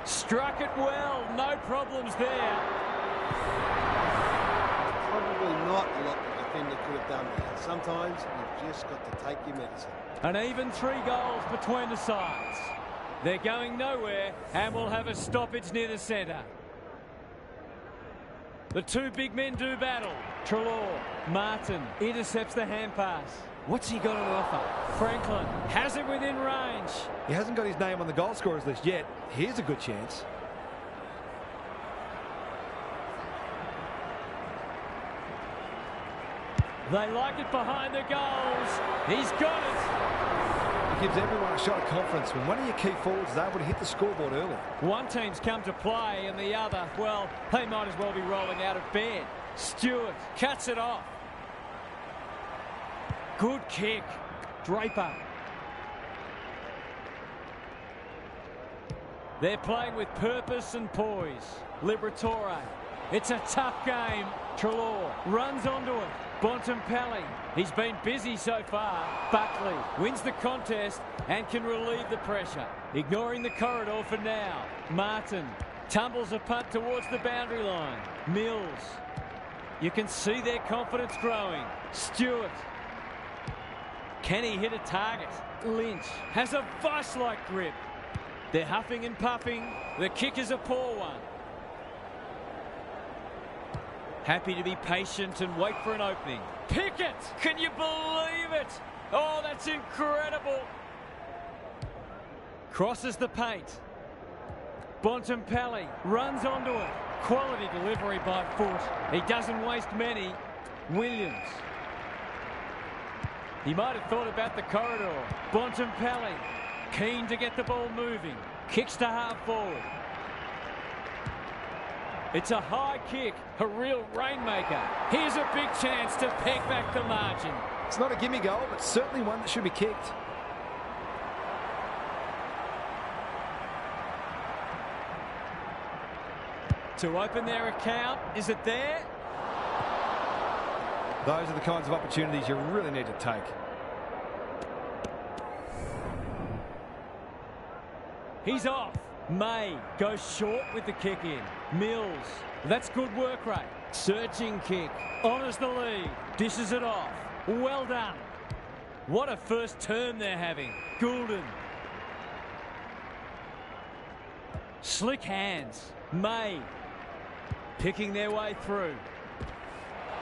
S1: Struck it well, no problems there.
S3: Probably not a lot the defender could have done there. Sometimes you've just got to take your medicine.
S1: An even 3 goals between the sides. They're going nowhere and will have a stoppage near the centre. The two big men do battle. Treloar, Martin intercepts the hand pass. What's he got on offer? Franklin has it within range.
S2: He hasn't got his name on the goal scorers list yet. Here's a good chance.
S1: They like it behind the goals. He's got it.
S2: It gives everyone a shot of confidence when one of your key forwards is able to hit the scoreboard early.
S1: One team's come to play and the other, well, they might as well be rolling out of bed. Stewart cuts it off. Good kick. Draper. They're playing with purpose and poise. Liberatore. It's a tough game. Treloar runs onto it. Bontempelli. He's been busy so far. Buckley wins the contest and can relieve the pressure. Ignoring the corridor for now. Martin tumbles a punt towards the boundary line. Mills. You can see their confidence growing. Stewart. Can he hit a target? Lynch has a vice-like grip. They're huffing and puffing. The kick is a poor one. Happy to be patient and wait for an opening. Pickett! Can you believe it? Oh, that's incredible. Crosses the paint. Bontempelli runs onto it. Quality delivery by foot. He doesn't waste many. Williams. He might have thought about the corridor. Bontempelli, keen to get the ball moving. Kicks to half forward. It's a high kick, a real rainmaker. Here's a big chance to peg back the margin.
S2: It's not a gimme goal, but certainly one that should be kicked.
S1: To open their account, is it there?
S2: Those are the kinds of opportunities you really need to take.
S1: He's off. May goes short with the kick in. Mills, that's good work rate. Searching kick, honours the lead, dishes it off. Well done. What a first term they're having. Goulden. Slick hands. May picking their way through.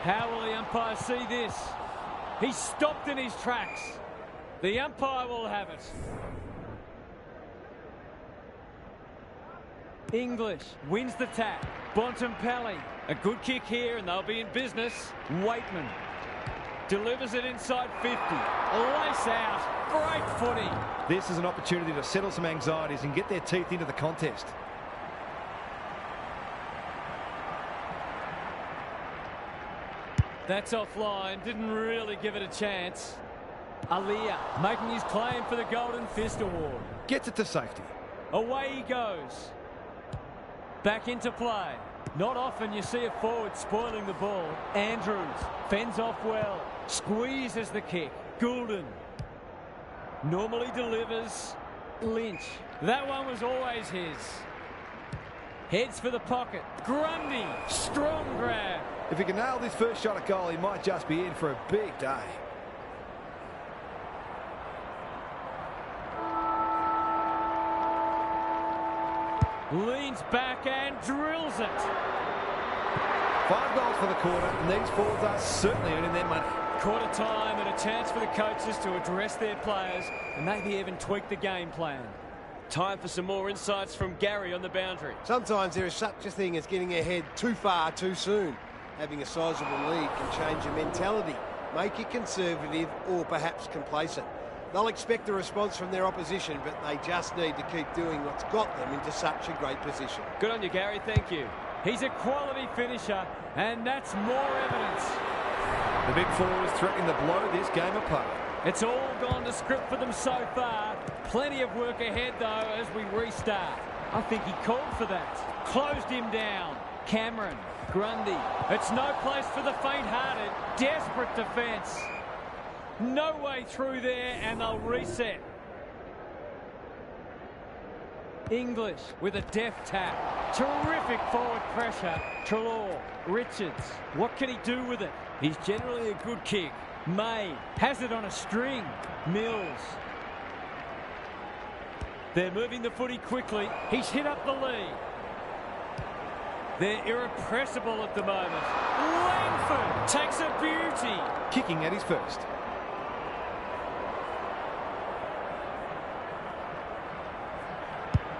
S1: How will the umpire see this? He's stopped in his tracks. The umpire will have it. English wins the tap. Bontempelli. A good kick here and they'll be in business. Waitman. Delivers it inside 50. Lace out. Great footy.
S2: This is an opportunity to settle some anxieties and get their teeth into the contest.
S1: That's offline. Didn't really give it a chance. Aliyah making his claim for the Golden Fist Award.
S2: Gets it to safety.
S1: Away he goes. Back into play. Not often you see a forward spoiling the ball. Andrews fends off well. Squeezes the kick. Goulden normally delivers. Lynch. That one was always his. Heads for the pocket. Grundy. Strong grab.
S2: If he can nail this first shot at goal, he might just be in for a big day.
S1: Leans back and drills it.
S2: 5 goals for the quarter, and these forwards are certainly earning their money.
S1: Quarter time and a chance for the coaches to address their players and maybe even tweak the game plan.
S4: Time for some more insights from Gary on the boundary.
S3: Sometimes there is such a thing as getting ahead too far too soon. Having a sizable lead can change your mentality, make you conservative or perhaps complacent. They'll expect a response from their opposition, but they just need to keep doing what's got them into such a great position.
S4: Good on you, Gary. Thank you.
S1: He's a quality finisher, and that's more evidence.
S2: The big forward is threatening to blow this game apart.
S1: It's all gone to script for them so far. Plenty of work ahead, though, as we restart. I think he called for that. Closed him down. Cameron. Grundy. It's no place for the faint-hearted. Desperate defence. No way through there, and they'll reset. English with a deft tap. Terrific forward pressure. Treloar. Richards. What can he do with it? He's generally a good kick. May has it on a string. Mills. They're moving the footy quickly. He's hit up the lead. They're irrepressible at the moment. Langford takes a beauty.
S2: Kicking at his first.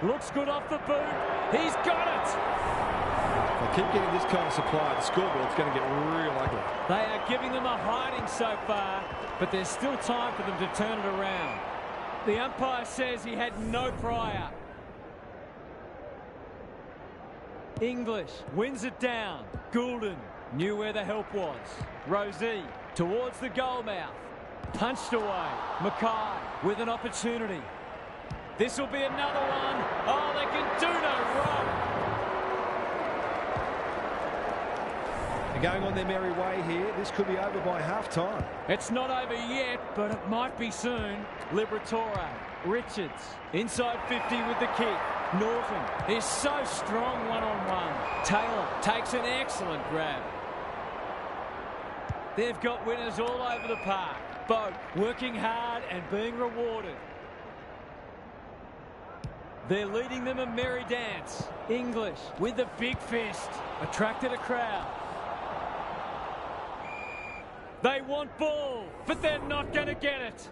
S1: Looks good off the boot. He's got it.
S2: If they keep getting this kind of supply, the scoreboard's going to get real ugly.
S1: They are giving them a hiding so far, but there's still time for them to turn it around. The umpire says he had no prior. English wins it down. Goulden knew where the help was. Rosie towards the goal mouth. Punched away. Mackay with an opportunity. This will be another one. Oh, they can do no wrong.
S2: They're going on their merry way here. This could be over by half-time.
S1: It's not over yet, but it might be soon. Liberatore. Richards inside 50 with the kick. Norton is so strong one-on-one. Taylor takes an excellent grab. They've got winners all over the park. Boat working hard and being rewarded. They're leading them a merry dance. English with the big fist. Attracted a crowd. They want ball, but they're not going to get it.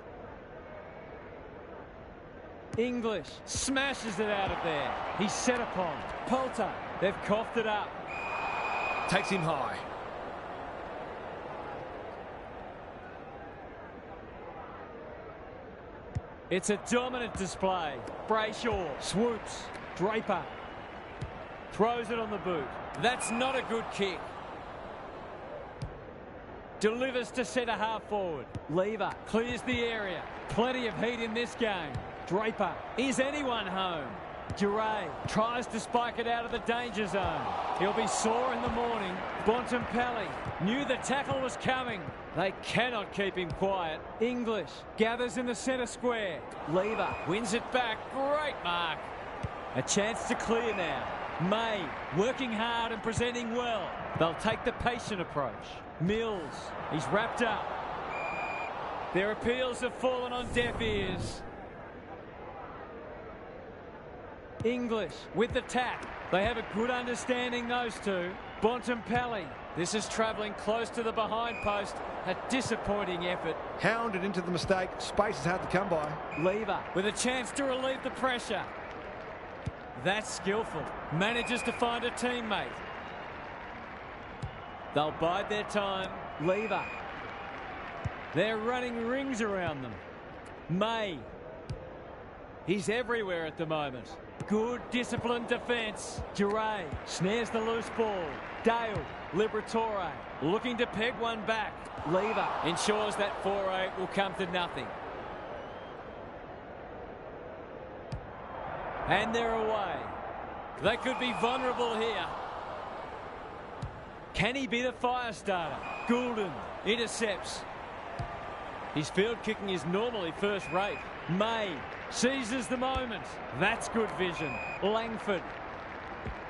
S1: English smashes it out of there. He's set upon. Poulter. They've coughed it up.
S2: Takes him high.
S1: It's a dominant display. Brayshaw swoops. Draper throws it on the boot. That's not a good kick. Delivers to centre half forward. Lever clears the area. Plenty of heat in this game. Draper, is anyone home? Duray tries to spike it out of the danger zone. He'll be sore in the morning. Bontempelli knew the tackle was coming. They cannot keep him quiet. English gathers in the centre square. Lever wins it back. Great mark. A chance to clear now. May working hard and presenting well. They'll take the patient approach. Mills, he's wrapped up. Their appeals have fallen on deaf ears. English with the tap. They have a good understanding, those two. Bontempelli. This is travelling close to the behind post. A disappointing effort.
S2: Hounded into the mistake. Space is hard to come by.
S1: Lever with a chance to relieve the pressure. That's skillful. Manages to find a teammate. They'll bide their time. Lever. They're running rings around them. May. He's everywhere at the moment. Good disciplined defence. Giray snares the loose ball. Dale. Liberatore looking to peg one back. Lever ensures that 4-8 will come to nothing. And they're away. They could be vulnerable here. Can he be the fire starter? Goulden intercepts. His field kicking is normally first rate. May seizes the moment. That's good vision. Langford.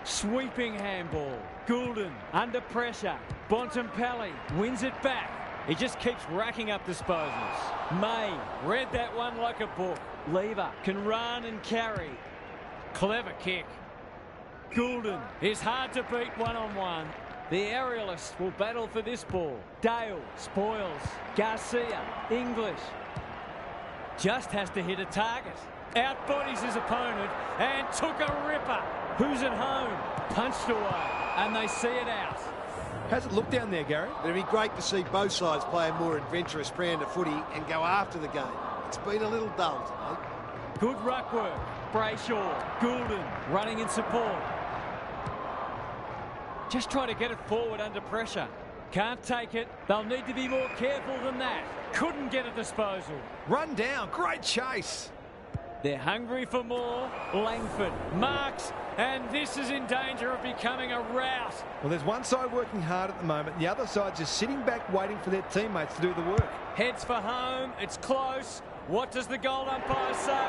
S1: Sweeping handball. Goulden under pressure. Bontempelli wins it back. He just keeps racking up disposals. May read that one like a book. Lever can run and carry. Clever kick. Goulden is hard to beat one-on-one. The aerialists will battle for this ball. Dale spoils. Garcia. English. Just has to hit a target. Outbodies his opponent and took a ripper. Who's at home? Punched away. And they see it out.
S2: How's it look down there, Gary?
S3: It'd be great to see both sides play a more adventurous brand of footy and go after the game. It's been a little dull today.
S1: Good ruck work. Brayshaw. Goulden running in support. Just try to get it forward under pressure. Can't take it. They'll need to be more careful than that. Couldn't get a disposal.
S2: Run down. Great chase.
S1: They're hungry for more. Langford marks, and this is in danger of becoming a rout.
S2: Well, there's one side working hard at the moment. The other side just sitting back waiting for their teammates to do the work.
S1: Heads for home. It's close. What does the goal umpire say?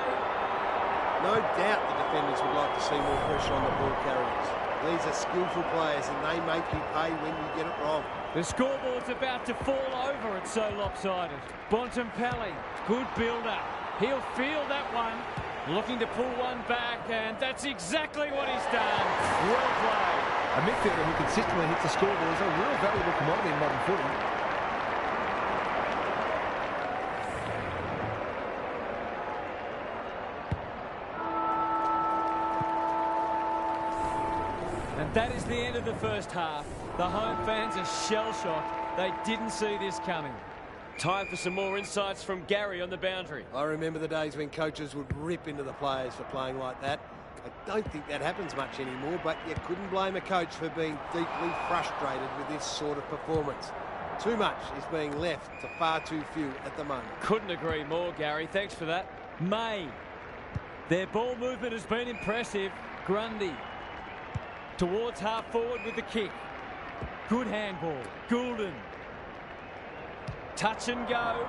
S3: No doubt the defenders would like to see more pressure on the ball carriers. These are skillful players and they make you pay when you get it wrong.
S1: The scoreboard's about to fall over. It's so lopsided. Bontempelli, good build-up. He'll field that one. Looking to pull one back, and that's exactly what he's done. Well played.
S2: A midfielder who consistently hits the scoreboard is a real valuable commodity in modern footy.
S1: And that is the end of the first half. The home fans are shell-shocked. They didn't see this coming.
S4: Time for some more insights from Gary on the boundary.
S3: I remember the days when coaches would rip into the players for playing like that. I don't think that happens much anymore, but you couldn't blame a coach for being deeply frustrated with this sort of performance. Too much is being left to far too few at the moment.
S1: Couldn't agree more, Gary. Thanks for that. May. Their ball movement has been impressive. Grundy. Towards half forward with the kick. Good handball. Goulden. Touch and go.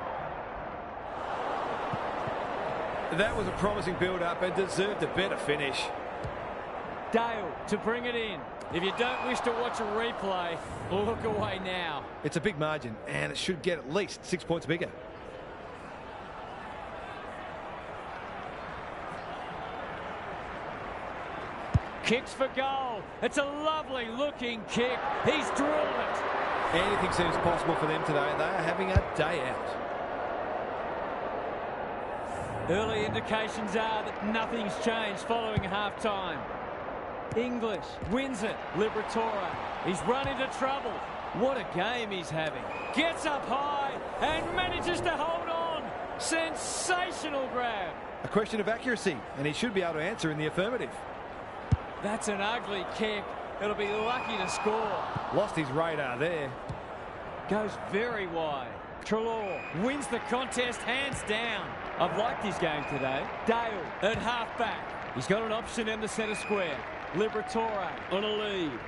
S2: That was a promising build-up and deserved a better finish.
S1: Dale to bring it in. If you don't wish to watch a replay, look away now.
S2: It's a big margin, and it should get at least 6 points bigger.
S1: Kicks for goal. It's a lovely looking kick. He's drilled it.
S2: Anything seems possible for them today. They are having a day out.
S1: Early indications are that nothing's changed following half-time. English wins it. Liberatore. He's run into trouble. What a game he's having. Gets up high and manages to hold on. Sensational grab.
S2: A question of accuracy, and he should be able to answer in the affirmative.
S1: That's an ugly kick. It'll be lucky to score.
S2: Lost his radar there.
S1: Goes very wide. Treloar wins the contest hands down. I've liked his game today. Dale at half-back. He's got an option in the centre square. Liberatore on a lead.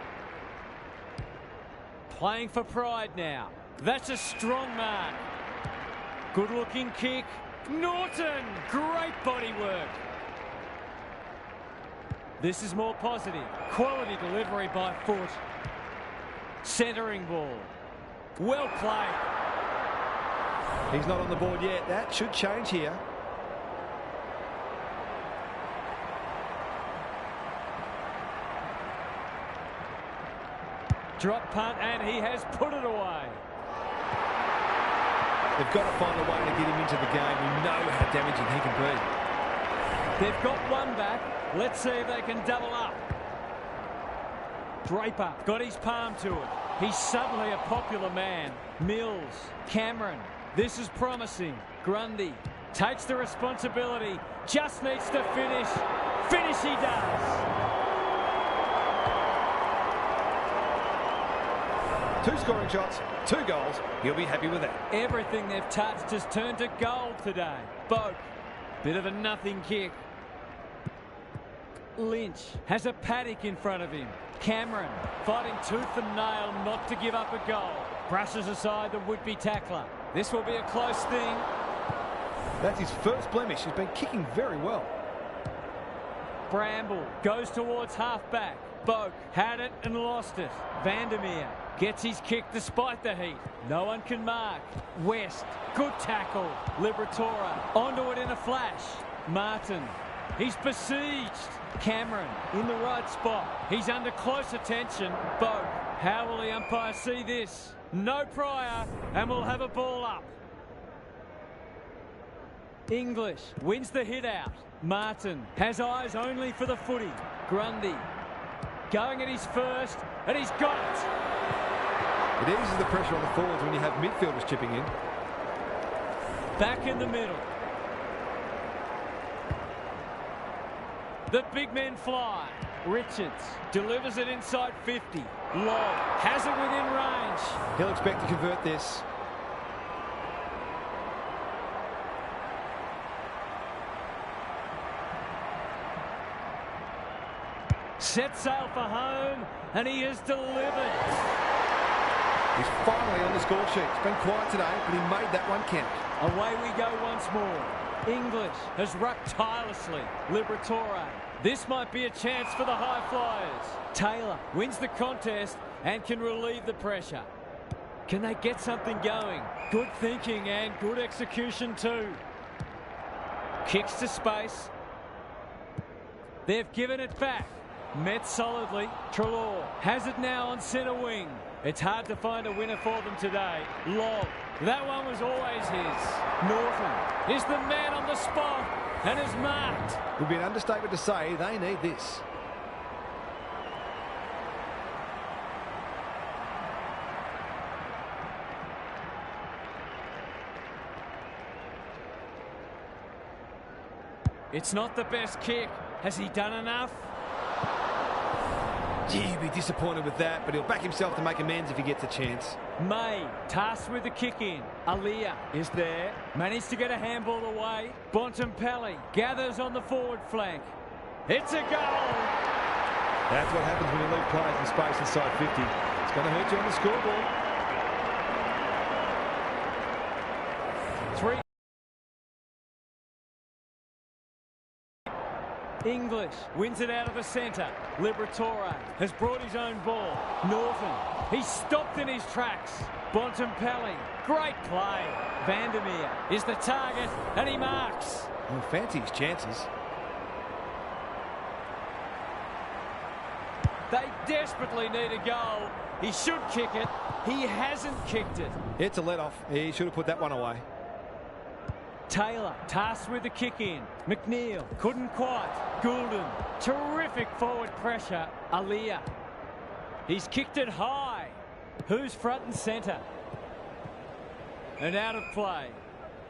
S1: Playing for pride now. That's a strong mark. Good-looking kick. Norton, great body work. This is more positive. Quality delivery by foot. Centering ball. Well played.
S2: He's not on the board yet. That should change here.
S1: Drop punt, and he has put it away.
S2: They've got to find a way to get him into the game. We know how damaging he can be.
S1: They've got one back. Let's see if they can double up. Draper got his palm to it. He's suddenly a popular man. Mills, Cameron, This is promising. Grundy takes the responsibility. Just needs to finish. Finish he does.
S2: 2 scoring shots, 2 goals. He'll be happy with that.
S1: Everything they've touched has turned to gold today. Boak. Bit of a nothing kick. Lynch has a paddock in front of him. Cameron fighting tooth and nail not to give up a goal. Brushes aside the would-be tackler. This will be a close thing.
S2: That's his first blemish. He's been kicking very well.
S1: Bramble goes towards half-back. Boak had it and lost it. Vandermeer gets his kick despite the heat. No one can mark. West, good tackle. Liberatora onto it in a flash. Martin, he's besieged. Cameron in the right spot. He's under close attention. Boak, how will the umpire see this? No prior, and we'll have a ball up. English wins the hit out. Martin has eyes only for the footy. Grundy going at his first, and he's got it.
S2: It eases the pressure on the forwards when you have midfielders chipping in.
S1: Back in the middle. The big men fly. Richards delivers it inside 50. Long has it within range.
S2: He'll expect to convert this.
S1: Set sail for home, and he has delivered.
S2: He's finally on the score sheet. It's been quiet today, but he made that one count.
S1: Away we go once more. English has rucked tirelessly. Liberatore. This might be a chance for the high flyers. Taylor wins the contest and can relieve the pressure. Can they get something going? Good thinking and good execution too. Kicks to space. They've given it back. Met solidly. Treloar has it now on centre wing. It's hard to find a winner for them today. Long. That one was always his. Norton is the man on the spot and is marked.
S2: It would be an understatement to say they need this.
S1: It's not the best kick. Has he done enough?
S2: Gee, he'd be disappointed with that, but he'll back himself to make amends if he gets a chance.
S1: May tasked with the kick in. Aliyah is there. Managed to get a handball away. Bontempelli gathers on the forward flank. It's a goal.
S2: That's what happens when you leave players in space inside 50. It's going to hurt you on the scoreboard.
S1: 3. English wins it out of the centre. Liberatore has brought his own ball. Norton, he's stopped in his tracks. Bontempelli, great play. Vandermeer is the target, and he marks.
S2: He'll fancy his chances.
S1: They desperately need a goal. He should kick it. He hasn't kicked it.
S2: It's a let-off. He should have put that one away.
S1: Taylor tasked with the kick in. McNeil couldn't quite. Goulden, terrific forward pressure. Aliyah, he's kicked it high. Who's front and centre? And out of play.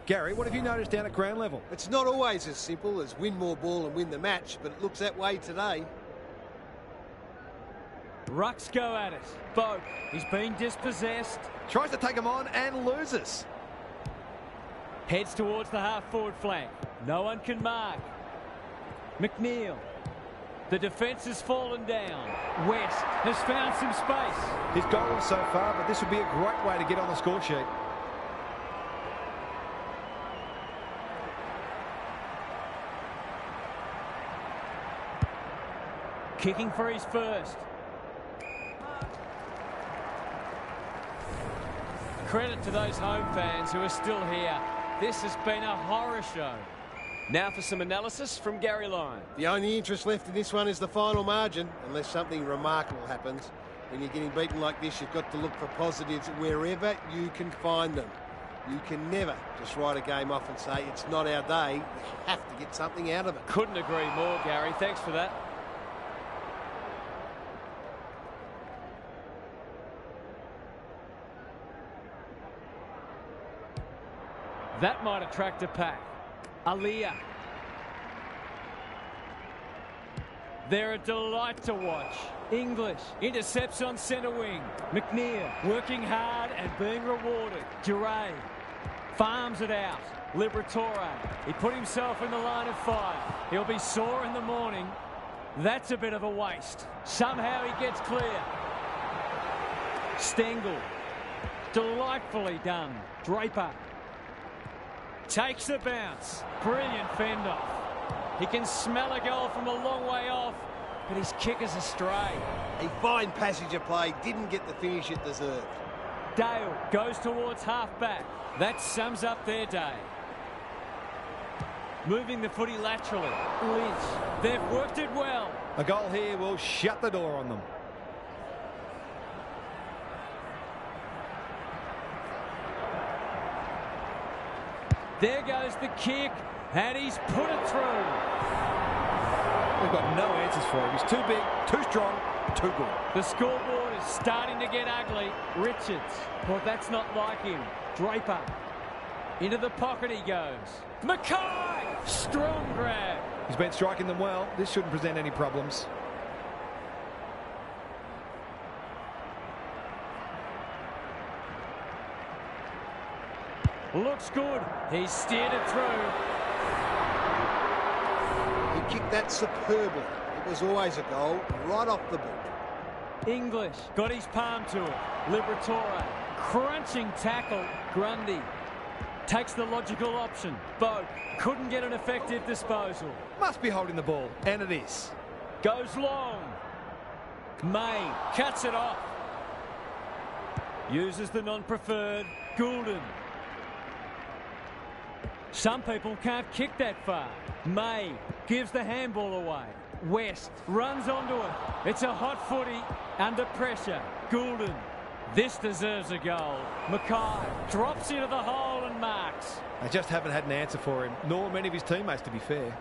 S2: Gary, what have you noticed down at ground level?
S3: It's not always as simple as win more ball and win the match, but it looks that way today.
S1: Rucks go at it. Boak, he's being dispossessed.
S2: Tries to take him on and loses.
S1: Heads towards the half-forward flank. No one can mark. McNeil. The defence has fallen down. West has found some space.
S2: He's goalless so far, but this would be a great way to get on the score sheet.
S1: Kicking for his first. Credit to those home fans who are still here. This has been a horror show.
S4: Now for some analysis from Gary Lyon.
S3: The only interest left in this one is the final margin, unless something remarkable happens. When you're getting beaten like this, you've got to look for positives wherever you can find them. You can never just write a game off and say, it's not our day. You have to get something out of it.
S4: Couldn't agree more, Gary. Thanks for that.
S1: That might attract a pack. Aliyah. They're a delight to watch. English intercepts on centre wing. McNeil working hard and being rewarded. Duray farms it out. Liberatore. He put himself in the line of fire. He'll be sore in the morning. That's a bit of a waste. Somehow he gets clear. Stengel. Delightfully done. Draper. Takes the bounce. Brilliant fend off. He can smell a goal from a long way off, but his kick is astray.
S3: A fine passage of play, didn't get the finish it deserved.
S1: Dale goes towards half-back. That sums up their day. Moving the footy laterally. Lynch. They've worked it well.
S2: A goal here will shut the door on them.
S1: There goes the kick, and he's put it through.
S2: They've got no answers for him. He's too big, too strong, too good.
S1: The scoreboard is starting to get ugly. Richards. Well, that's not like him. Draper. Into the pocket he goes. Mackay! Strong grab.
S2: He's been striking them well. This shouldn't present any problems.
S1: Looks good. He's steered it through.
S3: He kicked that superbly. It was always a goal, right off the boot.
S1: English got his palm to it. Liberatore. Crunching tackle. Grundy. Takes the logical option. Boat couldn't get an effective disposal.
S2: Must be holding the ball, and it is.
S1: Goes long. May cuts it off. Uses the non-preferred. Goulden. Some people can't kick that far. May gives the handball away. West runs onto it. It's a hot footy under pressure. Goulden. This deserves a goal. Mackay drops into the hole and marks.
S2: They just haven't had an answer for him, nor many of his teammates, to be fair.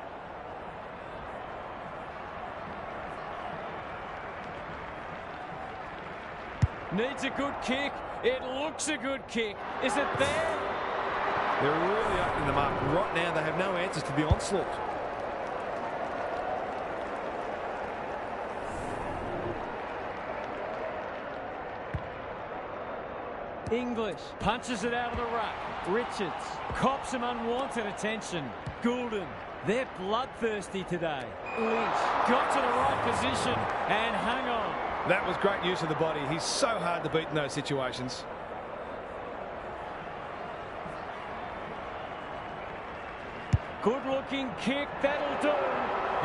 S1: Needs a good kick. It looks a good kick. Is it there?
S2: They're really opening them up. Right now, they have no answers to the onslaught.
S1: English punches it out of the ruck. Richards cops some unwanted attention. Goulden. They're bloodthirsty today. Lynch got to the right position and hung on.
S2: That was great use of the body. He's so hard to beat in those situations.
S1: Good-looking kick, that'll do.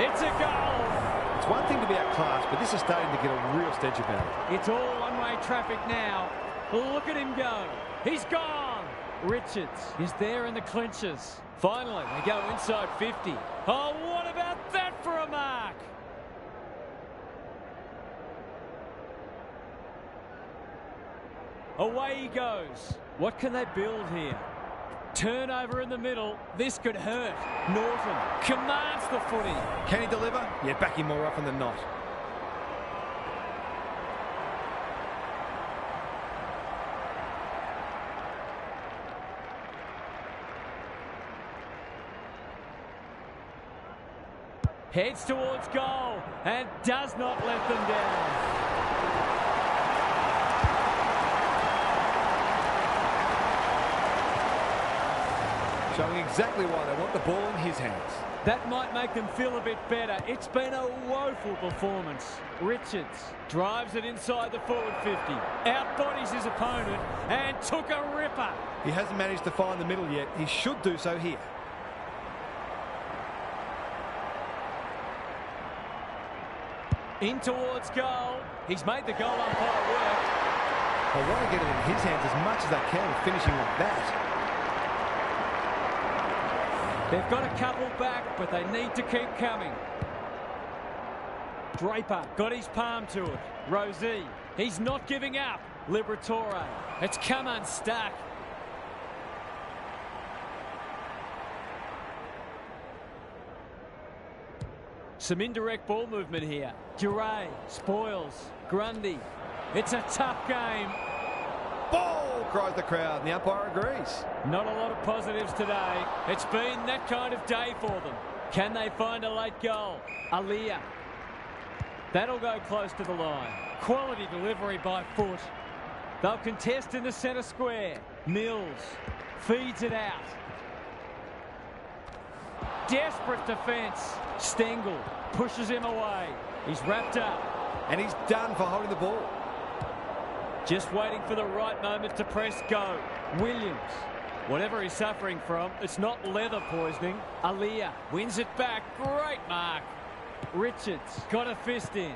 S1: It's a goal.
S2: It's one thing to be outclassed, but this is starting to get a real stench about it.
S1: It's all one-way traffic now. Look at him go. He's gone. Richards is there in the clinches. Finally, they go inside 50. Oh, what about that for a mark? Away he goes. What can they build here? Turnover in the middle. This could hurt. Norton commands the footy.
S2: Can he deliver? Yeah, back him more often than not.
S1: Heads towards goal and does not let them down.
S2: Showing exactly why they want the ball in his hands.
S1: That might make them feel a bit better. It's been a woeful performance. Richards drives it inside the forward 50. Outbodies his opponent and took a ripper.
S2: He hasn't managed to find the middle yet. He should do so here.
S1: In towards goal. He's made the goal umpire work.
S2: They want to get it in his hands as much as they can with finishing like that.
S1: They've got a couple back, but they need to keep coming. Draper got his palm to it. Rosie, he's not giving up. Liberatore, it's come unstuck. Some indirect ball movement here. Duray spoils. Grundy. It's a tough game.
S2: ball, cries the crowd, and the umpire agrees.
S1: Not a lot of positives today. It's been that kind of day for them. Can they find a late goal? Aliyah. That'll go close to the line. Quality delivery by foot. They'll contest in the centre square. Mills feeds it out. Desperate defence. Stengel pushes him away. He's wrapped up.
S2: And he's done for holding the ball.
S1: Just waiting for the right moment to press go. Williams. Whatever he's suffering from, it's not leather poisoning. Aliyah wins it back. Great mark. Richards got a fist in.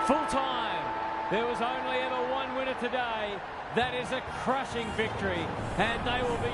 S1: Full time. There was only ever one winner today. That is a crushing victory, and they will be...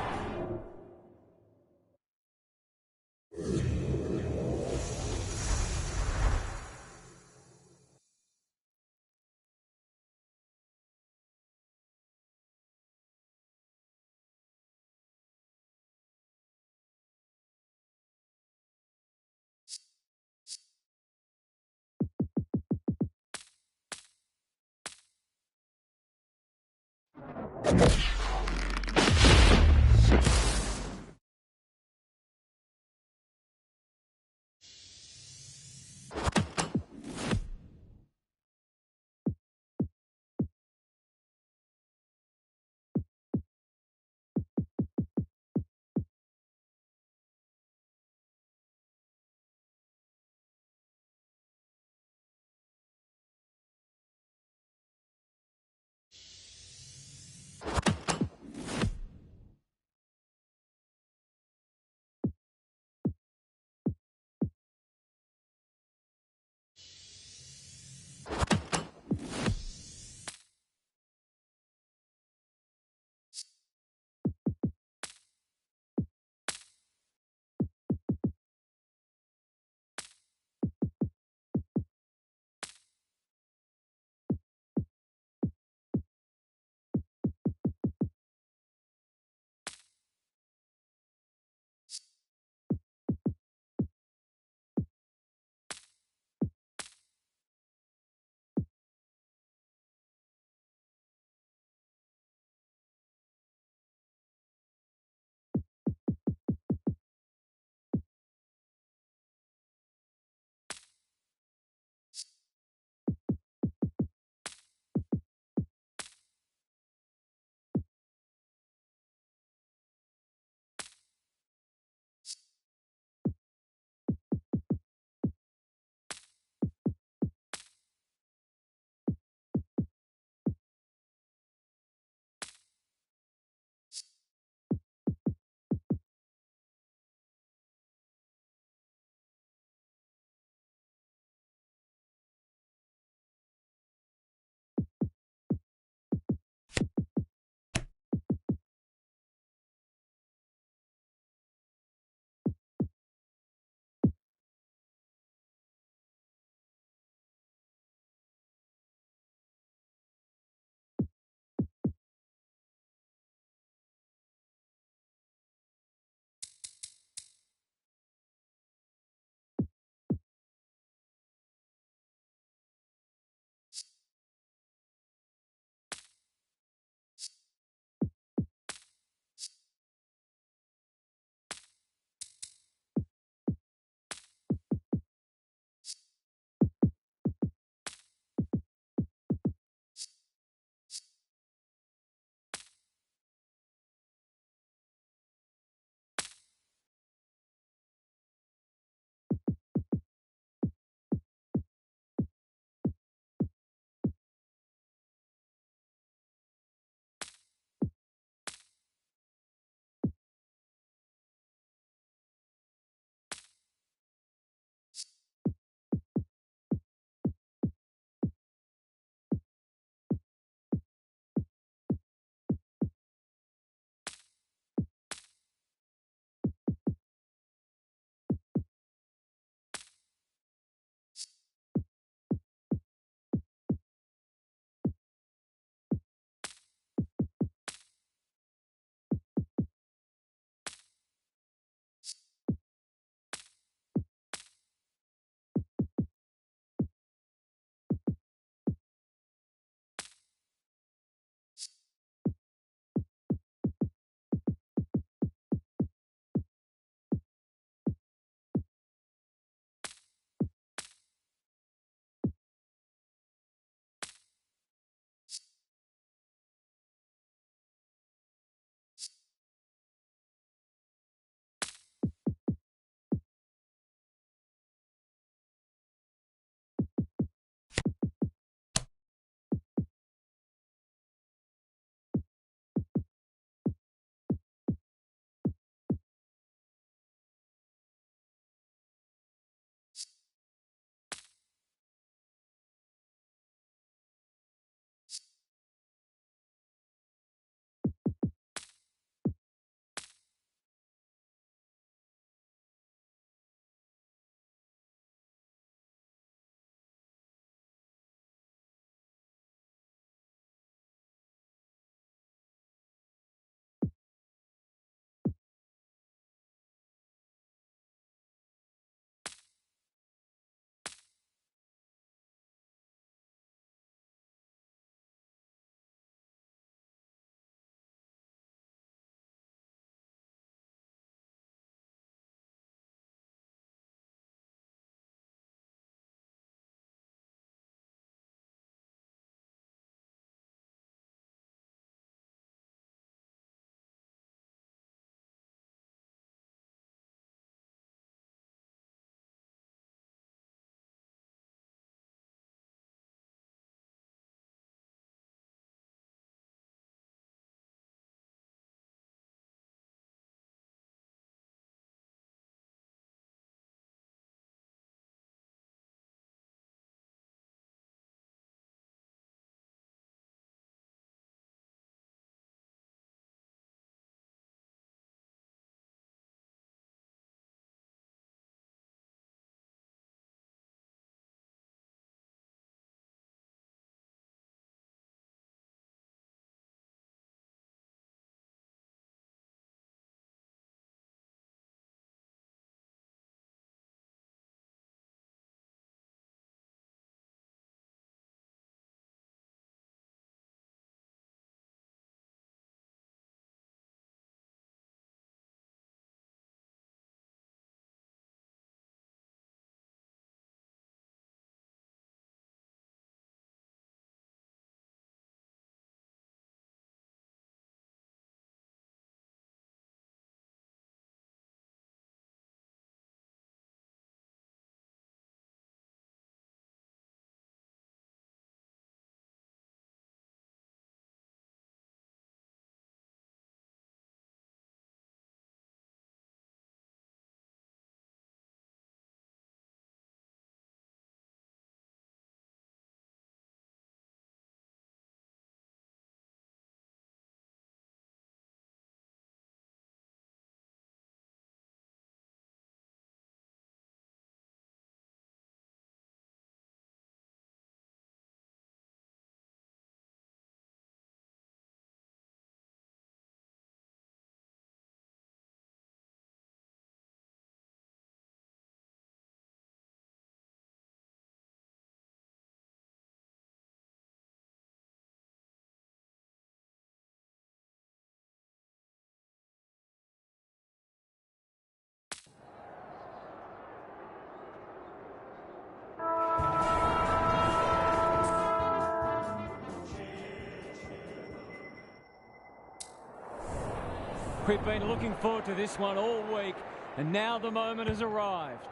S1: We've been looking forward to this one all week, and now the moment has arrived.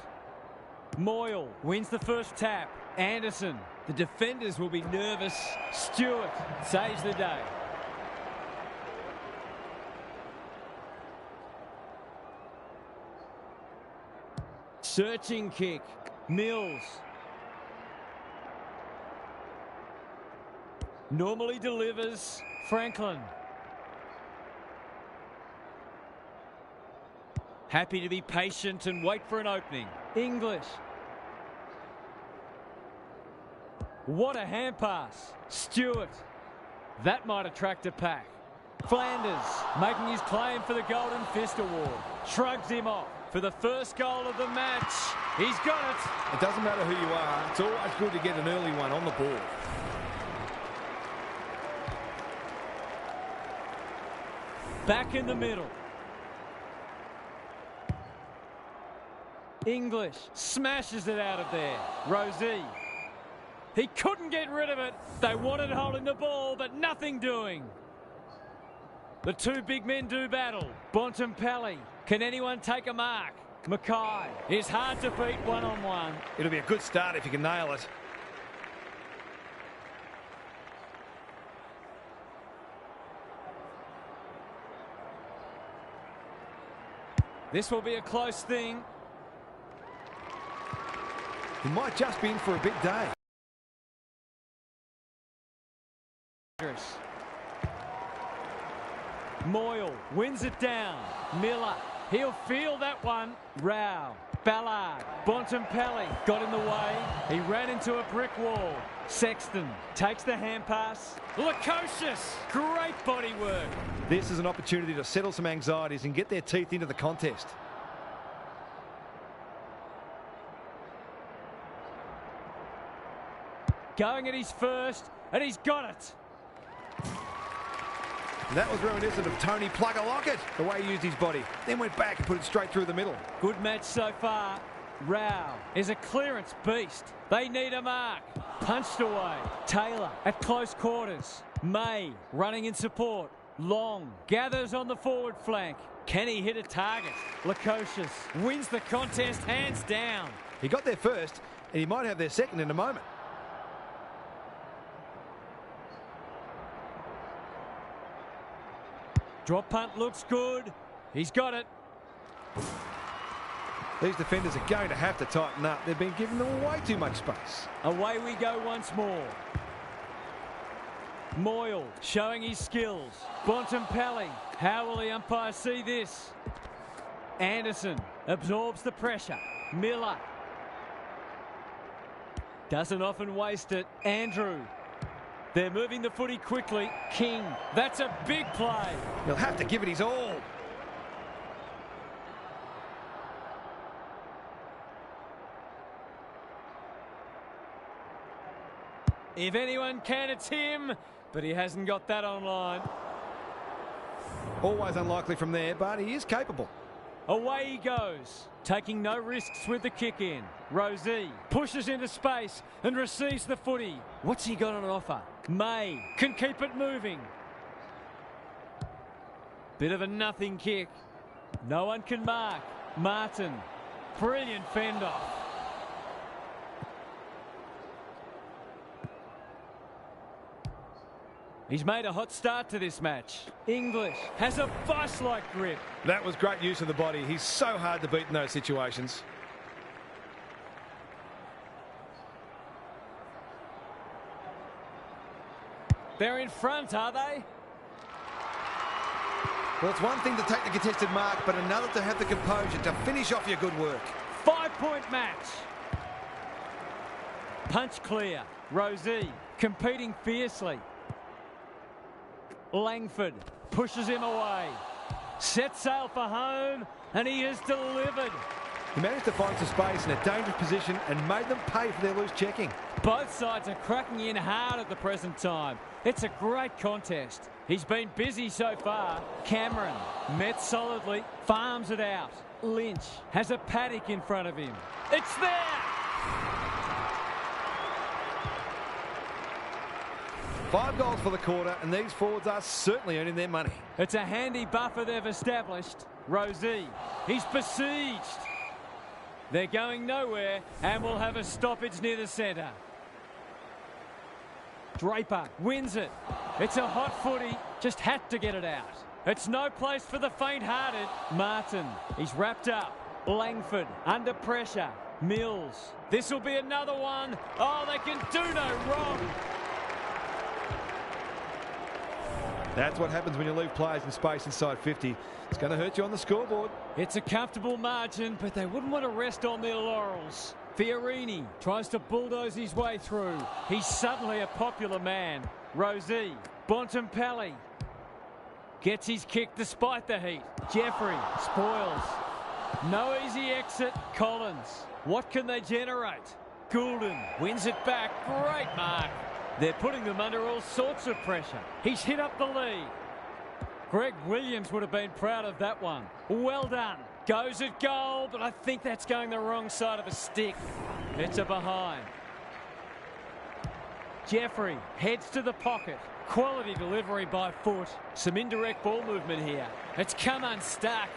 S1: Moyle wins the first tap. Anderson.
S4: The defenders will be nervous.
S1: Stewart saves the day. Searching kick. Mills. Normally delivers. Franklin. Happy to be patient and wait for an opening. English. What a hand pass. Stewart. That might attract a pack. Flanders making his claim for the Golden Fist Award. Shrugs him off for the first goal of the match. He's got it.
S2: It doesn't matter who you are. It's always good to get an early one on the board.
S1: Back in the middle. English smashes it out of there. Rosie. He couldn't get rid of it. They wanted holding the ball, but nothing doing. The two big men do battle. Bontempelli. Can anyone take a mark? Mackay is hard to beat one-on-one.
S2: It'll be a good start if you can nail it.
S1: This will be a close thing.
S2: He might just be in for a big day.
S1: Moyle wins it down. Miller, he'll feel that one. Rao, Ballard, Bontempelli got in the way. He ran into a brick wall. Sexton takes the hand pass. Lukosius, great body work.
S2: This is an opportunity to settle some anxieties and get their teeth into the contest.
S1: Going at his first, and he's got it.
S2: That was reminiscent of Tony Plugger-Lockett, the way he used his body. Then went back and put it straight through the middle.
S1: Good match so far. Rao is a clearance beast. They need a mark. Punched away. Taylor at close quarters. May running in support. Long gathers on the forward flank. Can he hit a target? Lukosius wins the contest hands down.
S2: He got there first, and he might have their second in a moment.
S1: Drop punt looks good. He's got it.
S2: These defenders are going to have to tighten up. They've been giving them way too much space.
S1: Away we go once more. Moyle showing his skills. Bontempelli. How will the umpire see this? Anderson absorbs the pressure. Miller. Doesn't often waste it. Andrew. They're moving the footy quickly. King. That's a big play.
S2: He'll have to give it his all.
S1: If anyone can, it's him. But he hasn't got that online.
S2: Always unlikely from there, but he is capable.
S1: Away he goes, taking no risks with the kick in. Rosie pushes into space and receives the footy. What's he got on offer? May can keep it moving. Bit of a nothing kick. No one can mark. Martin, brilliant fend off. He's made a hot start to this match. English has a vice-like grip.
S2: That was great use of the body. He's so hard to beat in those situations.
S1: They're in front, are they?
S2: Well, it's one thing to take the contested mark, but another to have the composure to finish off your good work.
S1: 5-point match. Punch clear. Rosie competing fiercely. Langford pushes him away. Sets sail for home, and he has delivered.
S2: He managed to find some space in a dangerous position and made them pay for their loose checking.
S1: Both sides are cracking in hard at the present time. It's a great contest. He's been busy so far. Cameron met solidly, farms it out. Lynch has a paddock in front of him. It's there!
S2: 5 goals for the quarter, and these forwards are certainly earning their money.
S1: It's a handy buffer they've established. Rosie, he's besieged. They're going nowhere, and we'll have a stoppage near the centre. Draper wins it. It's a hot footy, just had to get it out. It's no place for the faint-hearted. Martin, he's wrapped up. Langford, under pressure. Mills, this will be another one. Oh, they can do no wrong.
S2: That's what happens when you leave players in space inside 50. It's going to hurt you on the scoreboard.
S1: It's a comfortable margin, but they wouldn't want to rest on their laurels. Fiorini tries to bulldoze his way through. He's suddenly a popular man. Rosie, Bontempelli gets his kick despite the heat. Jeffrey spoils. No easy exit. Collins, what can they generate? Goulden wins it back. Great mark. They're putting them under all sorts of pressure. He's hit up the lead. Greg Williams would have been proud of that one. Well done. Goes at goal, but I think that's going the wrong side of the stick. It's a behind. Jeffrey heads to the pocket. Quality delivery by foot. Some indirect ball movement here. It's come unstuck.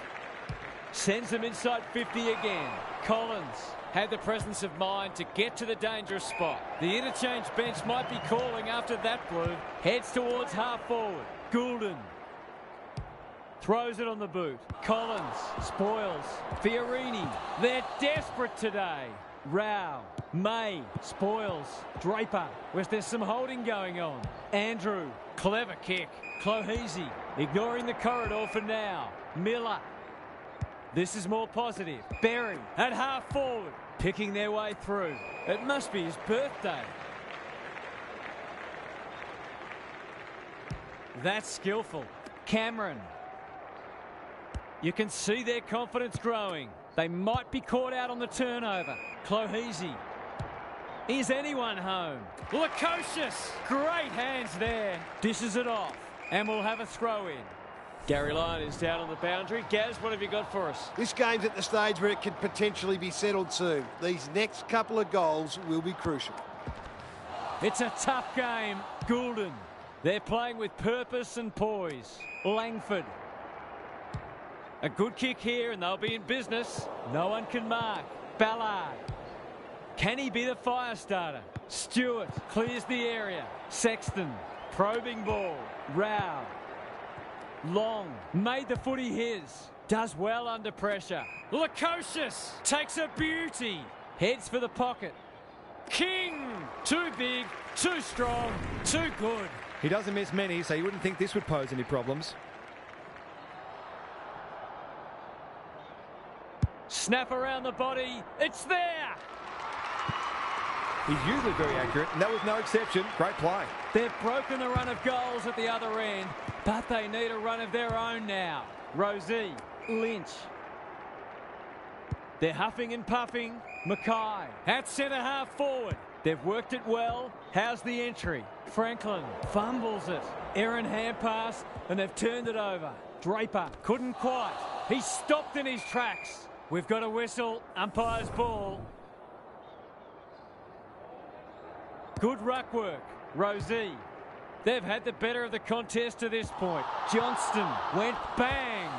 S1: Sends them inside 50 again. Collins had the presence of mind to get to the dangerous spot. The interchange bench might be calling after that blue. Heads towards half forward. Goulden throws it on the boot. Collins spoils. Fiorini, they're desperate today. Rao, May spoils. Draper, where's there's some holding going on. Andrew, clever kick. Clohesi ignoring the corridor for now. Miller. This is more positive. Berry at half forward, picking their way through. It must be his birthday. That's skillful. Cameron. You can see their confidence growing. They might be caught out on the turnover. Clohesi. Is anyone home? Lukosius. Great hands there. Dishes it off. And we'll have a throw in. Gary Lyon is down on the boundary. Gaz, what have you got for us?
S3: This game's at the stage where it could potentially be settled soon. These next couple of goals will be crucial.
S1: It's a tough game. Goulden. They're playing with purpose and poise. Langford. A good kick here and they'll be in business. No one can mark. Ballard. Can he be the fire starter? Stewart clears the area. Sexton. Probing ball. Rao. Long made the footy his. Does well under pressure. Lukosius takes a beauty. Heads for the pocket. King. Too big, too strong, too good.
S2: He doesn't miss many, so you wouldn't think this would pose any problems.
S1: Snap around the body. It's there.
S2: He's usually very accurate, and that was no exception. Great play.
S1: They've broken the run of goals at the other end, but they need a run of their own now. Rosie, Lynch. They're huffing and puffing. Mackay at centre half forward. They've worked it well. How's the entry? Franklin fumbles it. Aaron hand pass, and they've turned it over. Draper couldn't quite. He stopped in his tracks. We've got a whistle. Umpire's ball. Good ruck work. Rosie. They've had the better of the contest to this point. Johnston went bang.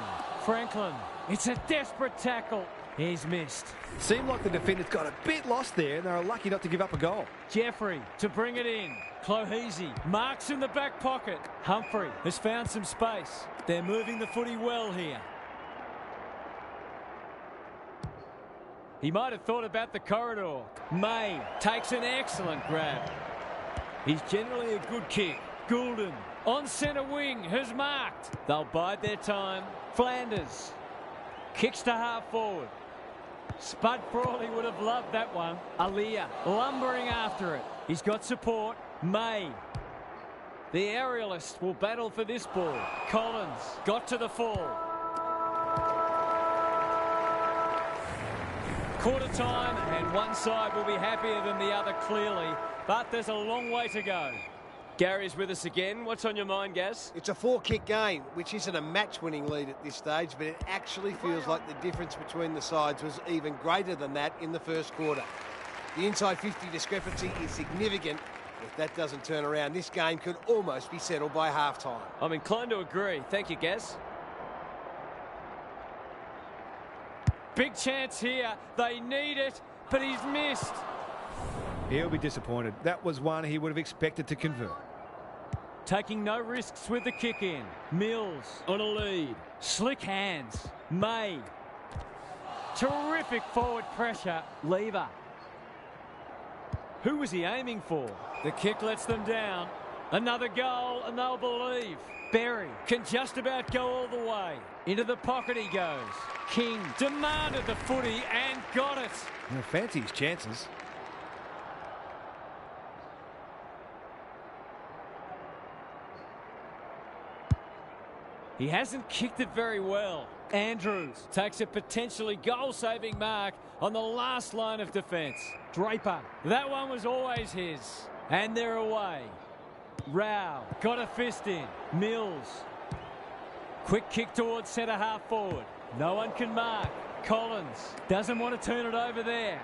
S1: Franklin. It's a desperate tackle. He's missed.
S2: Seemed like the defenders got a bit lost there, and they were lucky not to give up a goal.
S1: Jeffrey to bring it in. Clohesi marks in the back pocket. Humphrey has found some space. They're moving the footy well here. He might have thought about the corridor. May takes an excellent grab. He's generally a good kick. Goulden on centre wing has marked. They'll bide their time. Flanders kicks to half forward. Spud Frawley would have loved that one. Aaliyah lumbering after it. He's got support. May. The aerialist will battle for this ball. Collins got to the fall. Quarter time, and one side will be happier than the other clearly, but there's a long way to go.
S4: Gary's with us again. What's on your mind, Gaz?
S3: It's a 4-kick game, which isn't a match-winning lead at this stage, but it actually feels like the difference between the sides was even greater than that in the first quarter. The inside 50 discrepancy is significant, If that doesn't turn around, this game could almost be settled by half-time.
S4: I'm inclined to agree. Thank you, Gaz.
S1: Big chance here. They need it, but he's missed.
S2: He'll be disappointed. That was one he would have expected to convert.
S1: Taking no risks with the kick in. Mills on a lead. Slick hands. May. Terrific forward pressure. Lever. Who was he aiming for? The kick lets them down. Another goal and they'll believe. Berry can just about go all the way. Into the pocket he goes. King demanded the footy and got it.
S2: Fancy his chances.
S1: He hasn't kicked it very well. Andrews takes a potentially goal-saving mark on the last line of defence. Draper, that one was always his. And they're away. Rao got a fist in. Mills. Quick kick towards centre half forward. No one can mark. Collins doesn't want to turn it over there.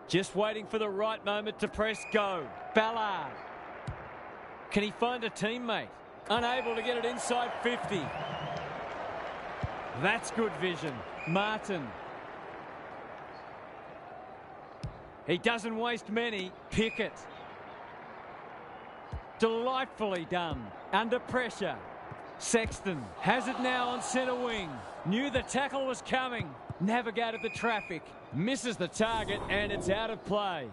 S1: Just waiting for the right moment to press go. Ballard. Can he find a teammate? Unable to get it inside 50. That's good vision. Martin. He doesn't waste many. Pickett. Delightfully done. Under pressure. Sexton has it now on centre wing. Knew the tackle was coming. Navigated the traffic. Misses the target and it's out of play.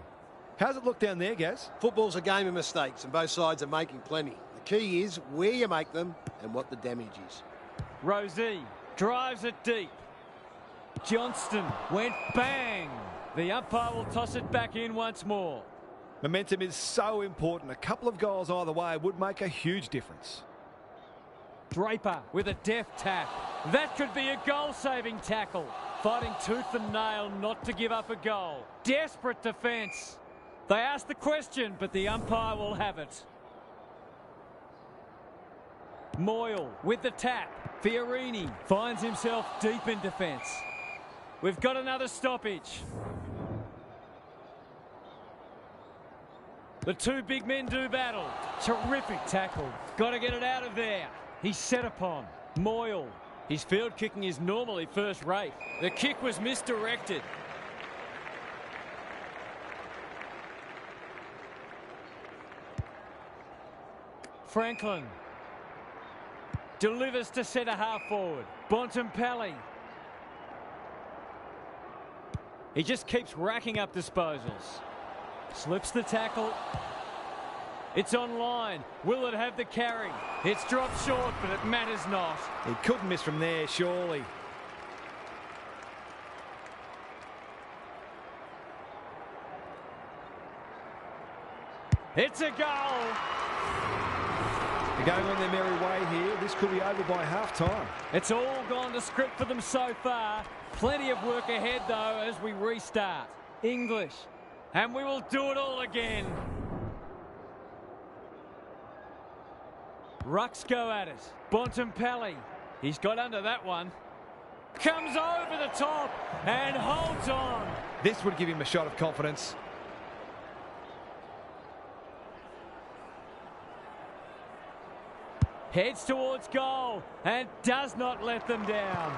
S2: How's it look down there, Gaz?
S3: Football's a game of mistakes and both sides are making plenty. The key is where you make them and what the damage is.
S1: Rosie drives it deep. Johnston went bang. The umpire will toss it back in once more.
S2: Momentum is so important. A couple of goals either way would make a huge difference.
S1: Draper with a deft tap. That could be a goal-saving tackle. Fighting tooth and nail not to give up a goal. Desperate defence. They asked the question, but the umpire will have it. Moyle with the tap. Fiorini finds himself deep in defence. We've got another stoppage. The two big men do battle. Terrific tackle. Got to get it out of there. He's set upon. Moyle. His field kicking is normally first rate. The kick was misdirected. Franklin delivers to centre half forward. Bontempelli. He just keeps racking up disposals. Slips the tackle. It's on line. Will it have the carry? It's dropped short, but it matters not.
S2: He couldn't miss from there, surely.
S1: It's a goal.
S2: They're going on their merry way here. This could be over by half-time.
S1: It's all gone to script for them so far. Plenty of work ahead, though, as we restart. English. And we will do it all again. Rucks go at it. Bontempelli. He's got under that one. Comes over the top and holds on.
S2: This would give him a shot of confidence.
S1: Heads towards goal and does not let them down.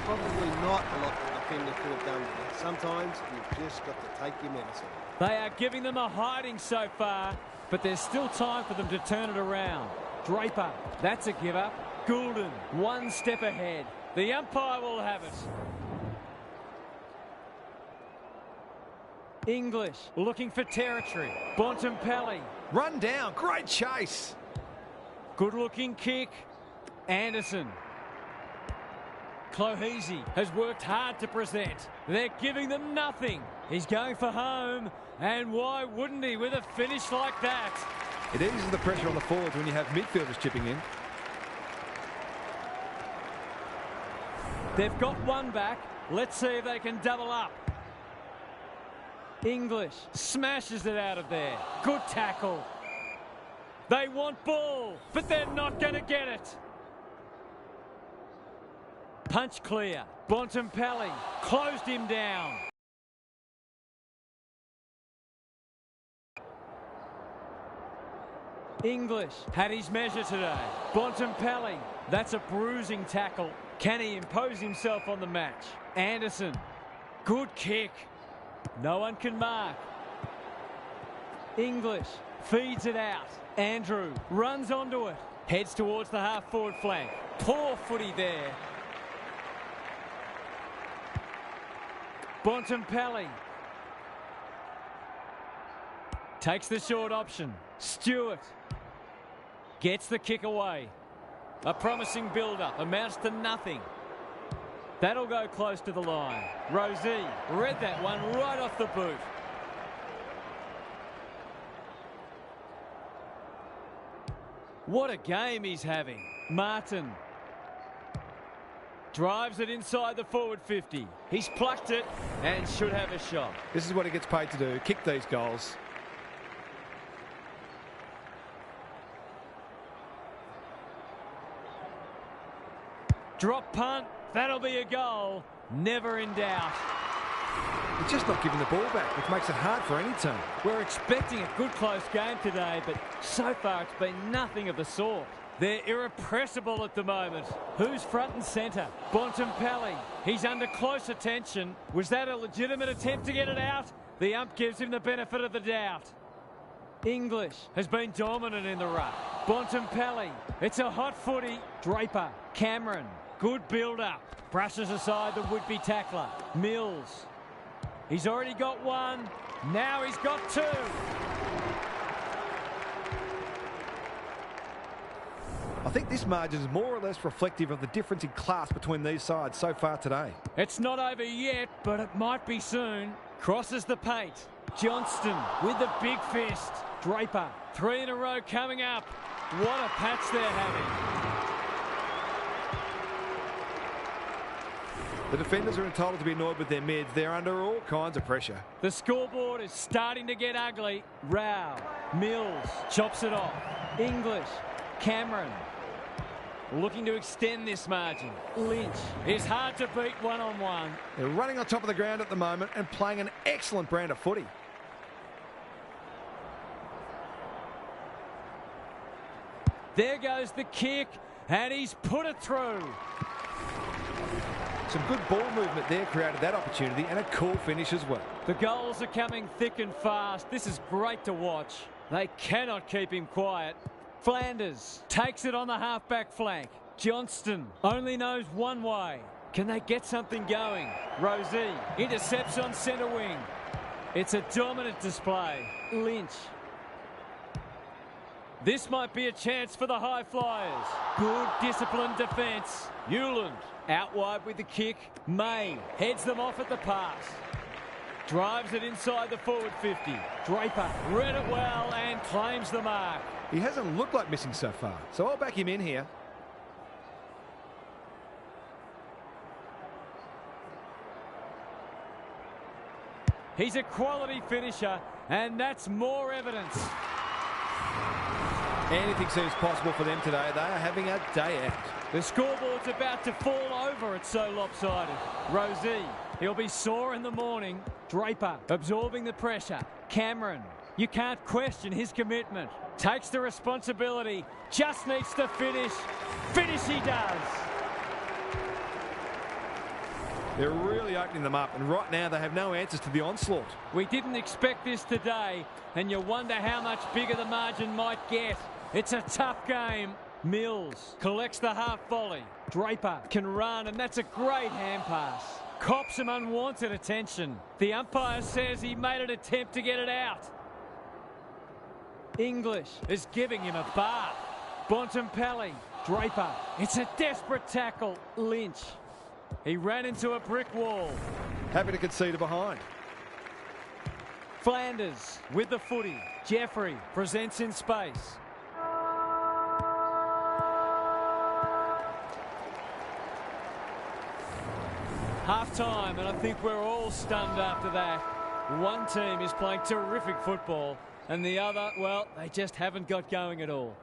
S3: Probably not a lot the defender could have done there. Sometimes you've just got to take your medicine.
S1: They are giving them a hiding so far, but there's still time for them to turn it around. Draper, that's a give up. Goulden, one step ahead. The umpire will have it. English looking for territory. Bontempelli.
S2: Run down, great chase.
S1: Good looking kick. Anderson. Clohesi has worked hard to present. They're giving them nothing. He's going for home. And why wouldn't he with a finish like that?
S2: It eases the pressure on the forwards when you have midfielders chipping in.
S1: They've got one back. Let's see if they can double up. English smashes it out of there. Good tackle. They want ball, but they're not going to get it. Punch clear. Bontempelli closed him down. English had his measure today. Bontempelli, that's a bruising tackle. Can he impose himself on the match? Anderson, good kick. No one can mark. English feeds it out. Andrew runs onto it. Heads towards the half-forward flank. Poor footy there. Bontempelli takes the short option. Stewart gets the kick away. A promising build-up amounts to nothing. That'll go close to the line. Rosie read that one right off the boot. What a game he's having. Martin drives it inside the forward 50. He's plucked it and should have a shot.
S2: This is what he gets paid to do, kick these goals.
S1: Drop punt, that'll be a goal. Never in doubt.
S2: He's just not giving the ball back, which makes it hard for any team.
S1: We're expecting a good close game today, but so far it's been nothing of the sort. They're irrepressible at the moment. Who's front and centre? Bontempelli. He's under close attention. Was that a legitimate attempt to get it out? The ump gives him the benefit of the doubt. English has been dominant in the ruck. Bontempelli. It's a hot footy. Draper. Cameron. Good build-up. Brushes aside the would-be tackler. Mills. He's already got one. Now he's got two.
S2: I think this margin is more or less reflective of the difference in class between these sides so far today.
S1: It's not over yet, but it might be soon. Crosses the paint. Johnston with the big fist. Draper. 3 in a row coming up. What a patch they're having.
S2: The defenders are entitled to be annoyed with their mids. They're under all kinds of pressure.
S1: The scoreboard is starting to get ugly. Rao. Mills chops it off. English. Cameron. Looking to extend this margin. Lynch is hard to beat one-on-one.
S2: They're running on top of the ground at the moment and playing an excellent brand of footy.
S1: There goes the kick, and he's put it through.
S2: Some good ball movement there created that opportunity, and a cool finish as well.
S1: The goals are coming thick and fast. This is great to watch. They cannot keep him quiet. Flanders takes it on the half-back flank. Johnston only knows one way. Can they get something going? Rosie intercepts on centre wing. It's a dominant display. Lynch. This might be a chance for the high flyers. Good disciplined defence. Hewland out wide with the kick. May heads them off at the pass. Drives it inside the forward 50. Draper read it well and claims the mark.
S2: He hasn't looked like missing so far, so I'll back him in here.
S1: He's a quality finisher, and that's more evidence.
S2: Anything seems possible for them today. They are having a day out.
S1: The scoreboard's about to fall over. It's so lopsided. Rosie, he'll be sore in the morning. Draper absorbing the pressure. Cameron, you can't question his commitment. Takes the responsibility. Just needs to finish. Finish he does.
S2: They're really opening them up, and right now they have no answers to the onslaught.
S1: We didn't expect this today, and you wonder how much bigger the margin might get. It's a tough game. Mills collects the half volley. Draper can run, and that's a great hand pass. Cops some unwanted attention. The umpire says he made an attempt to get it out. English is giving him a bath. Bontempelli. Draper. It's a desperate tackle. Lynch. He ran into a brick wall.
S2: Happy to concede a behind.
S1: Flanders with the footy. Jeffrey presents in space. Half-time, and I think we're all stunned after that. One team is playing terrific football, and the other, well, they just haven't got going at all.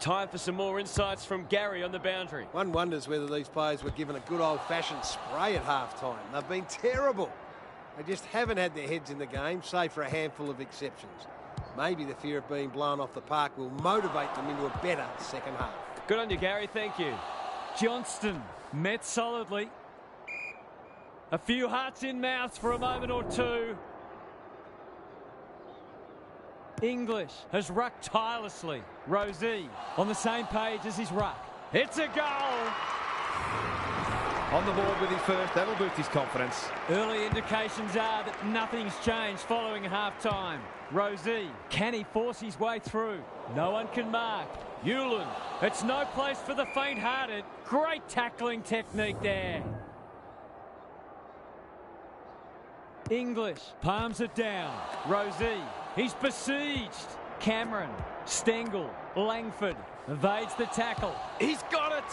S4: Time for some more insights from Gary on the boundary.
S3: One wonders whether these players were given a good old-fashioned spray at half-time. They've been terrible. They just haven't had their heads in the game, save for a handful of exceptions. Maybe the fear of being blown off the park will motivate them into a better second half.
S4: Good on you, Gary. Thank you.
S1: Johnston met solidly. A few hearts in mouths for a moment or two. English has rucked tirelessly. Rosie on the same page as his ruck. It's a goal.
S2: On the board with his first, that'll boost his confidence.
S1: Early indications are that nothing's changed following half-time. Rosie, can he force his way through? No one can mark. Hewland, it's no place for the faint-hearted. Great tackling technique there. English palms it down. Rosie, he's besieged. Cameron, Stengel, Langford evades the tackle. He's got it.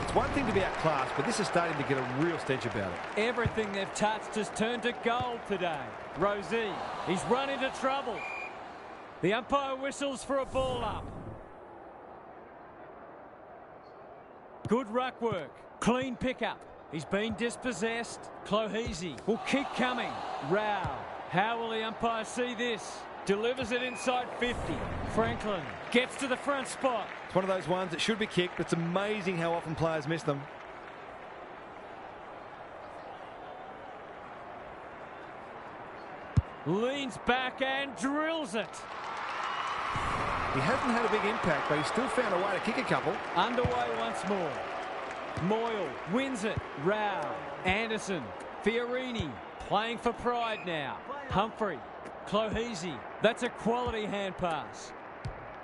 S2: It's one thing to be outclassed, but this is starting to get a real stench about it.
S1: Everything they've touched has turned to gold today. Rosie, he's run into trouble. The umpire whistles for a ball up. Good ruck work. Clean pickup. He's been dispossessed. Clohese will keep coming. Rao. How will the umpire see this? Delivers it inside 50. Franklin gets to the front spot.
S2: It's one of those ones that should be kicked, but it's amazing how often players miss them.
S1: Leans back and drills it.
S2: He hasn't had a big impact, but he's still found a way to kick a couple.
S1: Underway once more. Moyle wins it. Rao. Anderson. Fiorini playing for pride now. Humphrey. Clohese. That's a quality hand pass.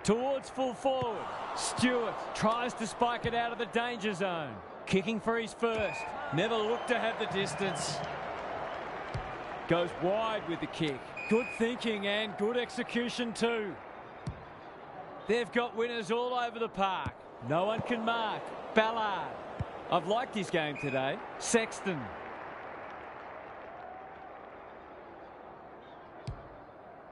S1: Towards full forward. Stewart tries to spike it out of the danger zone. Kicking for his first. Never looked to have the distance. Goes wide with the kick. Good thinking and good execution too. They've got winners all over the park. No one can mark. Ballard. I've liked his game today. Sexton.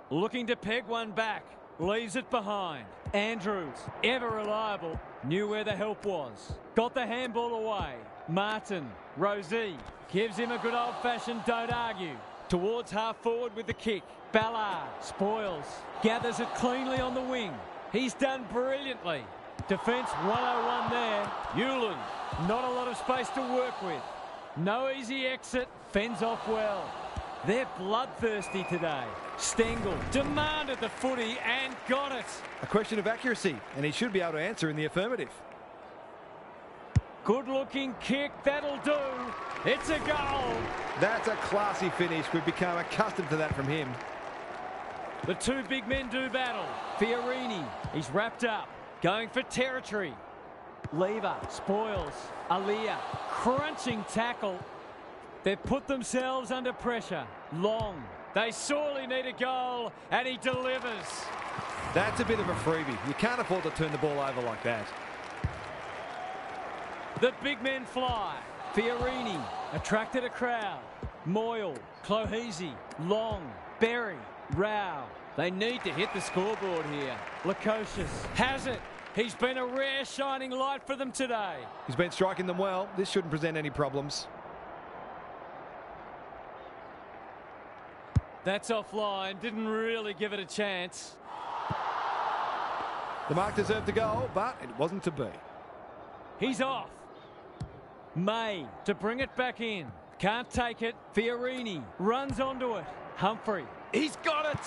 S1: Looking to peg one back. Leaves it behind. Andrews, ever reliable, knew where the help was. Got the handball away. Martin. Rosie. Gives him a good old-fashioned don't argue. Towards half forward with the kick. Ballard. Spoils. Gathers it cleanly on the wing. He's done brilliantly. Defence 101 there. Hewland. Not a lot of space to work with. No easy exit. Fends off well. They're bloodthirsty today. Stengel demanded the footy and got it.
S2: A question of accuracy, and he should be able to answer in the affirmative.
S1: Good-looking kick. That'll do. It's a goal.
S2: That's a classy finish. We've become accustomed to that from him.
S1: The two big men do battle. Fiorini. He's wrapped up. Going for territory. Lever. Spoils. Aliyah. Crunching tackle. They've put themselves under pressure. Long. They sorely need a goal, and he delivers.
S2: That's a bit of a freebie. You can't afford to turn the ball over like that.
S1: The big men fly. Fiorini attracted a crowd. Moyle. Clohese. Long. Berry. Rao. They need to hit the scoreboard here. Lukosius has it. He's been a rare shining light for them today.
S2: He's been striking them well. This shouldn't present any problems.
S1: That's offline. Didn't really give it a chance.
S2: The mark deserved a goal, but it wasn't to be.
S1: He's off. May to bring it back in. Can't take it. Fiorini runs onto it. Humphrey. He's got it.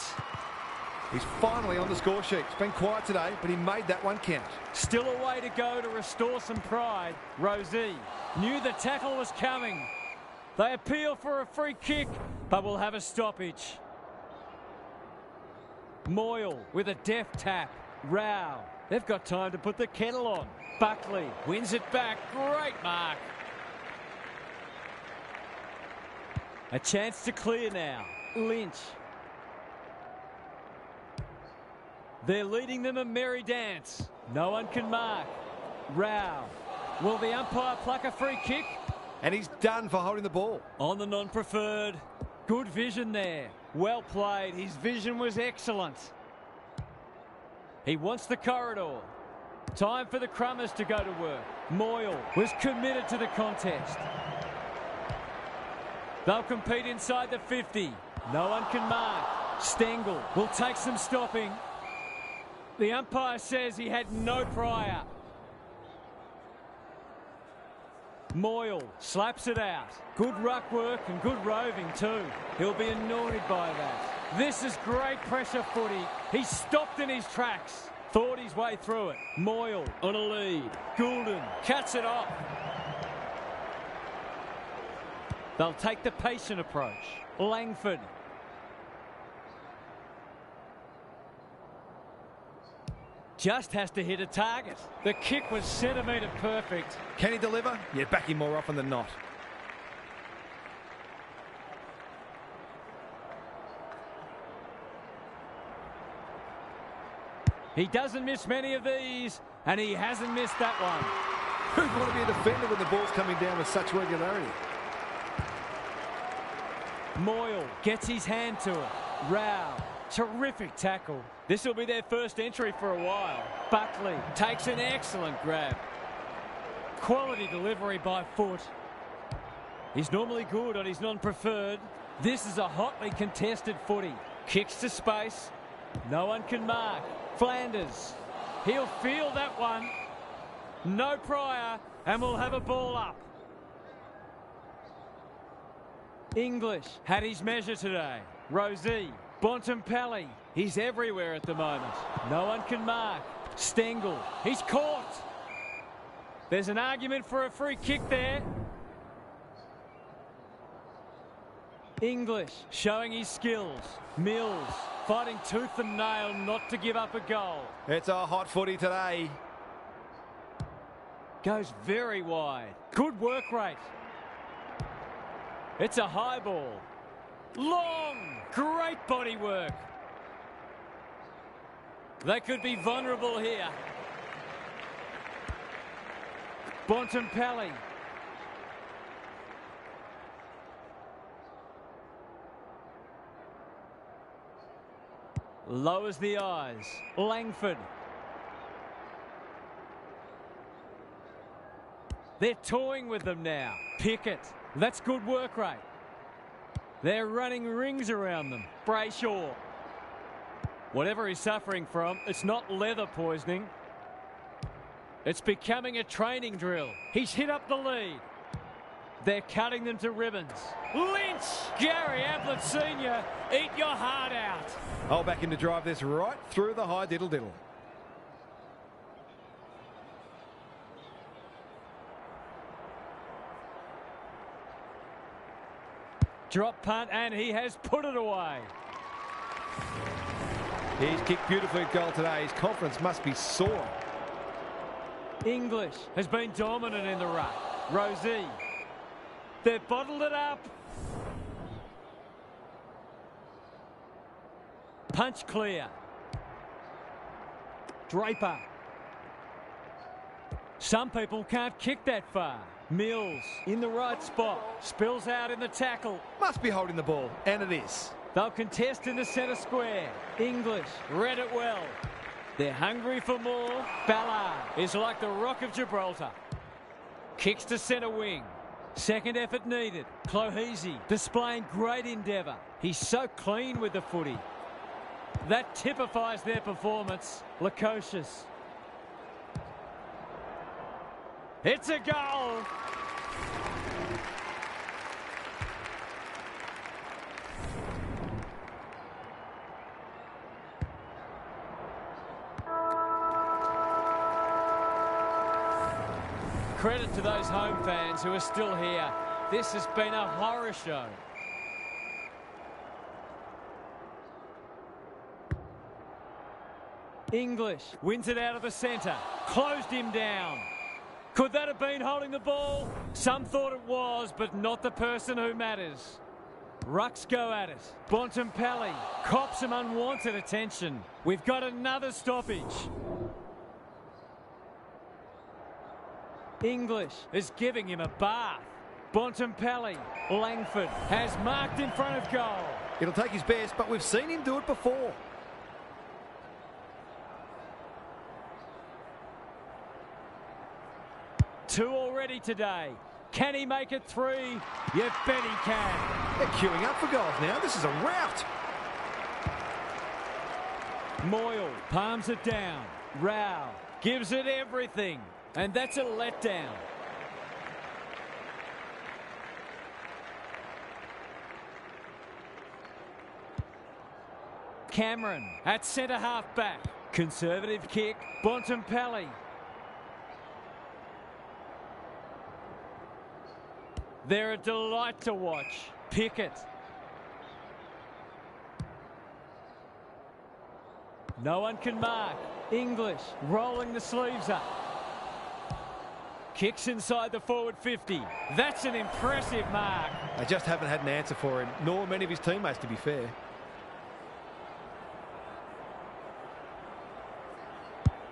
S2: He's finally on the score sheet. It's been quiet today, but he made that one count.
S1: Still a way to go to restore some pride. Rosie knew the tackle was coming. They appeal for a free kick, but will have a stoppage. Moyle with a deft tap. Rao. They've got time to put the kettle on. Buckley wins it back. Great mark. A chance to clear now. Lynch. They're leading them a merry dance. No one can mark. Rao. Will the umpire pluck a free kick?
S2: And he's done for holding the ball.
S1: On the non-preferred. Good vision there. Well played. His vision was excellent. He wants the corridor. Time for the Crummers to go to work. Moyle was committed to the contest. They'll compete inside the 50. No one can mark. Stengel will take some stopping. The umpire says he had no prior. Moyle slaps it out. Good ruck work and good roving too. He'll be annoyed by that. This is great pressure footy. He stopped in his tracks. Thought his way through it. Moyle on a lead. Goulden cuts it off. They'll take the patient approach. Langford. Just has to hit a target. The kick was centimetre perfect.
S2: Can he deliver? Yeah, back him more often than not.
S1: He doesn't miss many of these, and he hasn't missed that one.
S2: Who'd want to be a defender when the ball's coming down with such regularity?
S1: Moyle gets his hand to it. Rao, terrific tackle. This will be their first entry for a while. Buckley takes an excellent grab. Quality delivery by foot. He's normally good on his non-preferred. This is a hotly contested footy. Kicks to space. No one can mark. Flanders. He'll feel that one. No prior, and we'll have a ball up. English had his measure today. Rosie. Bontempelli. He's everywhere at the moment. No one can mark. Stengel. He's caught. There's an argument for a free kick there. English showing his skills. Mills fighting tooth and nail not to give up a goal.
S2: It's a hot footy today.
S1: Goes very wide. Good work rate. It's a high ball. Long. Great body work. They could be vulnerable here. Bontempelli. Lowers the eyes. Langford. They're toying with them now. Pickett. That's good work rate. They're running rings around them. Brayshaw. Whatever he's suffering from, it's not leather poisoning. It's becoming a training drill. He's hit up the lead. They're cutting them to ribbons. Lynch! Gary Ablett Sr., eat your heart out.
S2: I'll back him to drive this right through the high diddle-diddle.
S1: Drop punt, and he has put it away.
S2: He's kicked beautifully at goal today. His confidence must be soaring.
S1: English has been dominant in the ruck. Rosie. They've bottled it up. Punch clear. Draper. Some people can't kick that far. Mills in the right spot. Spills out in the tackle.
S2: Must be holding the ball, and it is.
S1: They'll contest in the centre square. English read it well. They're hungry for more. Ballard is like the Rock of Gibraltar. Kicks to centre wing. Second effort needed. Clohesi displaying great endeavour. He's so clean with the footy. That typifies their performance. Lukosius. It's a goal. Credit to those home fans who are still here. This has been a horror show. English wins it out of the centre. Closed him down. Could that have been holding the ball? Some thought it was, but not the person who matters. Rucks go at it. Bontempelli cops some unwanted attention. We've got another stoppage. English is giving him a bath. Bontempelli. Langford has marked in front of goal.
S2: It'll take his best, but we've seen him do it before.
S1: Two already today. Can he make it three? You bet he can.
S2: They're queuing up for goals now. This is a rout.
S1: Moyle palms it down. Rao gives it everything. And that's a letdown. Cameron at centre half back. Conservative kick. Bontempelli. They're a delight to watch. Pickett. No one can mark. English rolling the sleeves up. Kicks inside the forward 50. That's an impressive mark.
S2: They just haven't had an answer for him, nor many of his teammates, to be fair.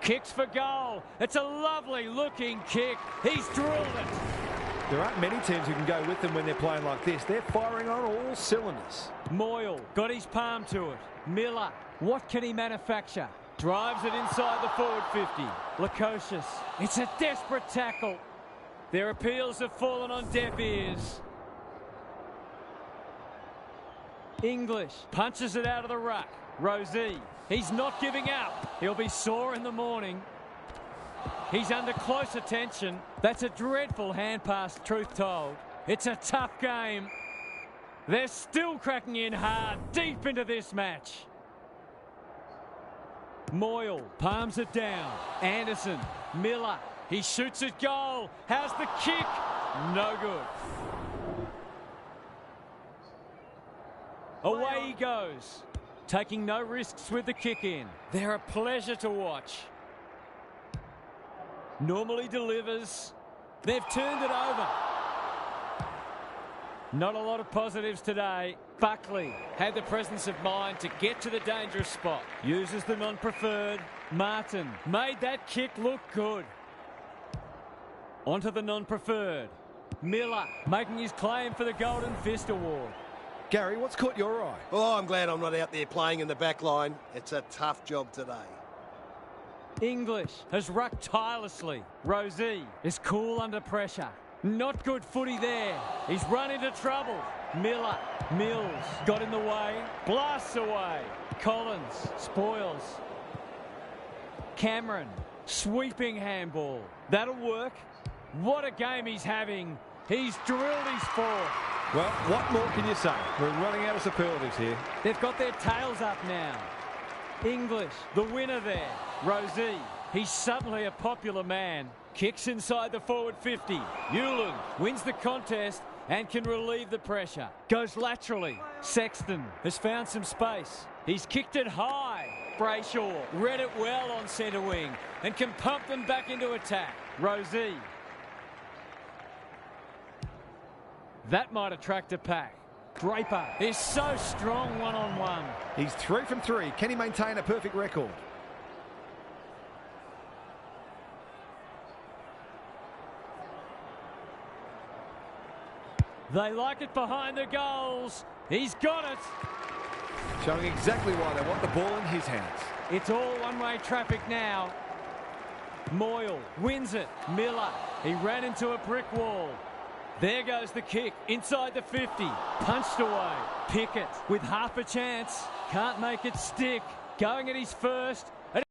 S1: Kicks for goal. It's a lovely looking kick. He's drilled it.
S2: There aren't many teams who can go with them when they're playing like this. They're firing on all cylinders.
S1: Moyle got his palm to it. Miller, what can he manufacture? Drives it inside the forward 50. Lukosius. It's a desperate tackle. Their appeals have fallen on deaf ears. English punches it out of the ruck. Rosie. He's not giving up. He'll be sore in the morning. He's under close attention. That's a dreadful hand pass, truth told. It's a tough game. They're still cracking in hard, deep into this match. Moyle palms it down. Anderson. Miller. He shoots at goal. How's the kick? No good. Away he goes. Taking no risks with the kick in. They're a pleasure to watch. Normally delivers. They've turned it over. Not a lot of positives today. Buckley had the presence of mind to get to the dangerous spot. Uses the non-preferred. Martin made that kick look good. Onto the non-preferred. Miller making his claim for the Golden Fist Award.
S2: Gary, what's caught your eye?
S3: Oh, I'm glad I'm not out there playing in the back line. It's a tough job today.
S1: English has rucked tirelessly. Rosie is cool under pressure. Not good footy there. He's run into trouble. Miller. Mills got in the way. Blasts away. Collins spoils. Cameron. Sweeping handball. That'll work. What a game he's having. He's drilled his fourth.
S2: Well, what more can you say? We're running out of superlatives here.
S1: They've got their tails up now. English, the winner there. Rosie, he's suddenly a popular man. Kicks inside the forward 50. Hewland wins the contest and can relieve the pressure. Goes laterally. Sexton has found some space. He's kicked it high. Brayshaw read it well on centre wing and can pump them back into attack. Rosie. That might attract a pack. Draper is so strong one-on-one.
S2: He's 3 from 3. Can he maintain a perfect record?
S1: They like it behind the goals. He's got it.
S2: Showing exactly why they want the ball in his hands.
S1: It's all one-way traffic now. Moyle wins it. Miller, he ran into a brick wall. There goes the kick, inside the 50, punched away. Pickett with half a chance, can't make it stick. Going at his first.
S2: They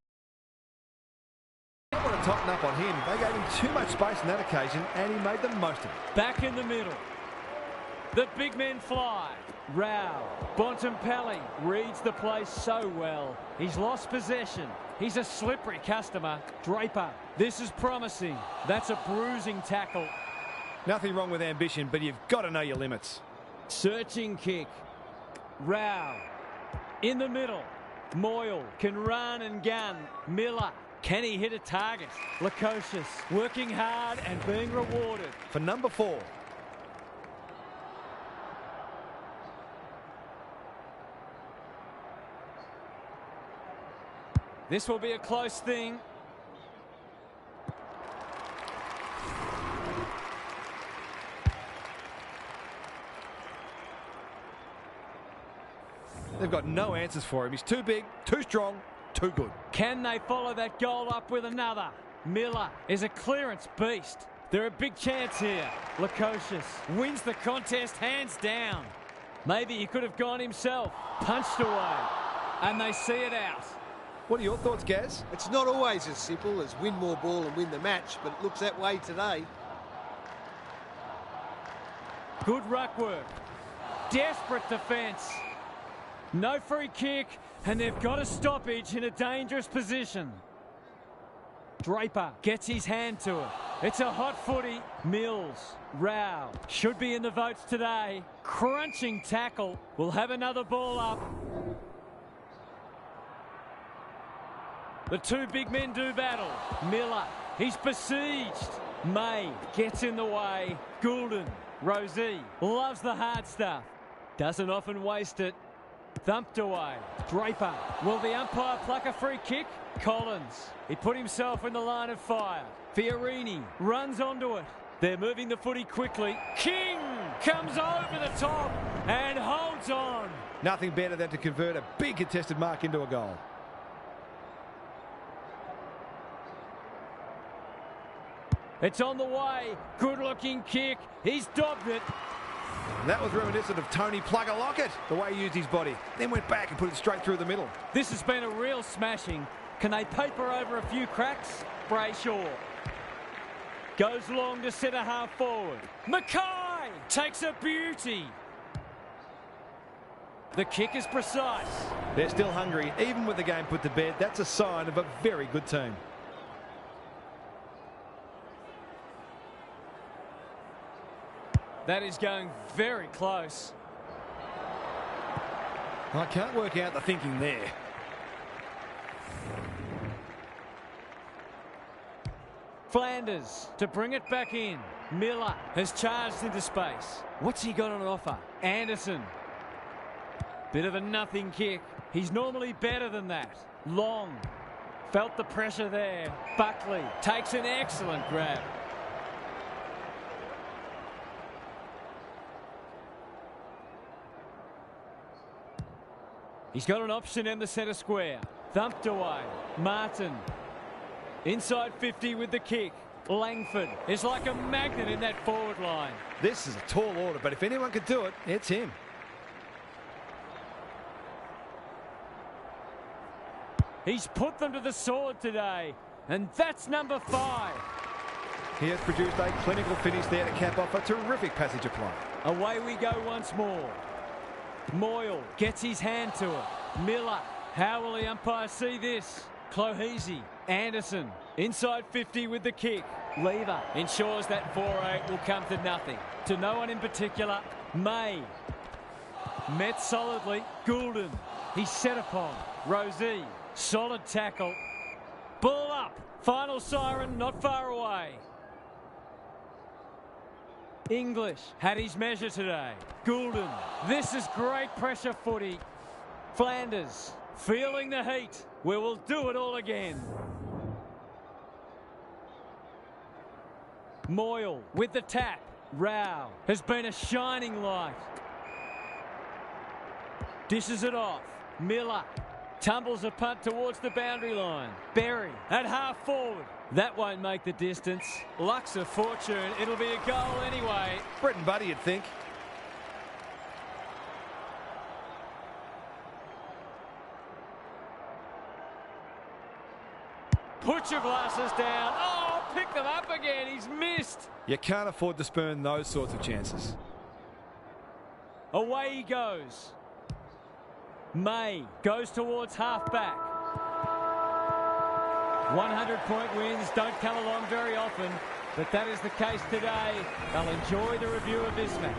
S2: want to tighten up on him. They gave him too much space on that occasion, and he made the most of it.
S1: Back in the middle. The big men fly. Rao, Bontempelli reads the place so well. He's lost possession. He's a slippery customer. Draper, this is promising. That's a bruising tackle.
S2: Nothing wrong with ambition, but you've got to know your limits.
S1: Searching kick. Rao. In the middle. Moyle can run and gun. Miller. Can he hit a target? Lukosius working hard and being rewarded.
S2: For number 4.
S1: This will be a close thing.
S2: They've got no answers for him. He's too big, too strong, too good.
S1: Can they follow that goal up with another? Miller is a clearance beast. They're a big chance here. Lukosius wins the contest hands down. Maybe he could have gone himself. Punched away. And they see it out.
S2: What are your thoughts, Gaz?
S3: It's not always as simple as win more ball and win the match, but it looks that way today.
S1: Good ruck work. Desperate defence. No free kick, and they've got a stoppage in a dangerous position. Draper gets his hand to it. It's a hot footy. Mills, Rao, should be in the votes today. Crunching tackle. We'll have another ball up. The two big men do battle. Miller, he's besieged. May gets in the way. Goulden, Rosie, loves the hard stuff. Doesn't often waste it. Thumped away. Draper. Will the umpire pluck a free kick? Collins. He put himself in the line of fire. Fiorini runs onto it. They're moving the footy quickly. King comes over the top and holds on.
S2: Nothing better than to convert a big contested mark into a goal.
S1: It's on the way. Good-looking kick. He's dogged it.
S2: That was reminiscent of Tony Plugger-Lockett, the way he used his body. Then went back and put it straight through the middle.
S1: This has been a real smashing. Can they paper over a few cracks? Brayshaw goes long to centre half forward. Mackay takes a beauty. The kick is precise.
S2: They're still hungry, even with the game put to bed. That's a sign of a very good team.
S1: That is going very close.
S2: I can't work out the thinking there.
S1: Flanders to bring it back in. Miller has charged into space. What's he got on offer? Anderson. Bit of a nothing kick. He's normally better than that. Long. Felt the pressure there. Buckley takes an excellent grab. He's got an option in the centre square. Thumped away. Martin. Inside 50 with the kick. Langford is like a magnet in that forward line.
S2: This is a tall order, but if anyone could do it, it's him.
S1: He's put them to the sword today, and that's number 5.
S2: He has produced a clinical finish there to cap off a terrific passage of play.
S1: Away we go once more. Moyle gets his hand to it. Miller. How will the umpire see this? Clohesi. Anderson. Inside 50 with the kick. Lever ensures that 4-8 will come to nothing. To no one in particular. May. Met solidly. Goulden. He's set upon. Rosie. Solid tackle. Ball up. Final siren not far away. English had his measure today. Goulden. This is great pressure footy. Flanders feeling the heat. We will do it all again. Moyle with the tap. Rao has been a shining light. Dishes it off. Miller tumbles a punt towards the boundary line. Berry at half forward. That won't make the distance. Luck's a fortune. It'll be a goal anyway.
S2: Brett and Buddy, you'd think.
S1: Put your glasses down. Oh, pick them up again. He's missed.
S2: You can't afford to spurn those sorts of chances.
S1: Away he goes. May goes towards half-back. 100-point wins don't come along very often, but that is the case today. They'll enjoy the review of this match.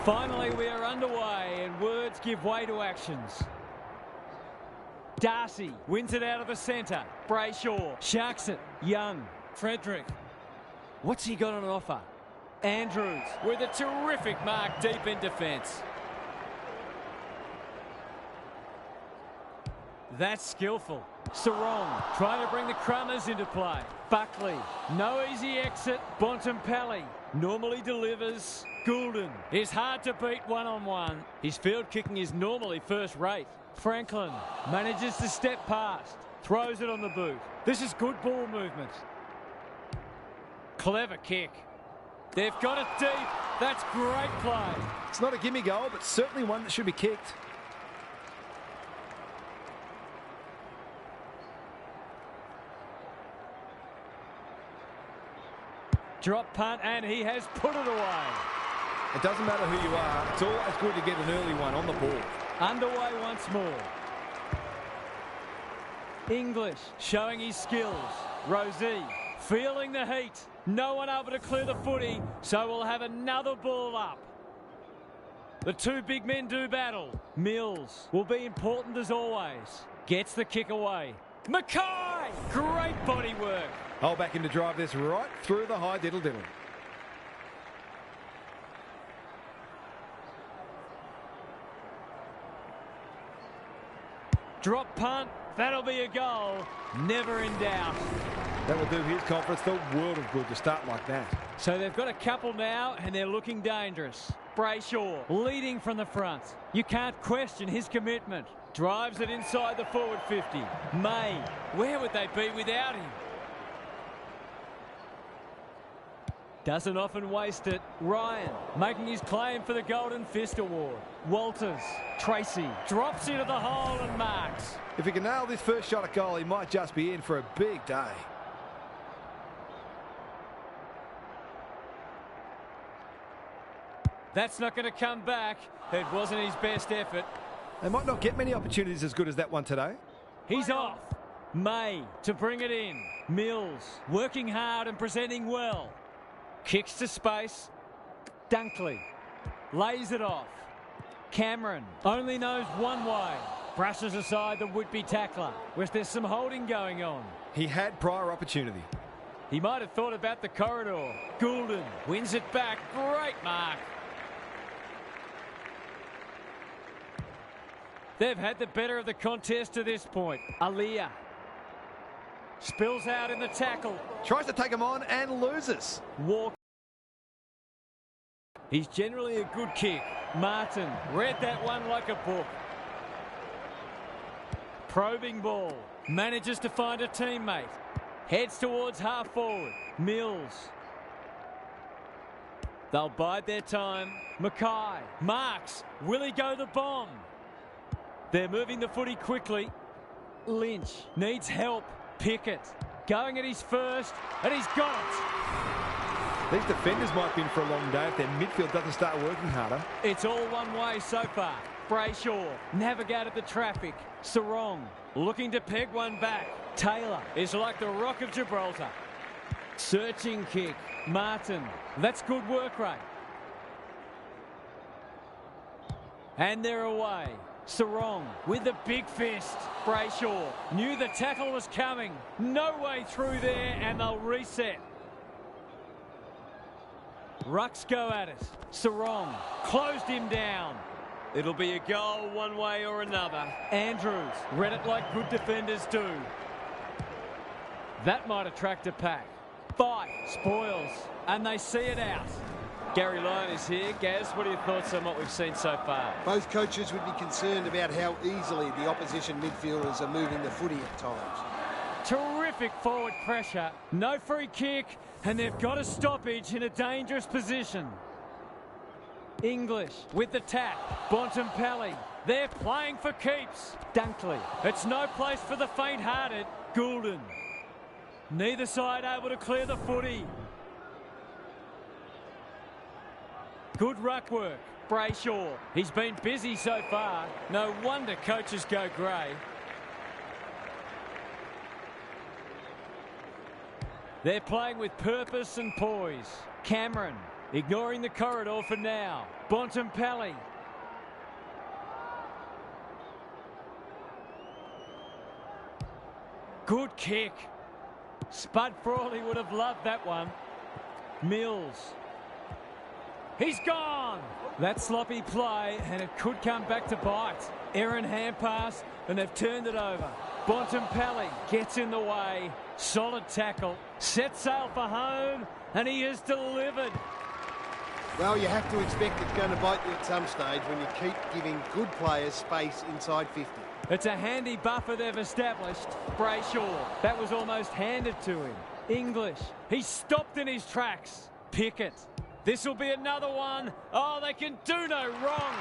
S1: Finally, we are underway, and words give way to actions. Darcy wins it out of the centre. Brayshaw sharks it. Young. Frederick. What's he got on offer? Andrews with a terrific mark deep in defence. That's skillful. Sarong trying to bring the Crummers into play. Buckley, no easy exit. Bontempelli normally delivers. Goulden is hard to beat one-on-one. His field kicking is normally first rate. Franklin manages to step past. Throws it on the boot. This is good ball movement. Clever kick. They've got it deep. That's great play.
S2: It's not a gimme goal, but certainly one that should be kicked.
S1: Drop punt, and he has put it away.
S2: It doesn't matter who you are. It's always good to get an early one on the ball.
S1: Underway once more. English showing his skills. Rosie feeling the heat. No one able to clear the footy, so we'll have another ball up. The two big men do battle. Mills will be important as always. Gets the kick away. Mackay! Great body work.
S2: I'll back him to drive this right through the high diddle-diddle.
S1: Drop punt. That'll be a goal. Never in doubt.
S2: That will do his conference the world of good to start like that.
S1: So they've got a couple now, and they're looking dangerous. Brayshaw leading from the front. You can't question his commitment. Drives it inside the forward 50. May, where would they be without him? Doesn't often waste it. Ryan making his claim for the Golden Fist Award. Walters, Tracy drops into the hole and marks.
S2: If he can nail this first shot at goal, he might just be in for a big day.
S1: That's not going to come back. It wasn't his best effort.
S2: They might not get many opportunities as good as that one today.
S1: He's off. May to bring it in. Mills working hard and presenting well. Kicks to space. Dunkley lays it off. Cameron only knows one way. Brushes aside the would-be tackler. Whereas there's some holding going on.
S2: He had prior opportunity.
S1: He might have thought about the corridor. Goulden wins it back. Great mark. They've had the better of the contest to this point. Aliyah spills out in the tackle.
S2: Tries to take him on and loses.
S1: Walker. He's generally a good kick. Martin read that one like a book. Probing ball. Manages to find a teammate. Heads towards half forward. Mills. They'll bide their time. Mackay marks. Will he go the bomb? They're moving the footy quickly. Lynch needs help. Pickett going at his first, and he's got it.
S2: These defenders might be in for a long day if their midfield doesn't start working harder.
S1: It's all one way so far. Brayshaw navigated the traffic. Sarong looking to peg one back. Taylor is like the Rock of Gibraltar. Searching kick. Martin. That's good work rate. And they're away. Sarong with the big fist. Brayshaw knew the tackle was coming. No way through there, and they'll reset. Rucks go at it. Sarong closed him down. It'll be a goal one way or another. Andrews read it like good defenders do. That might attract a pack. Fight spoils, and they see it out. Gary Lyon is here. Gaz, what are your thoughts on what we've seen so far?
S3: Both coaches would be concerned about how easily the opposition midfielders are moving the footy at times.
S1: Terrific forward pressure. No free kick, and they've got a stoppage in a dangerous position. English with the tap. Bontempelli. They're playing for keeps. Dunkley. It's no place for the faint-hearted. Goulden. Neither side able to clear the footy. Good ruck work. Brayshaw. He's been busy so far. No wonder coaches go grey. They're playing with purpose and poise. Cameron Ignoring the corridor for now. Bontempelli. Good kick. Spud Frawley would have loved that one. Mills. He's gone. That sloppy play, and it could come back to bite. Errant hand pass, and they've turned it over. Bontempelli gets in the way. Solid tackle. Set sail for home, and he has delivered.
S3: Well, you have to expect it's going to bite you at some stage when you keep giving good players space inside 50.
S1: It's a handy buffer they've established. Brayshaw, that was almost handed to him. English, he's stopped in his tracks. Pickett, this will be another one. Oh, they can do no wrong.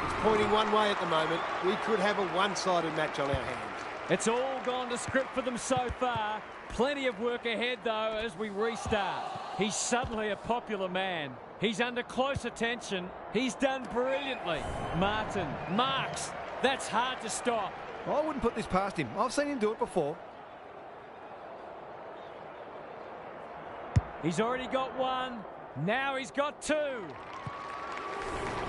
S3: It's pointing one way at the moment. We could have a one-sided match on our hands.
S1: It's all gone to script for them so far. Plenty of work ahead, though, as we restart. He's suddenly a popular man. He's under close attention. He's done brilliantly. Martin, marks. That's hard to stop.
S2: I wouldn't put this past him. I've seen him do it before.
S1: He's already got one. Now he's got two.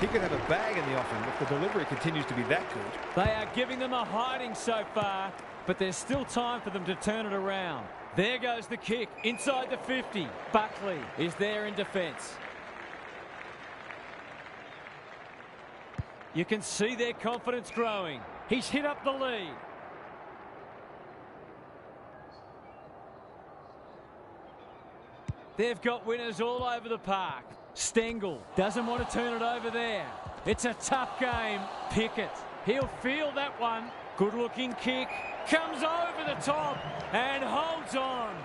S2: He could have a bag in the offing if the delivery continues to be that good.
S1: They are giving them a hiding so far, but there's still time for them to turn it around. There goes the kick inside the 50. Buckley is there in defence. You can see their confidence growing. He's hit up the lead. They've got winners all over the park. Stengel doesn't want to turn it over there. It's a tough game. Pickett, he'll feel that one. Good looking kick. Comes over the top and holds on.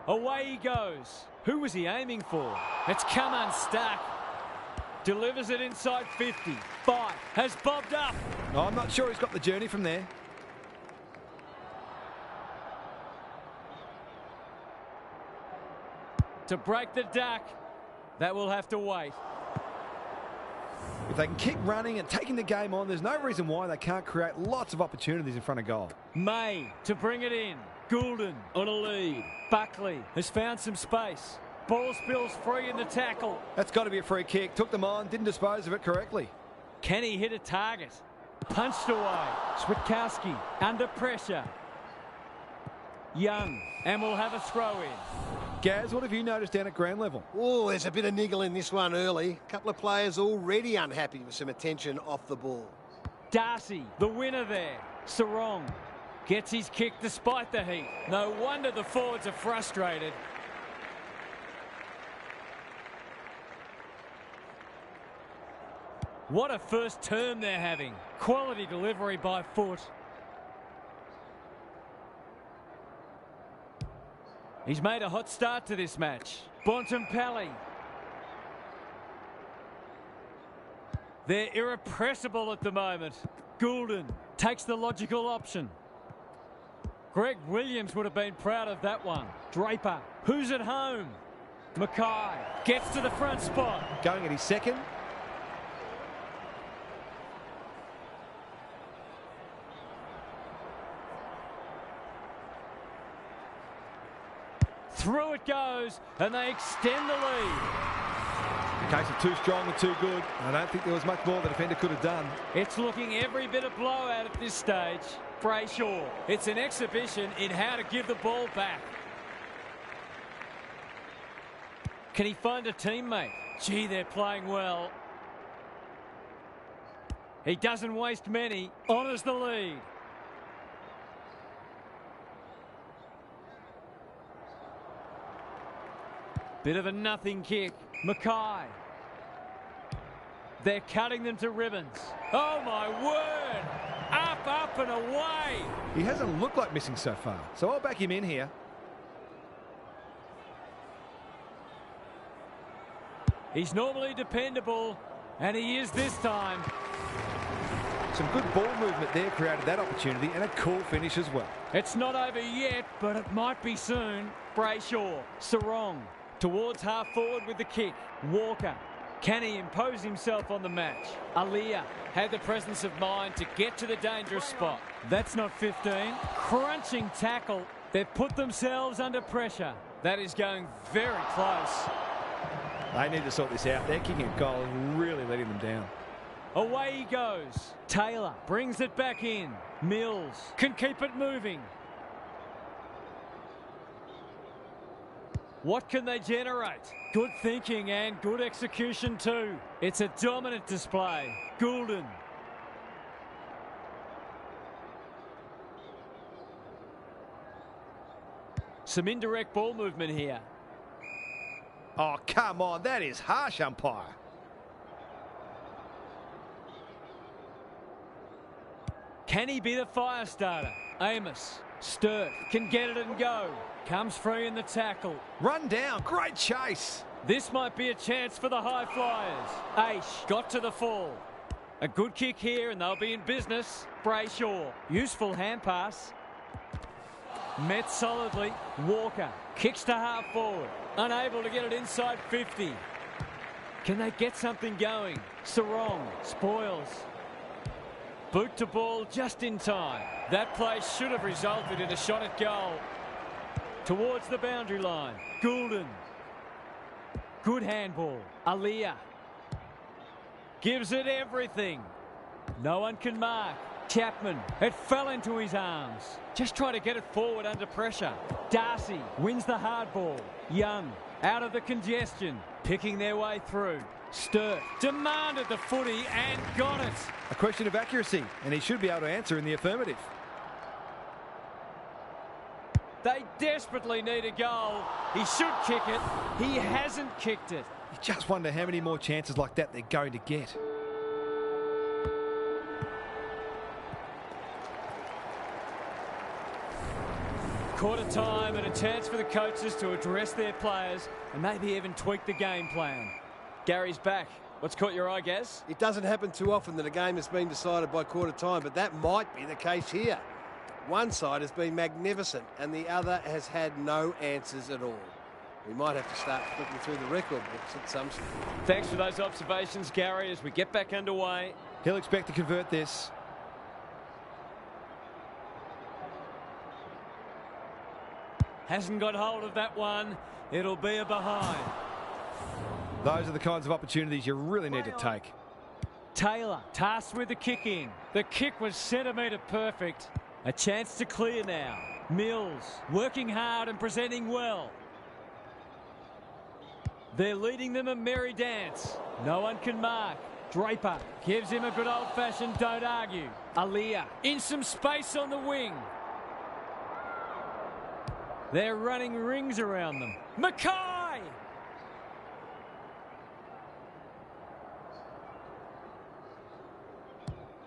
S1: Away he goes. Who was he aiming for? It's come unstuck. Delivers it inside 50. Fife has bobbed up.
S2: Oh, I'm not sure he's got the journey from there.
S1: To break the duck, that will have to wait.
S2: If they can keep running and taking the game on, there's no reason why they can't create lots of opportunities in front of goal.
S1: May to bring it in. Goulden on a lead. Buckley has found some space. Ball spills free in the tackle.
S2: That's got to be a free kick. Took them on, didn't dispose of it correctly.
S1: Can he hit a target? Punched away. Switkowski under pressure. Young, and we'll have a throw in.
S2: Gaz, what have you noticed down at ground level?
S3: Oh, there's a bit of niggle in this one early. A couple of players already unhappy with some attention off the ball.
S1: Darcy, the winner there. Sarong gets his kick despite the heat. No wonder the forwards are frustrated. What a first term they're having. Quality delivery by foot. He's made a hot start to this match. Bontempelli. They're irrepressible at the moment. Goulden takes the logical option. Greg Williams would have been proud of that one. Draper, who's at home? Mackay gets to the front spot.
S2: Going at his second.
S1: Through it goes, and they extend the lead.
S2: In case of too strong and too good, I don't think there was much more the defender could have done.
S1: It's looking every bit a blowout at this stage. Brayshaw, it's an exhibition in how to give the ball back. Can he find a teammate? Gee, they're playing well. He doesn't waste many, honours the lead. Bit of a nothing kick. Mackay. They're cutting them to ribbons. Oh, my word. Up and away.
S2: He hasn't looked like missing so far, so I'll back him in here.
S1: He's normally dependable, and he is this time.
S2: Some good ball movement there created that opportunity, and a cool finish as well.
S1: It's not over yet, but it might be soon. Brayshaw. Sarong. Towards half forward with the kick. Walker. Can he impose himself on the match? Aaliyah had the presence of mind to get to the dangerous spot. That's not 15. Crunching tackle. They've put themselves under pressure. That is going very close.
S2: They need to sort this out. Their kicking a goal is really letting them down.
S1: Away he goes. Taylor brings it back in. Mills can keep it moving. What can they generate? Good thinking and good execution too. It's a dominant display. Goulden. Some indirect ball movement here.
S2: Oh, come on. That is harsh, umpire.
S1: Can he be the fire starter? Amos. Sturt can get it and go. Comes free in the tackle.
S2: Run down. Great chase.
S1: This might be a chance for the high flyers. Aish got to the fall. A good kick here and they'll be in business. Brayshaw. Useful hand pass. Met solidly. Walker kicks to half forward. Unable to get it inside 50. Can they get something going? Sarong spoils. Boot to ball just in time. That play should have resulted in a shot at goal. Towards the boundary line. Goulden. Good handball. Aaliyah. Gives it everything. No one can mark. Chapman. It fell into his arms. Just try to get it forward under pressure. Darcy wins the hard ball. Young out of the congestion. Picking their way through. Sturt demanded the footy and got it.
S2: A question of accuracy, and he should be able to answer in the affirmative.
S1: They desperately need a goal. He should kick it. He hasn't kicked it.
S2: You just wonder how many more chances like that they're going to get.
S1: Quarter time and a chance for the coaches to address their players and maybe even tweak the game plan. Gary's back. What's caught your eye, Gaz?
S3: It doesn't happen too often that a game has been decided by quarter time, but that might be the case here. One side has been magnificent and the other has had no answers at all. We might have to start flipping through the record books at some stage.
S1: Thanks for those observations, Gary, as we get back underway.
S2: He'll expect to convert this.
S1: Hasn't got hold of that one. It'll be a behind.
S2: Those are the kinds of opportunities you really need to take.
S1: Taylor tasked with the kick in. The kick was centimetre perfect. A chance to clear now. Mills working hard and presenting well. They're leading them a merry dance. No one can mark. Draper gives him a good old-fashioned don't argue. Aaliyah in some space on the wing. They're running rings around them. Mackay!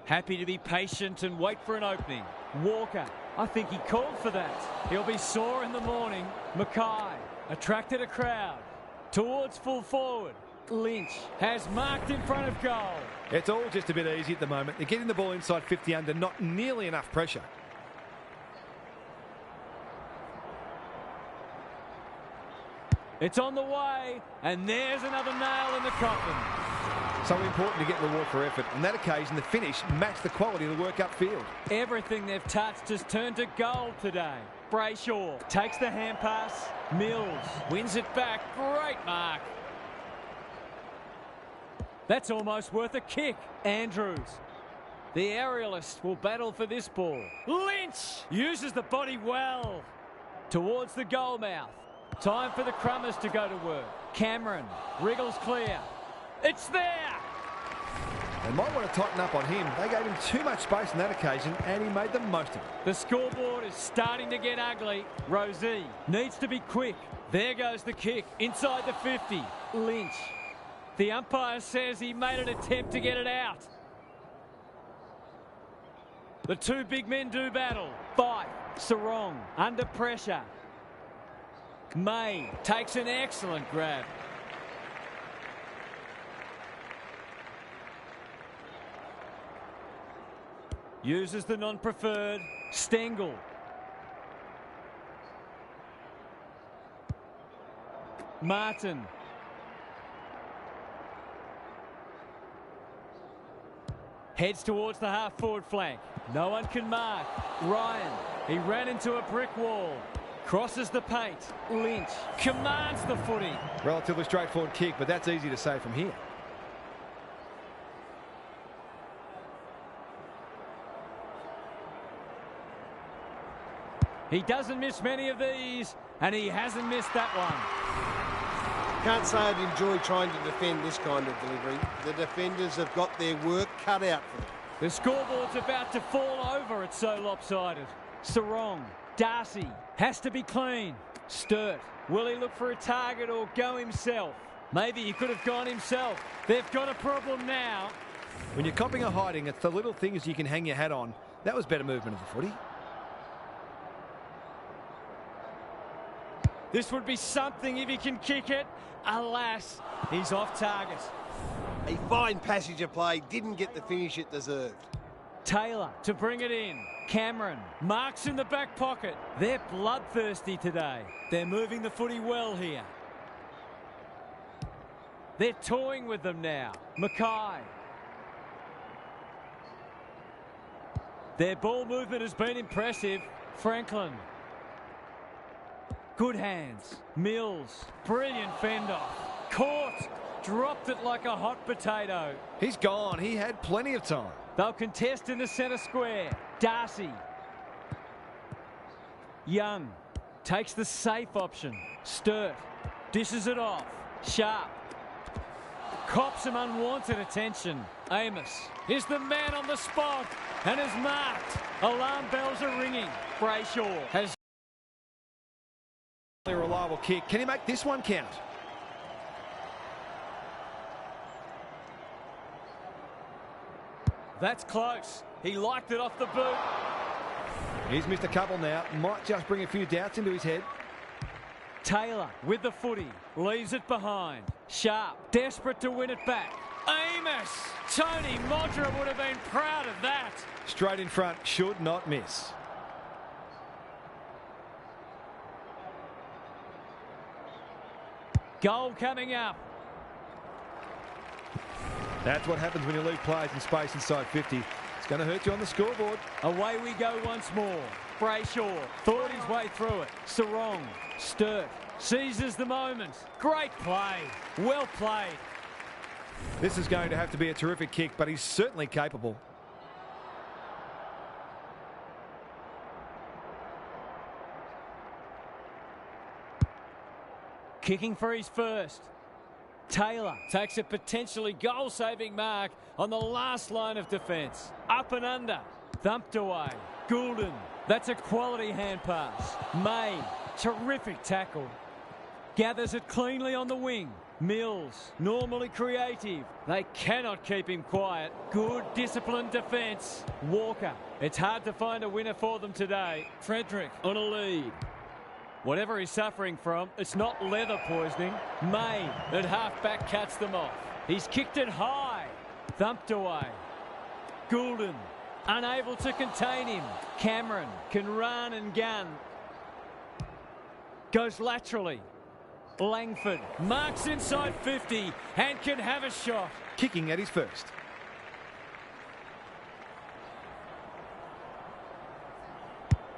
S1: Happy to be patient and wait for an opening. Walker, I think he called for that. He'll be sore in the morning. Mackay attracted a crowd. Towards full forward. Lynch has marked in front of goal.
S2: It's all just a bit easy at the moment. They're getting the ball inside 50 under not nearly enough pressure.
S1: It's on the way, and there's another nail in the coffin.
S2: So important to get reward for effort. On that occasion, the finish matched the quality of the work upfield.
S1: Everything they've touched has turned to gold today. Brayshaw takes the hand pass. Mills wins it back. Great mark. That's almost worth a kick. Andrews. The aerialist will battle for this ball. Lynch uses the body well. Towards the goal mouth. Time for the Crummers to go to work. Cameron wriggles clear. It's there!
S2: They might want to tighten up on him. They gave him too much space on that occasion, and he made the most of it.
S1: The scoreboard is starting to get ugly. Rosie needs to be quick. There goes the kick inside the 50. Lynch. The umpire says he made an attempt to get it out. The two big men do battle. Fight. Sarong under pressure. May takes an excellent grab. Uses the non-preferred. Stengel. Martin. Heads towards the half-forward flank. No one can mark. Ryan, he ran into a brick wall. Crosses the paint. Lynch commands the footy.
S2: Relatively straightforward kick, but that's easy to say from here.
S1: He doesn't miss many of these, and he hasn't missed that one.
S3: Can't say I'd enjoy trying to defend this kind of delivery. The defenders have got their work cut out for them.
S1: The scoreboard's about to fall over. It's so lopsided. Sarong, Darcy, has to be clean. Sturt, will he look for a target or go himself? Maybe he could have gone himself. They've got a problem now.
S2: When you're copping or hiding, it's the little things you can hang your hat on. That was better movement of the footy.
S1: This would be something if he can kick it. Alas, he's off target.
S3: A fine passage of play, didn't get the finish it deserved.
S1: Taylor to bring it in. Cameron marks in the back pocket. They're bloodthirsty today. They're moving the footy well here. They're toying with them now. Mackay. Their ball movement has been impressive. Franklin. Good hands. Mills. Brilliant fend off. Caught. Dropped it like a hot potato.
S2: He's gone. He had plenty of time.
S1: They'll contest in the centre square. Darcy. Young. Takes the safe option. Sturt. Dishes it off. Sharp. Cops some unwanted attention. Amos is the man on the spot and is marked. Alarm bells are ringing. Brayshaw has
S2: A reliable kick. Can he make this one count?
S1: That's close. He liked it off the boot.
S2: He's missed a couple now. Might just bring a few doubts into his head.
S1: Taylor with the footy. Leaves it behind. Sharp. Desperate to win it back. Amos. Tony Modra would have been proud of that.
S2: Straight in front. Should not miss.
S1: Goal coming up.
S2: That's what happens when you leave players in space inside 50. It's going to hurt you on the scoreboard.
S1: Away we go once more. Brayshaw thought his way through it. Sarong. Sturt. Seizes the moment. Great play. Well played.
S2: This is going to have to be a terrific kick, but he's certainly capable.
S1: Kicking for his first. Taylor takes a potentially goal-saving mark on the last line of defence. Up and under. Thumped away. Goulden. That's a quality hand pass. May. Terrific tackle. Gathers it cleanly on the wing. Mills. Normally creative. They cannot keep him quiet. Good disciplined defence. Walker. It's hard to find a winner for them today. Frederick on a lead. Whatever he's suffering from, it's not leather poisoning. May at half-back cuts them off. He's kicked it high. Thumped away. Goulden unable to contain him. Cameron can run and gun. Goes laterally. Langford marks inside 50 and can have a shot.
S2: Kicking at his first.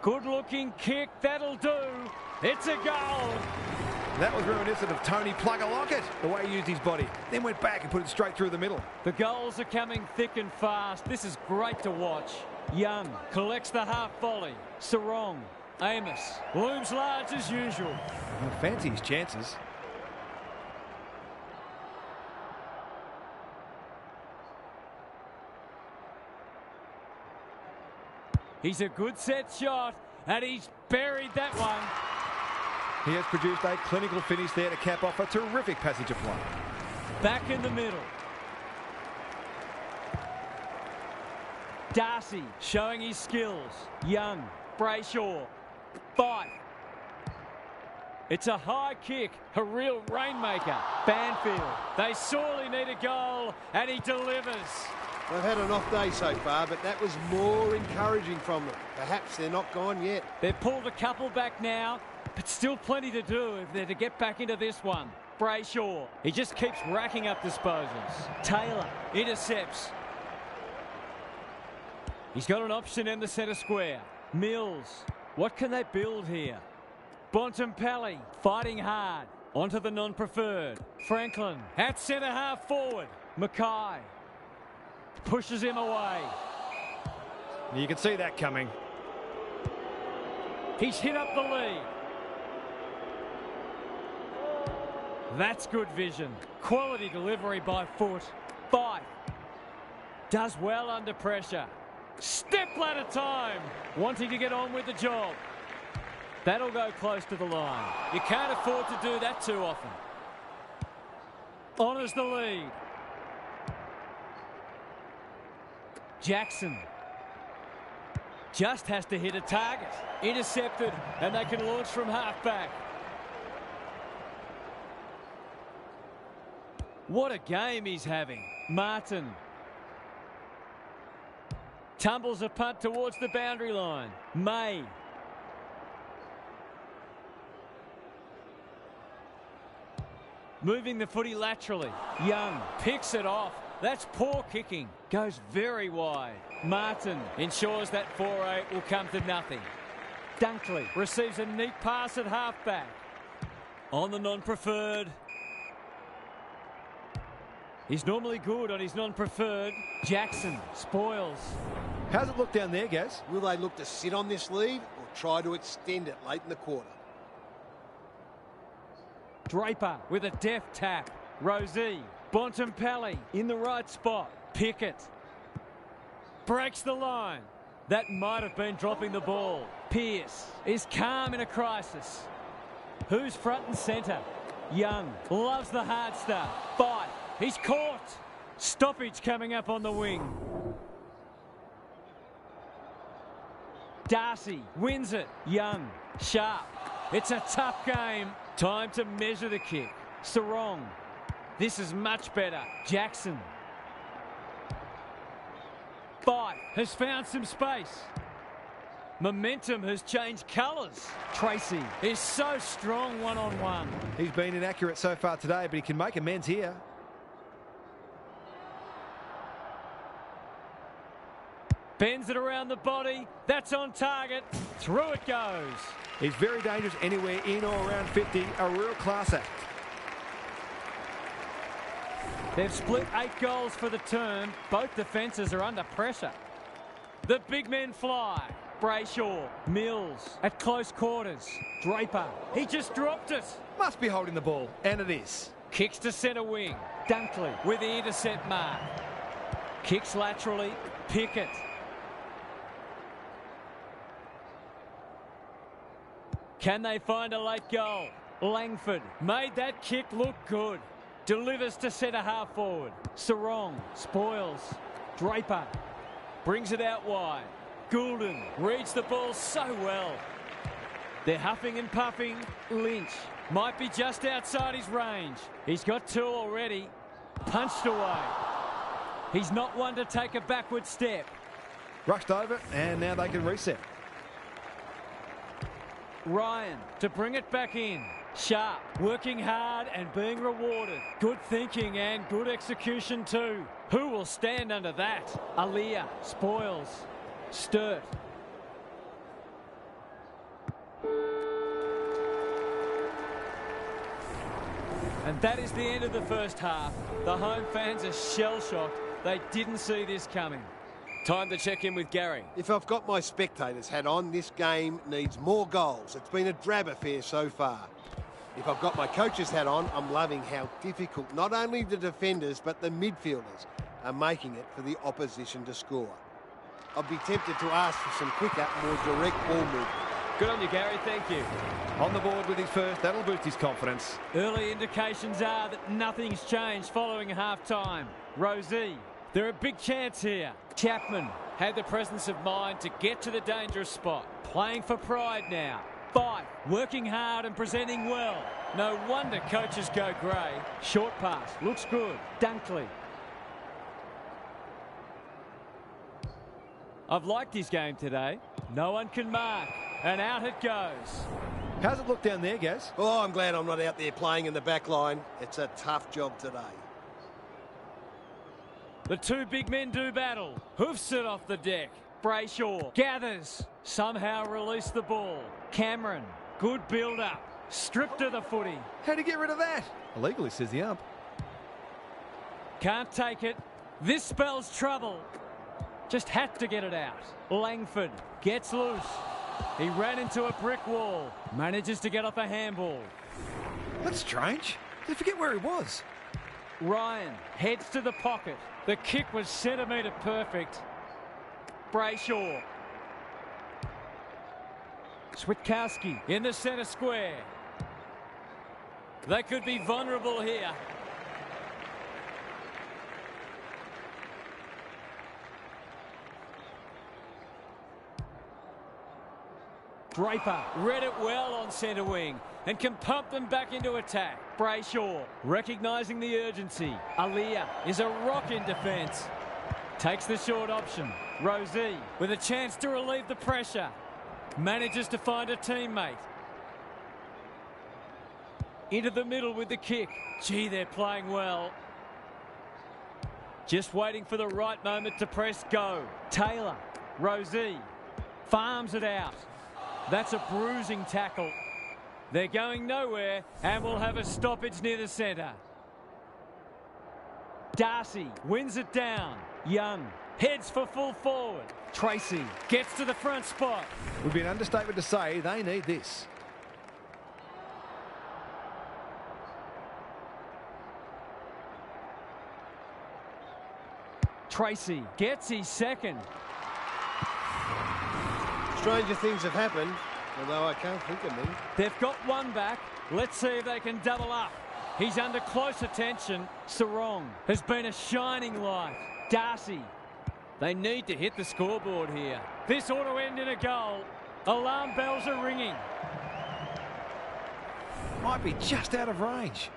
S1: Good-looking kick, that'll do. It's a goal.
S2: That was reminiscent of Tony Plugger-Lockett, the way he used his body. Then went back and put it straight through the middle.
S1: The goals are coming thick and fast. This is great to watch. Young collects the half volley. Sarong. Amos looms large as usual.
S2: I fancy his chances.
S1: He's a good set shot, and he's buried that one.
S2: He has produced a clinical finish there to cap off a terrific passage of play.
S1: Back in the middle. Darcy showing his skills. Young, Brayshaw, Fife. It's a high kick, a real rainmaker. Banfield, they sorely need a goal, and he delivers.
S3: They've had an off day so far, but that was more encouraging from them. Perhaps they're not gone yet.
S1: They've pulled a couple back now, but still plenty to do if they're to get back into this one. Brayshaw, he just keeps racking up disposals. Taylor intercepts. He's got an option in the centre square. Mills. What can they build here? Bontempelli fighting hard. Onto the non-preferred. Franklin at centre half forward. Mackay pushes him away.
S2: You can see that coming.
S1: He's hit up the lead. That's good vision. Quality delivery by foot. Fight. Does well under pressure. Step ladder time. Wanting to get on with the job. That'll go close to the line. You can't afford to do that too often. Honours the lead. Jackson just has to hit a target. Intercepted, and they can launch from half-back. What a game he's having. Martin tumbles a punt towards the boundary line. May. Moving the footy laterally. Young picks it off. That's poor kicking. Goes very wide. Martin ensures that 4-8 will come to nothing. Dunkley receives a neat pass at halfback. On the non-preferred. He's normally good on his non-preferred. Jackson spoils.
S2: How's it look down there, Gaz?
S3: Will they look to sit on this lead or try to extend it late in the quarter?
S1: Draper with a deft tap. Rosie. Bontempelli in the right spot. Pickett breaks the line. That might have been dropping the ball. Pearce is calm in a crisis. Who's front and centre? Young loves the hard stuff. Fight. He's caught. Stoppage coming up on the wing. Darcy wins it. Young. Sharp. It's a tough game. Time to measure the kick. Sarong. This is much better. Jackson. Fight has found some space. Momentum has changed colours. Tracy is so strong one-on-one.
S2: He's been inaccurate so far today, but he can make amends here.
S1: Bends it around the body. That's on target. Through it goes.
S2: He's very dangerous anywhere in or around 50. A real class act.
S1: They've split 8 goals for the term. Both defences are under pressure. The big men fly. Brayshaw. Mills at close quarters. Draper. He just dropped it.
S2: Must be holding the ball, and it is.
S1: Kicks to centre wing. Dunkley with the intercept mark. Kicks laterally. Pickett. Can they find a late goal? Langford made that kick look good. Delivers to centre half forward. Sarong spoils. Draper brings it out wide. Goulden reads the ball so well. They're huffing and puffing. Lynch might be just outside his range. He's got 2 already. Punched away. He's not one to take a backward step.
S2: Rushed over, and now they can reset.
S1: Ryan to bring it back in. Sharp, working hard and being rewarded. Good thinking and good execution too. Who will stand under that? Aaliyah spoils. Sturt. And that is the end of the first half. The home fans are shell-shocked. They didn't see this coming.
S4: Time to check in with Gary.
S3: If I've got my spectator's hat on, this game needs more goals. It's been a drab affair so far. If I've got my coach's hat on, I'm loving how difficult not only the defenders but the midfielders are making it for the opposition to score. I'd be tempted to ask for some quicker, more direct ball movement.
S4: Good on you, Gary. Thank you.
S2: On the board with his first. That'll boost his confidence.
S1: Early indications are that nothing's changed following half-time. Rosie, they're a big chance here. Chapman had the presence of mind to get to the dangerous spot. Playing for pride now. Fight, working hard and presenting well. No wonder coaches go grey. Short pass, looks good. Dunkley. I've liked his game today. No one can mark. And out it goes.
S2: How's it look down there, Gaz?
S3: Oh, I'm glad I'm not out there playing in the back line. It's a tough job today.
S1: The 2 big men do battle. Hoofs it off the deck. Brayshaw gathers. Somehow release the ball. Cameron, good build-up. Stripped to the footy.
S2: How'd he get rid of that? Illegally, says the ump.
S1: Can't take it. This spells trouble. Just had to get it out. Langford gets loose. He ran into a brick wall. Manages to get off a handball.
S2: That's strange. Did he forget where he was?
S1: Ryan heads to the pocket. The kick was centimetre perfect. Brayshaw. Switkowski in the centre square. They could be vulnerable here. Draper read it well on centre wing and can pump them back into attack. Brayshaw recognising the urgency. Aaliyah is a rock in defence. Takes the short option. Rosie with a chance to relieve the pressure. Manages to find a teammate. Into the middle with the kick. Gee, they're playing well. Just waiting for the right moment to press go. Taylor, Rosie, farms it out. That's a bruising tackle. They're going nowhere and will have a stoppage near the centre. Darcy wins it down. Young heads for full forward. Tracy gets to the front spot.
S2: Would be an understatement to say they need this.
S1: Tracy gets his second.
S3: Stranger things have happened, although I can't think of them.
S1: They've got one back. Let's see if they can double up. He's under close attention. Sarong has been a shining light. Darcy. They need to hit the scoreboard here. This ought to end in a goal. Alarm bells are ringing.
S2: Might be just out of range.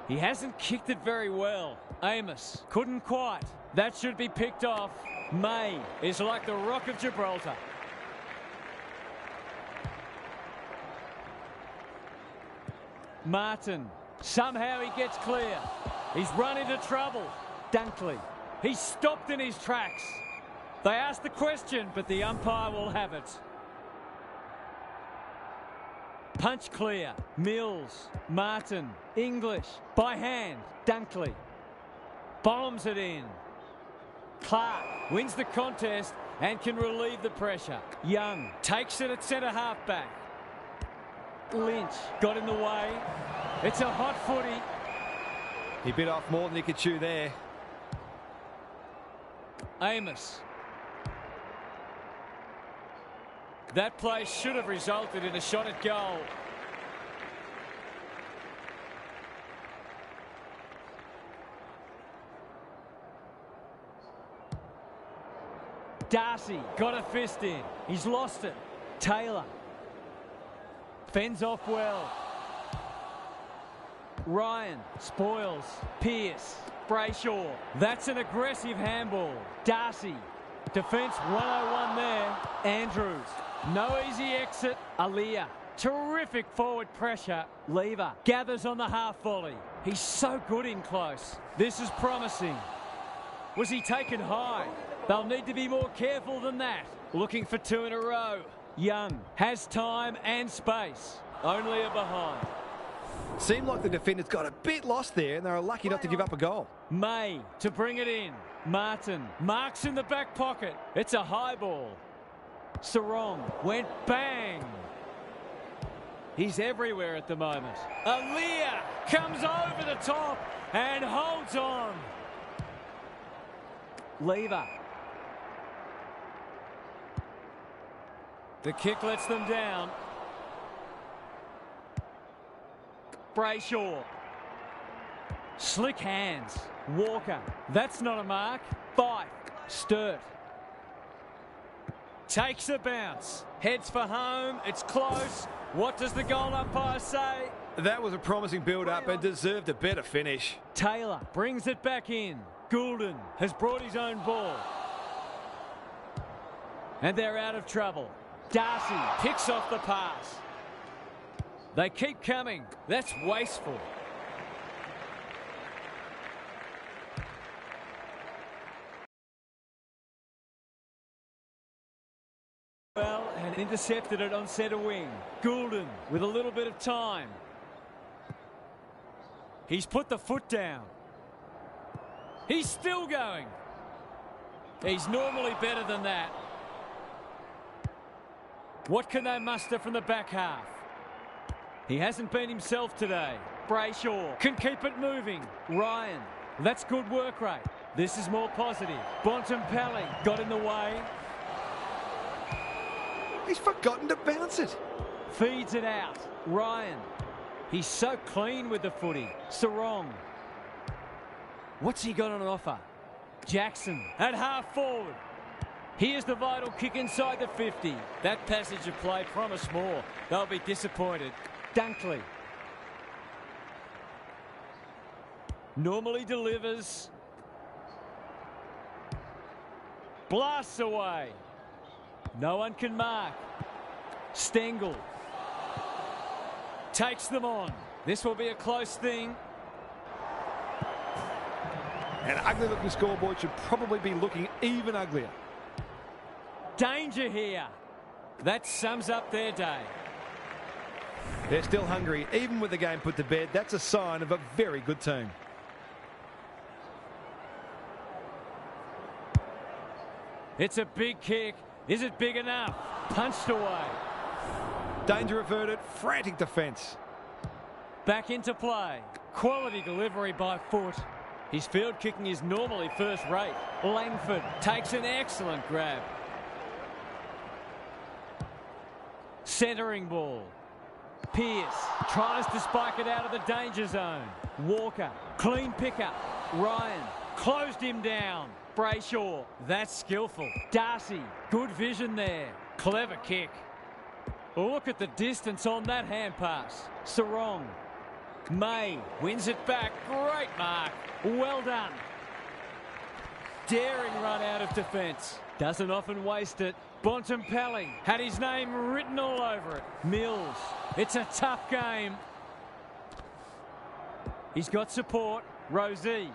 S1: He hasn't kicked it very well. Amos couldn't quite. That should be picked off. May is like the Rock of Gibraltar. Martin, somehow he gets clear. He's run into trouble. Dunkley, he's stopped in his tracks. They ask the question, but the umpire will have it. Punch clear. Mills, Martin, English, by hand, Dunkley. Bombs it in. Clark wins the contest and can relieve the pressure. Young takes it at centre halfback. Lynch got in the way. It's a hot footy.
S2: He bit off more than he could chew there.
S1: Amos. That play should have resulted in a shot at goal. Darcy got a fist in. He's lost it. Taylor fends off well. Ryan spoils. Pearce. Brayshaw. That's an aggressive handball. Darcy. Defence 101 there. Andrews. No easy exit. Aaliyah. Terrific forward pressure. Lever gathers on the half volley. He's so good in close. This is promising. Was he taken high? They'll need to be more careful than that. Looking for two in a row. Young has time and space. Only a behind.
S2: Seemed like the defenders got a bit lost there and they were lucky not to give up a goal.
S1: May to bring it in. Martin marks in the back pocket. It's a high ball. Sarong went bang. He's everywhere at the moment. Aaliyah comes over the top and holds on. Lever. The kick lets them down. Brayshaw. Slick hands. Walker. That's not a mark. Fife. Sturt. Takes a bounce. Heads for home. It's close. What does the goal umpire say?
S2: That was a promising build-up and deserved a better finish.
S1: Taylor brings it back in. Goulden has brought his own ball. And they're out of trouble. Darcy picks off the pass. They keep coming. That's wasteful. and intercepted it on centre wing. Goulden with a little bit of time. He's put the foot down. He's still going. He's normally better than that. What can they muster from the back half? He hasn't been himself today. Brayshaw can keep it moving. Ryan, that's good work rate. This is more positive. Bontempelli got in the way.
S2: He's forgotten to bounce it.
S1: Feeds it out. Ryan. He's so clean with the footy. Sarong. What's he got on offer? Jackson at half forward. Here's the vital kick inside the 50. That passage of play promised more. They'll be disappointed. Dunkley. Normally delivers. Blasts away. No one can mark. Stengel. Takes them on. This will be a close thing.
S2: An ugly-looking scoreboard should probably be looking even uglier.
S1: Danger here. That sums up their day.
S2: They're still hungry, even with the game put to bed. That's a sign of a very good team.
S1: It's a big kick. Is it big enough? Punched away.
S2: Danger averted. Frantic defence.
S1: Back into play. Quality delivery by foot. His field kicking is normally first rate. Langford takes an excellent grab. Centering ball. Pearce tries to spike it out of the danger zone. Walker, clean pickup. Ryan closed him down. Brayshaw, that's skillful. Darcy, good vision there. Clever kick. Look at the distance on that hand pass. Sarong. May wins it back. Great mark. Well done. Daring run out of defence. Doesn't often waste it. Bontempelli had his name written all over it. Mills. It's a tough game. He's got support. Rosie.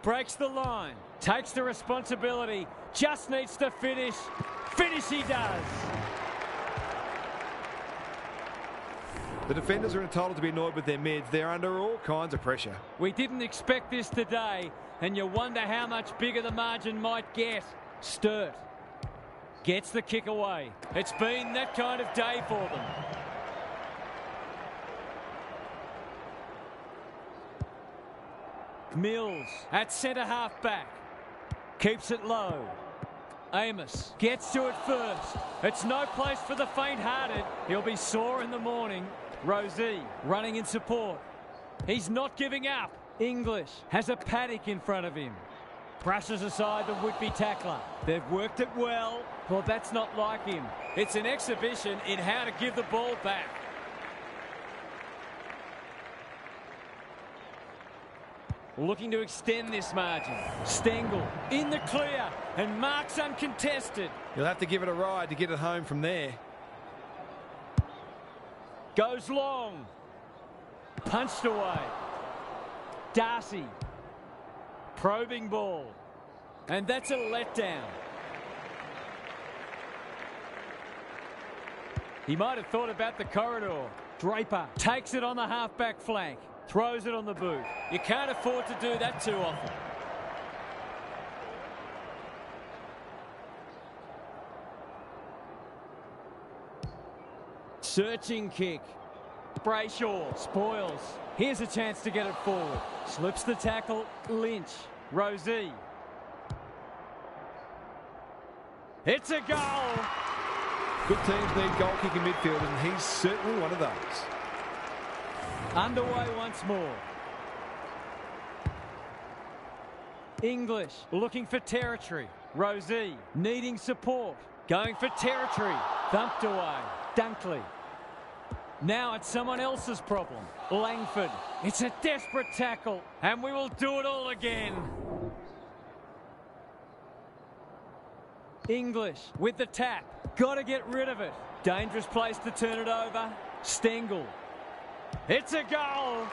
S1: Breaks the line. Takes the responsibility. Just needs to finish. Finish he does.
S2: The defenders are entitled to be annoyed with their mids. They're under all kinds of pressure.
S1: We didn't expect this today, and you wonder how much bigger the margin might get. Sturt gets the kick away. It's been that kind of day for them. Mills at centre half back. Keeps it low. Amos gets to it first. It's no place for the faint-hearted. He'll be sore in the morning. Rosie running in support. He's not giving up. English has a paddock in front of him. Brushes aside the would-be tackler. They've worked it well. Well, that's not like him. It's an exhibition in how to give the ball back. Looking to extend this margin. Stengel in the clear and marks uncontested.
S2: You'll have to give it a ride to get it home from there.
S1: Goes long. Punched away. Darcy. Probing ball. And that's a letdown. He might have thought about the corridor. Draper takes it on the half-back flank. Throws it on the boot. You can't afford to do that too often. Searching kick. Brayshaw spoils. Here's a chance to get it forward. Slips the tackle. Lynch. Rosie. It's a goal.
S2: Good teams need goal-kicking midfielders, and he's certainly one of those.
S1: Underway once more. English looking for territory. Rosie needing support. Going for territory. Thumped away. Dunkley. Now it's someone else's problem. Langford. It's a desperate tackle. And we will do it all again. English with the tap. Got to get rid of it. Dangerous place to turn it over. Stengel. It's a goal.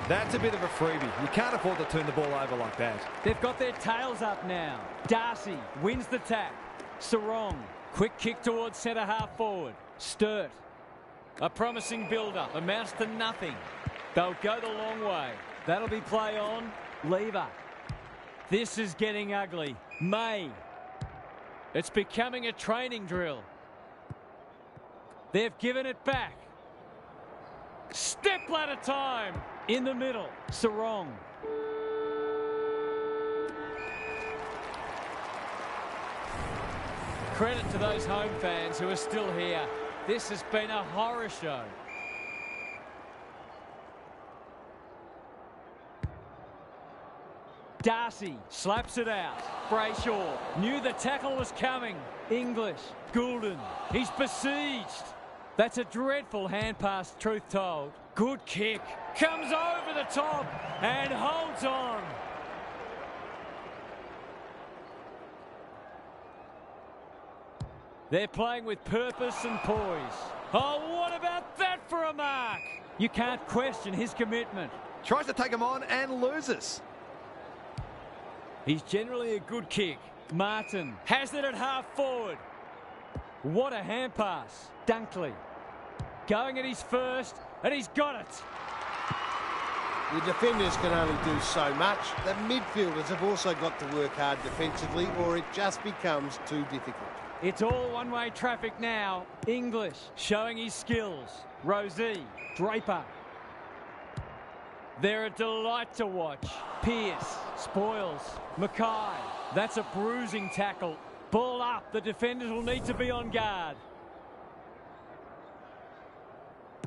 S2: That's a bit of a freebie. You can't afford to turn the ball over like that.
S1: They've got their tails up now. Darcy wins the tap. Sarong Quick kick towards centre half forward. Sturt. A promising build-up. Amounts to nothing. They'll go the long way. That'll be play on. Lever. This is getting ugly. May. It's becoming a training drill. They've given it back. Step ladder time. In the middle. Sarong. Credit to those home fans who are still here. This has been a horror show. Darcy slaps it out. Brayshaw knew the tackle was coming. English. Goulden. He's besieged. That's a dreadful hand pass, truth told. Good kick. Comes over the top and holds on. They're playing with purpose and poise. Oh, what about that for a mark? You can't question his commitment.
S2: Tries to take him on and loses.
S1: He's generally a good kick. Martin has it at half forward. What a hand pass. Dunkley going at his first, and he's got it.
S3: The defenders can only do so much. The midfielders have also got to work hard defensively, or it just becomes too difficult.
S1: It's all one-way traffic now. English showing his skills. Rosie, Draper. They're a delight to watch. Pearce, Spoils, Mackay. That's a bruising tackle. Ball up. The defenders will need to be on guard.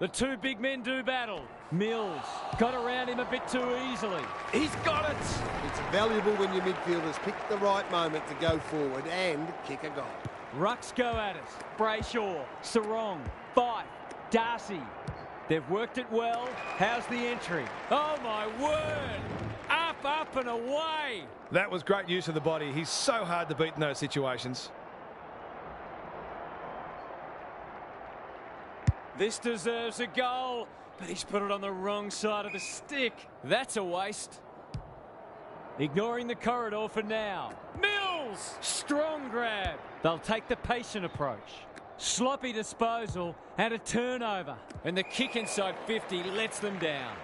S1: The two big men do battle. Mills got around him a bit too easily. He's got it.
S3: It's valuable when your midfielders pick the right moment to go forward and kick a goal.
S1: Rucks go at it. Brayshaw, Sarong, Fife, Darcy. They've worked it well. How's the entry? Oh, my word. Up, up and away.
S2: That was great use of the body. He's so hard to beat in those situations.
S1: This deserves a goal, but he's put it on the wrong side of the stick. That's a waste. Ignoring the corridor for now. Mills! Strong grab. They'll take the patient approach. Sloppy disposal and a turnover. And the kick inside 50 lets them down.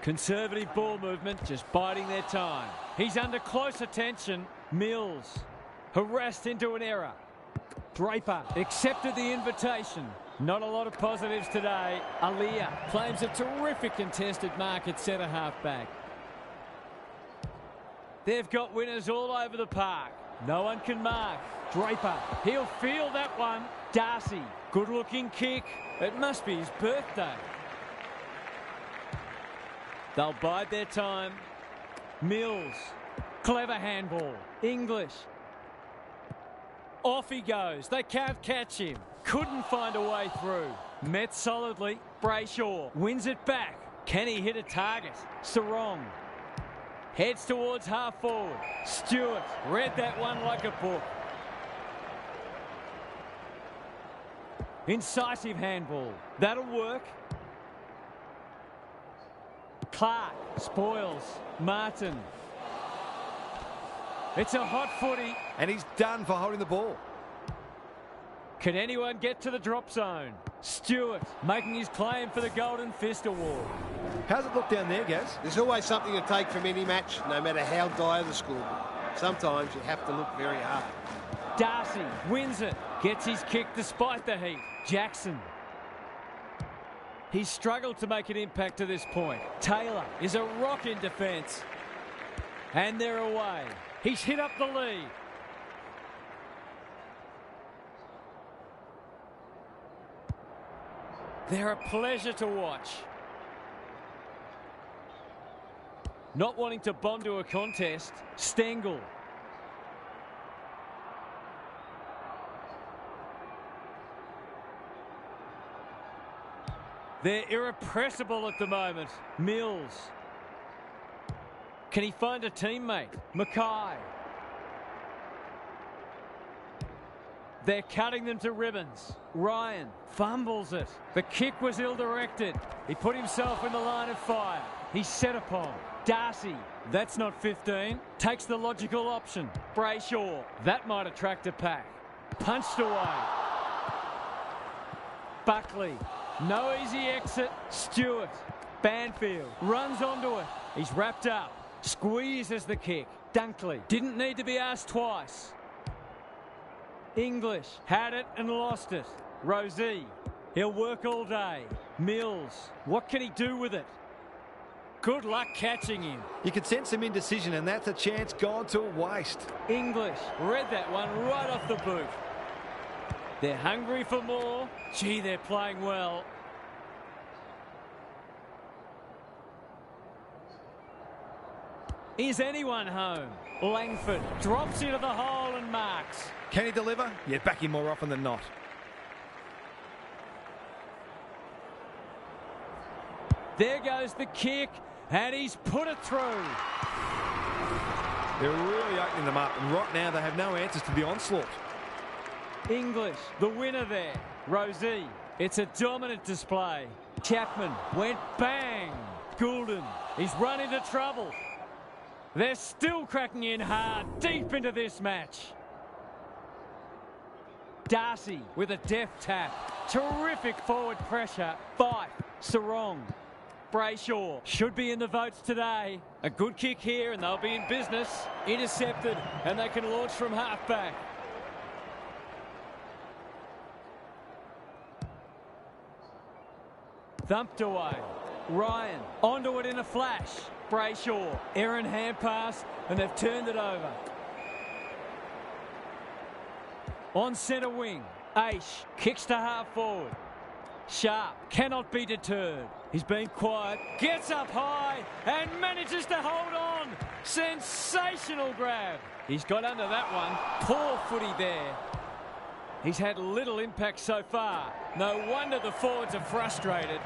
S1: Conservative ball movement, just biding their time. He's under close attention. Mills. Harassed into an error. Draper accepted the invitation. Not a lot of positives today. Aaliyah claims a terrific contested mark at centre half back. They've got winners all over the park. No one can mark. Draper, he'll feel that one. Darcy, good looking kick. It must be his birthday. They'll bide their time. Mills, clever handball. English. Off he goes. They can't catch him. Couldn't find a way through. Met solidly. Brayshaw wins it back. Can he hit a target? Sarong heads towards half forward. Stewart read that one like a book. Incisive handball. That'll work. Clark, Spoils, Martin. It's a hot footy.
S2: And he's done for holding the ball.
S1: Can anyone get to the drop zone? Stewart making his claim for the Golden Fist Award.
S2: How's it look down there, Gaz?
S3: There's always something to take from any match, no matter how dire the score. Sometimes you have to look very hard.
S1: Darcy wins it. Gets his kick despite the heat. Jackson. He's struggled to make an impact to this point. Taylor is a rock in defence. And they're away. He's hit up the lead. They're a pleasure to watch. Not wanting to bomb to a contest. Stengel. They're irrepressible at the moment. Mills. Can he find a teammate? Mackay. They're cutting them to ribbons. Ryan fumbles it. The kick was ill-directed. He put himself in the line of fire. He's set upon. Darcy, that's not 15. Takes the logical option. Brayshaw, that might attract a pack. Punched away. Buckley, no easy exit. Stewart, Banfield, runs onto it. He's wrapped up. Squeezes the kick. Dunkley, didn't need to be asked twice. English, had it and lost it. Rosie, he'll work all day. Mills, what can he do with it? Good luck catching him.
S2: You can sense some indecision, and that's a chance gone to waste.
S1: English, read that one right off the boot. They're hungry for more. Gee, they're playing well. Is anyone home? Langford drops into the hole and marks.
S2: Can he deliver? Yeah, back him more often than not.
S1: There goes the kick, and he's put it through.
S2: They're really opening them up, and right now they have no answers to the onslaught.
S1: English, the winner there. Rosie, it's a dominant display. Chapman went bang. Goulden, he's run into trouble. They're still cracking in hard, deep into this match. Darcy with a deft tap. Terrific forward pressure. Fife, Sarong. Brayshaw should be in the votes today. A good kick here and they'll be in business. Intercepted and they can launch from halfback. Thumped away. Ryan onto it in a flash. Brayshaw, errant hand pass, and they've turned it over. On centre wing, Aish kicks to half forward. Sharp cannot be deterred. He's been quiet, gets up high, and manages to hold on. Sensational grab. He's got under that one. Poor footy there. He's had little impact so far. No wonder the forwards are frustrated.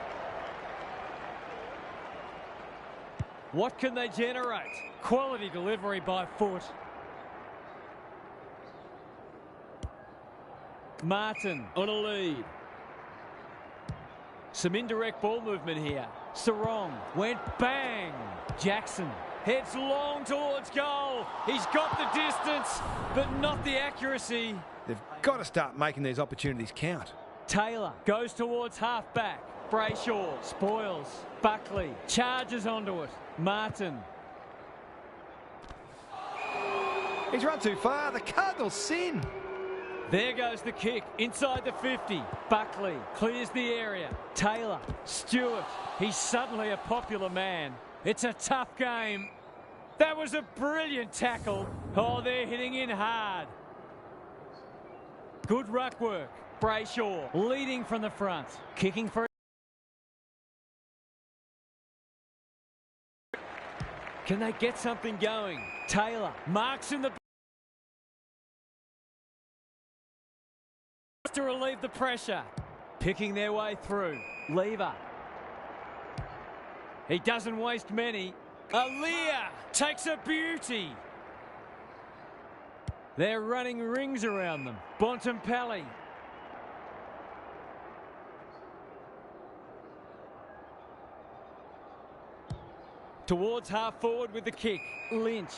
S1: What can they generate? Quality delivery by foot. Martin on a lead. Some indirect ball movement here. Sarong went bang. Jackson heads long towards goal. He's got the distance, but not the accuracy.
S2: They've got to start making these opportunities count.
S1: Taylor goes towards half-back. Brayshaw spoils. Buckley charges onto it. Martin.
S2: He's run too far. The Cardinals sin.
S1: There goes the kick inside the 50. Buckley clears the area. Taylor, Stewart. He's suddenly a popular man. It's a tough game. That was a brilliant tackle. Oh, they're hitting in hard. Good ruck work. Brayshaw leading from the front. Kicking for... Can they get something going? Taylor marks in the... to relieve the pressure. Picking their way through. Lever. He doesn't waste many. Aaliyah takes a beauty. They're running rings around them. Bontempelli. Towards half forward with the kick. Lynch.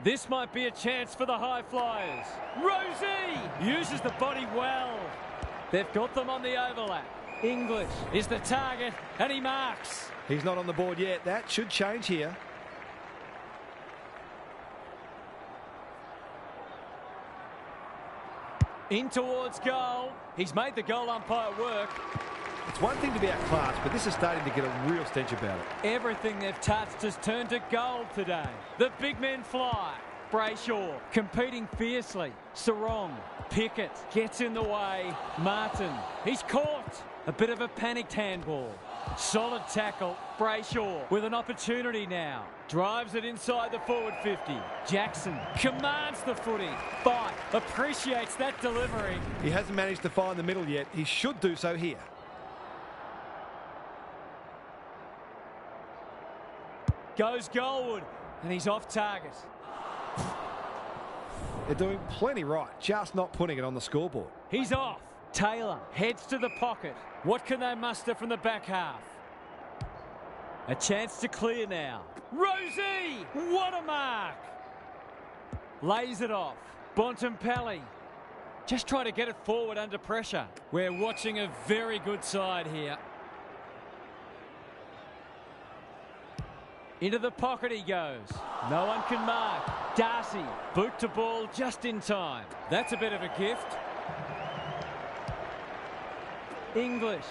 S1: This might be a chance for the high flyers. Rosie uses the body well. They've got them on the overlap. English is the target and he marks.
S2: He's not on the board yet. That should change here.
S1: In towards goal. He's made the goal umpire work.
S2: It's one thing to be outclassed, but this is starting to get a real stench about it.
S1: Everything they've touched has turned to gold today. The big men fly. Brayshaw competing fiercely. Sarong. Pickett gets in the way. Martin. He's caught. A bit of a panicked handball. Solid tackle. Brayshaw with an opportunity now. Drives it inside the forward 50. Jackson commands the footy. Fight. Appreciates that delivery.
S2: He hasn't managed to find the middle yet. He should do so here.
S1: Goes goalward, and he's off target.
S2: They're doing plenty right, just not putting it on the scoreboard.
S1: He's off. Taylor heads to the pocket. What can they muster from the back half? A chance to clear now. Rosie! What a mark! Lays it off. Bontempelli. Just try to get it forward under pressure. We're watching a very good side here. Into the pocket he goes. No one can mark. Darcy, boot to ball just in time. That's a bit of a gift. English.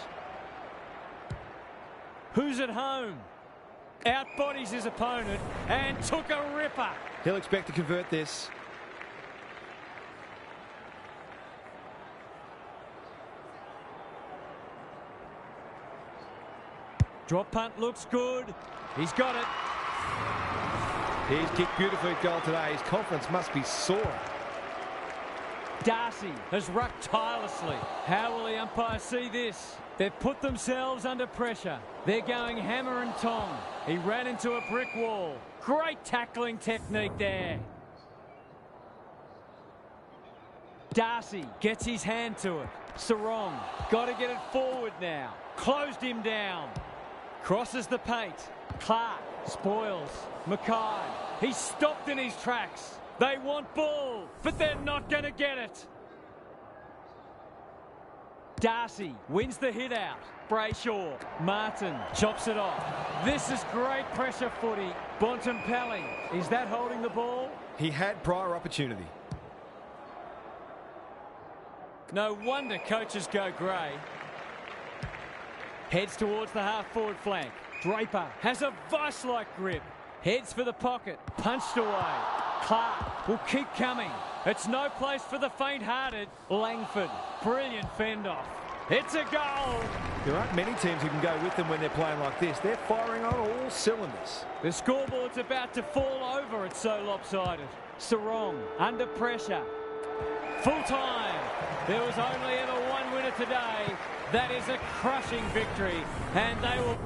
S1: Who's at home? Outbodies his opponent and took a ripper.
S2: He'll expect to convert this.
S1: Drop punt looks good. He's got it.
S2: He's kicked beautifully at goal today. His confidence must be soaring.
S1: Darcy has rucked tirelessly. How will the umpire see this? They've put themselves under pressure. They're going hammer and tong. He ran into a brick wall. Great tackling technique there. Darcy gets his hand to it. Sarong got to get it forward now. Closed him down. Crosses the paint. Clark spoils. Mackay. He's stopped in his tracks. They want ball, but they're not going to get it. Darcy wins the hit out. Brayshaw. Martin chops it off. This is great pressure footy. Bontempelli. Is that holding the ball?
S2: He had prior opportunity.
S1: No wonder coaches go grey. Heads towards the half-forward flank. Draper has a vice-like grip. Heads for the pocket. Punched away. Clark will keep coming. It's no place for the faint-hearted. Langford. Brilliant fend-off. It's a goal.
S2: There aren't many teams who can go with them when they're playing like this. They're firing on all cylinders.
S1: The scoreboard's about to fall over. It's so lopsided. Sarong under pressure. Full time. There was only ever one winner today. That is a crushing victory. And they will...